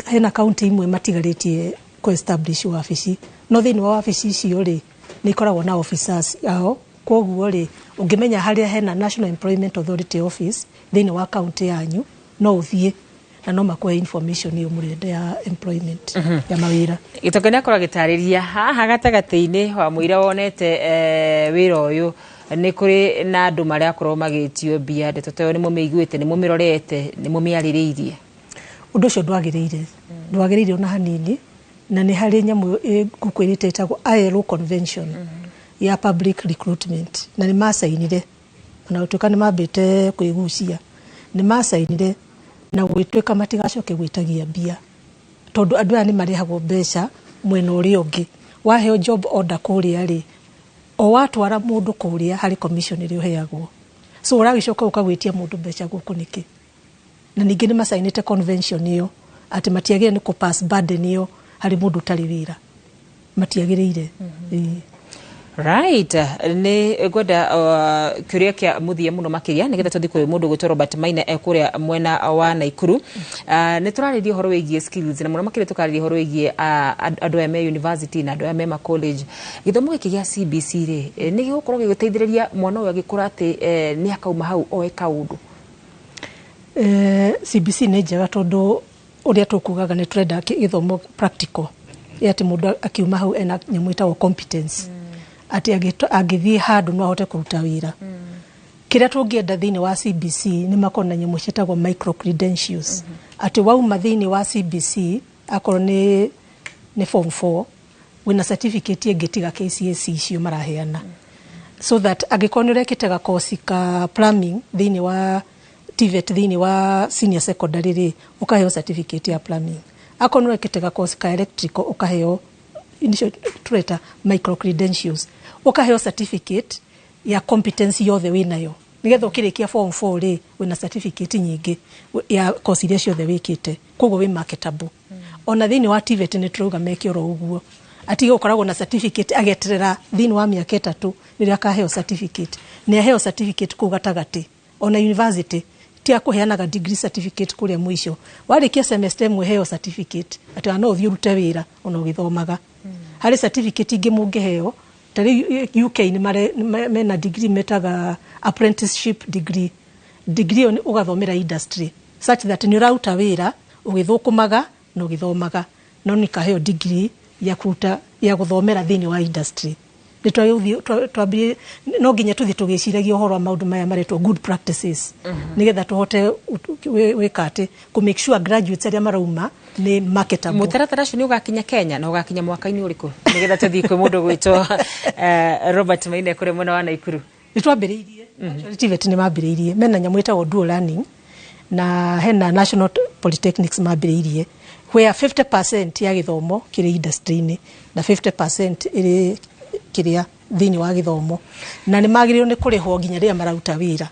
Hena county imwe matigarĩtie ku-establish wabici no thĩinĩ wa wabici icio rĩ nĩ ikoragwo na officers ao. Koguo rĩ ũngĩmenya harĩa hena National Employment Authority office thĩinĩ wa county yanyu no ũthiĩ na no makwe information iyo mũrende ya employment ya mawĩra. Gĩtonga nĩ akorwo agĩtarĩria haha gatagatĩ-inĩ wa mũira wonete wĩra ũyũ nĩ kũrĩ na andũ marĩa akorwo magĩtio mbia ndeto tayo nĩ mũmĩiguĩte nĩ mũmĩrorete nĩ mũmĩarĩrĩirie ũndũ ũcio ndwagĩrĩire ona hanini na nĩ harĩ nyamũ ngũkwĩrĩte ĩtagwo ILO convention ya public recruitment na nĩ masainire na gũtuĩka nĩ mambĩte kwĩgucia nĩ masainire na gwĩtuĩka matigacoke gwĩtagia mbia tondũ andũ aya nĩ marĩhagwo mbeca mwena ũrĩa ũngĩ waheo job order kũrĩa rĩ o watwara mũndũ kũrĩa harĩ commission ĩrĩa ũheagwo so ũragĩcoka ũkagwĩtia mũndũ mbeca gũkũ nĩkĩ na ningĩ nĩ masainĩte convention ĩyo atĩ matiagĩrĩire nĩ kũpass burden ĩyo harĩ mũndũ ũtarĩ wĩra matiagĩrĩire right nĩ ngwenda kĩũria kĩa mũthia mũno makĩria nĩgetha tũthiĩ kũrĩ mũndũ gwĩtwo Robert Maina kũrĩa mwena wa Naikuru nĩ tũrarĩria ũhoro wĩgiĩ skills na mũno makĩria tũkarĩria ũhoro wĩgiĩ andũ aya me university na andũ aya me college gĩthomo gĩkĩ gĩa CBC rĩ nĩ gĩgũkorwo gĩgĩteithĩrĩria mwana ũyũ agĩkũra atĩ nĩ akauma hau oe kaũndũ CBC nĩ njega tondũ ũrĩa tũkugaga nĩ tũrenda gĩthomo practical ati mũndũ akiuma hau ena nyamũ ĩtagwo competence ati agĩthiĩ handũ no ahote kũruta wĩra kĩrĩa tũngĩenda thĩinĩ wa CBC nĩ makona nyamũ ciĩtagwo micro credentials ati wauma thĩinĩ wa CBC akorwo nĩ form 4 wĩna certificate ĩngĩtiga KCSE icio maraheana so that angĩkorwo nĩ ũrekĩte ga course ka plumbing thĩinĩ wa TVET thĩinĩ wa senior secondary rĩ ũkaheo certificate ya plumbing akorwo nĩ ũrekĩte ga course ka electrical ũkaheo tureta micro credentials ukaheo certificate ya competence yothe winayo nigetha ukirikia form 4 ri wina certificate nyingi ya course iria ciothe wikite koguo wi marketable ona thini wa TVET ni turuga mekiro uguo ati ukoragwo na certificate ageterera thini wa miaka 3 riria akaheo certificate ni aheo certificate ku gatagati ona university tia kuheanaga degree certificate kuria mwisho warikia semester mwe heo certificate ati no uthii urute wira ona ugithomaga hari certificate ingi mungeheo tari UK ni mena degree metaga apprenticeship degree oni ugathomera industry such that ni uruta wira ugithukumaga no ugithomaga no nikaheo degree ya kuruta ya guthomera thini wa industry twambie no nginya tuthi tugiciragia uhoro wa maundu maya maretwo good practices nigetha tuhote wikate ku make sure graduates aria marauma ni marketable mutaratara ucio ni ugakinya Kenya na ugakinya mwaka-ini uriku nigetha tuthi kwi mundu gwitwo Robert Maina kure mwena wa Naikuru ni twambiriirie TVET ni mambiriirie mena nyamu itagwo dual learning na hena national polytechnics mambiriirie where 50% ya githomo kiri industry-ini na 50% iri kiria thini wa githomo na ni magiriyo ni kurihwo nginya ria mararuta wira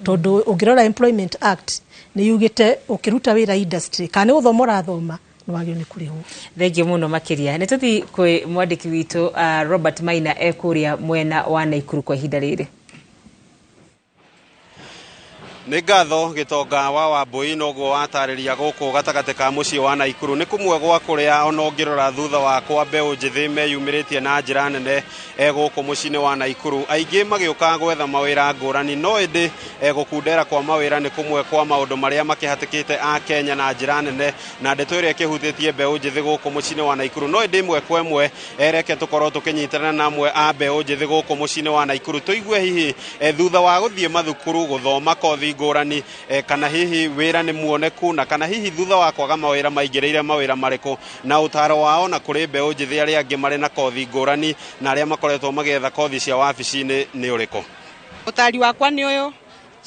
tondu ungirora Employment Act ni yugite ukiruta wira industry kana uthomora thoma ni wagiriyo ni kurihwo thengi muno makiria ni tuthi kwi mwandiki witu Robert Maina kuria mwena wa Naikuru kwa ihinda riri nĩ ngatho gĩtonga wa Wambui noguo watarĩria gũkũ gatagatĩ ka mũciĩ wa Naikuru nĩ kumwe gwa kũrĩa ona ũngĩrora thutha wakwa mbeũ njĩthĩ meyumĩrĩtie na njĩra nene gũkũ mũciĩ-inĩ wa Naikuru aingĩ magĩũka gwetha mawĩra ngũrani no ĩndĩ gũkundera kwa mawĩra nĩ kumwe kwa maũndũ marĩa makĩhatĩkĩte a Kenya na njĩra nene na ndeto ĩrĩa ĩkĩhutĩtie mbeũ njĩthĩ gũkũ mũciĩ-inĩ wa Naikuru no ĩndĩ imwe kwa ĩmwe reke tũkorwo tũkĩnyitana na amwe a mbeũ njĩthĩ gũkũ mũciĩ-inĩ wa Naikuru tũigue hihi thutha wa gũthiĩ mathukuru gũthoma kothi ngũrani kana hihi wĩra nĩ muoneku na kana hihi thutha wa kwaga mawĩra maingĩrĩire mawĩra marĩkũ na ũtaro wao na kũrĩ mbeũ njĩthĩ arĩa angĩ marĩ na kothi ngũrani na arĩa makoretwo magĩetha kothi cia wabici-inĩ nĩ ũrĩkũ ũtari wakwa nĩ ũyũ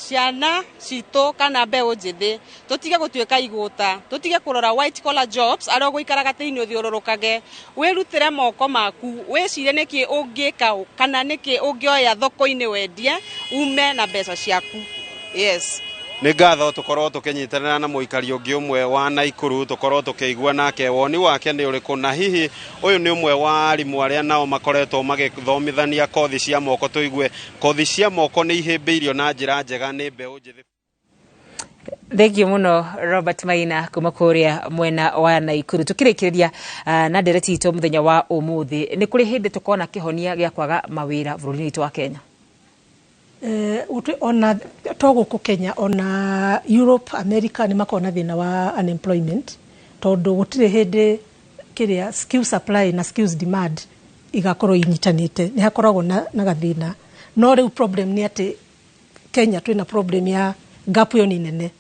ciana citũ kana mbeũ njĩthĩ tũtige gũtuĩka igũta tũtige kũrora white collar jobs arĩa gũikaraga thĩinĩ ũthiũrũrũkage wĩrutĩre moko maku wĩcire nĩkĩ ũngĩka kana nĩkĩ ũngĩoya thoko-inĩ wendie ume na mbeca ciaku yes nĩ ngatho tũkorwo tũkĩnyitanĩra na mũikari ũngĩ ũmwe wa Naikuru tũkorwo tũkĩigua nake woni wake nĩ ũrĩkũ na hihi ũyũ nĩ ũmwe wa arimũ arĩa nao makoretwo magĩthomithania kothi cia moko tũigue kothi cia moko nĩ ihĩmbĩirio na njĩra njega nĩ mbeũ njĩthĩ Thengi muno Robert Maina kuma kuria mwena wa Naikuru tukirikiriria na ndereti itu muthenya wa umuthi nĩ kũrĩ hĩndĩ tukona kihonia gĩa kwaga mawĩra bũrũri-inĩ witũ wa Kenya ona toguku Kenya ona Europe America ni makona thina wa unemployment tondu gutire hindi kiria skill supply na skills demand igakorwo inyitanite ni hakoragwo na gathina no rĩu problem nĩ atĩ Kenya twĩna problem ya gap yo ni nene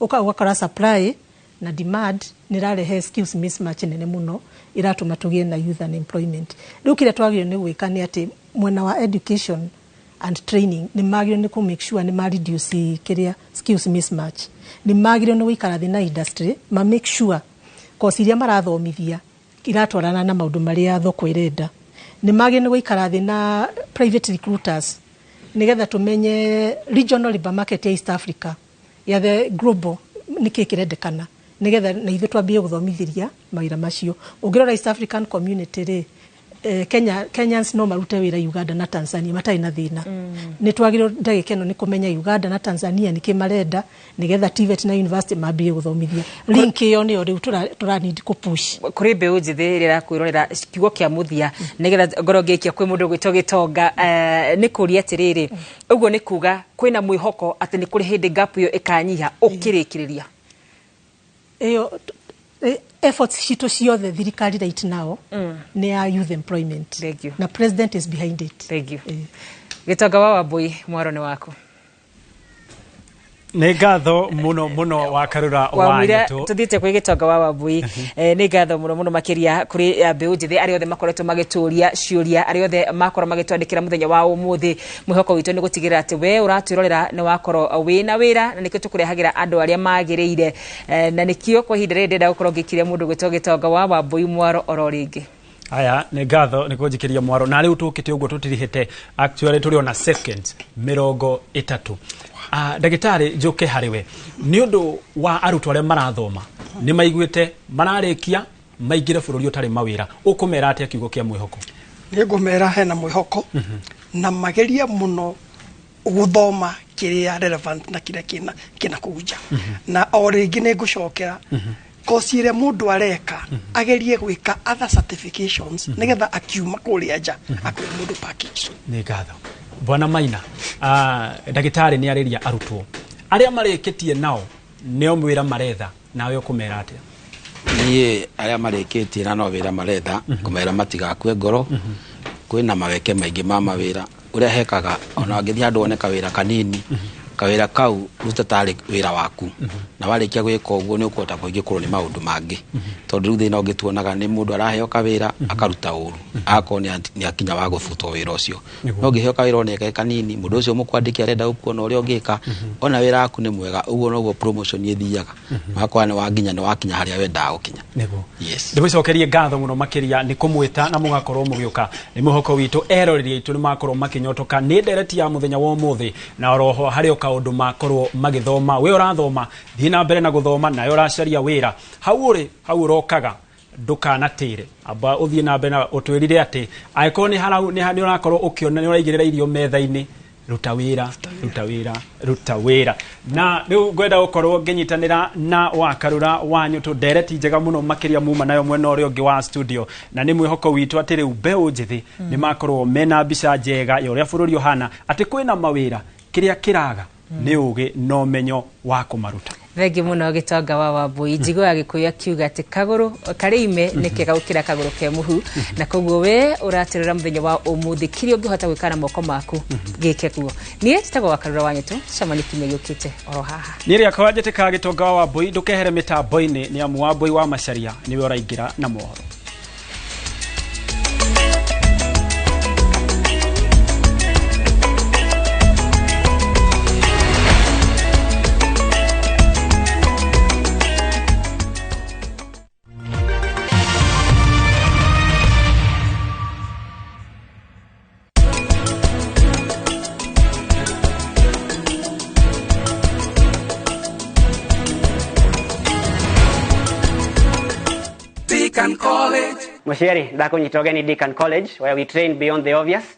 ukakora supply na demand nĩrarehe skills mismatch nene muno iratuma tugie na youth unemployment. Rĩu kĩrĩa twagĩrĩirwo nĩ gwĩka nĩ atĩ mwena wa education and training nĩ magĩrĩirwo nĩ ku make sure nĩ ma reduce kĩrĩa skills mismatch. Nĩ magĩrĩirwo nĩ gũikara thĩ na industry ma make sure course iria marathomithia iratwarana na maũndũ marĩa thoko irenda. Nĩ magĩrĩirwo nĩ gũikara thĩ na private recruiters nigetha tumenye regional labor market ya East Africa ya the global niki kirendekana nigetha na ithu twambie guthomithiria mawira macio. Ungirora East African community ri Kenyans no marute wira Uganda na Tanzania matai na thina. Ni twagiro ndagikeno ni kumenya Uganda na Tanzania niki marenda nigetha TVET na university mambie guthomithia. Link yo ni ori tura need ku push. Kuri mbeũ njithi rira kwirorera kiugo kia muthia nigetha ngoro ngikia kwi mundu gwito Gitonga ni kuria atiriri uguo ni kuga kwina mwihoko ati ni kuri hindi gap yo ikanyiha ukirikiriria. Eyo efforts shito ciothe thirikari right now ni ya youth employment. Thank you. Na president is behind it. Thank you. Gitonga wa Wambui mwaro ni wako. Nĩ ngatho muno wa Karura wa Nyũtũ. Tuthiĩte kwĩ Gitonga wa Wambui. Nĩ ngatho muno makiria kuri mbeũ njithi arĩa othe makoretwo magĩtũria ciũria arĩa othe makorwo magĩtwandĩkĩra mũthenya wa ũmũthĩ. Mwĩhoko witũ nĩ gũtigĩrĩra atĩ we ũratwĩrorera nĩ wakorwo wĩna wĩra na nĩkĩo tũkũrehagĩra andũ arĩa magĩrĩire na nĩkĩo kwa ihinda rĩrĩ ndĩrenda gũkorwo ngĩkiria mũndũ gwĩtwo Gitonga wa Wambui mwaro oro rĩngĩ. Aya nĩ ngatho nĩ kũnjĩkĩria mwaro na rĩu tũkĩte ũguo tũtirihĩte actually tũrĩ ona seconds 30. Ndagĩtarĩ njoke harĩ we nĩ ũndũ wa arutwo arĩa marathoma nĩ maiguĩte mararĩkia maingĩre bũrũri ũtarĩ mawĩra ũkũmera atĩa kiugo kĩa mwĩhoko? Nĩ ngũmera hena mwĩhoko na mageria mũno guthoma kĩrĩa relevant na kĩrĩa kĩna kuja na o rĩngĩ nĩ ngũcokera kosi ĩrĩa mũndũ areka agerie gwĩka other certifications nigetha akiuma kũrĩa nja akwĩra mũndũ package. Nĩ ngatho Bwana Maina. Ndagĩtarĩ nĩ arĩria arutwo arĩa marĩkĩtie nao nĩo wĩra maretha nawe ũkũmera atĩa? Niĩ arĩa marĩkĩtie na no wĩra maretha kũmera matigakue ngoro kwĩna maweke maingĩ ma mawĩra ũrĩa hekaga ona ngĩthia andũ oneka wĩra kanini kawĩra kau rutatari wĩra waku na warĩkia gwĩka ũguo nĩ ũkũhota kũingĩkorwo nĩ maũndũ mangĩ tondũ rĩu thĩna ũngĩtuonaga nĩ mũndũ araheo kawĩra akaruta ũru akorwo nĩ akinya wa gũbutwo wĩra ũcio no ũngĩheo kawĩra oneka kanini mũndũ ũcio mũkwandĩki arenda gũkuona ũrĩa ũngĩka ona wĩra waku nĩ mwega ũguo noguo promotion ĩthiaga makwa nĩ wakinya harĩa wendaga gũkinya. Yes. Ndĩmũcokerie ngatho mũno makĩria nĩ kũmwĩta na mũgakorwo mũgĩũka nĩ mwĩhoko witũ eroreri aitũ nĩ makorwo makĩnyotoka nĩ ndereti ya mũthenya wa ũmũthĩ na oroho harĩ kaũndũ makorwo magĩthoma we ũrathoma thiĩ na mbere na gũthoma nayo ũracaria wĩra hau ũrokaga ndũkanatĩre amba ũthiĩ na mbere na ũtwĩrire atĩ angĩkorwo nĩ ũrakorwo ũkĩona nĩ ũraigĩrĩra irio metha-inĩ ruta wĩra na rĩu ngwenda gũkorwo ngĩnyitanĩra na wa Karura wa Nyũtũ ndereti njega mũno makĩria muma nayo mwena ũrĩa ũngĩ wa studio na nĩ mwĩhoko witũ atĩ rĩu mbeũ njithi nĩ makorwo mena mbica njega ya ũrĩa bũrũri ũhana atĩ kwĩna mawĩra kĩrĩa kĩraga nĩ ũgĩ na ũmenyo wa kũmaruta. Thengi mũno Gitonga wa Wambui. Njigo ya Gĩkũyũ akiuga atĩ kagũrũ karĩ ime nĩ kĩega gũkĩra kagũrũ ke mũhu na koguo we ũraterera mũthenya wa ũmũthĩ kĩrĩa ũngĩhota gwĩka na moko maku gĩke kuo. Niĩ njĩtagwo wa Karura wa Nyũtũ camani kinya gĩũkĩte oro haha. Niĩ rĩakwa njĩtĩkaga Gitonga wa Wambui ndũkehere mĩtambo-inĩ nĩ amu Wambui wa Macharia nĩwe ũraingĩra na mohoro. Deakin College. Mushiri, ndako nyitogeni Deakin College, where we train beyond the obvious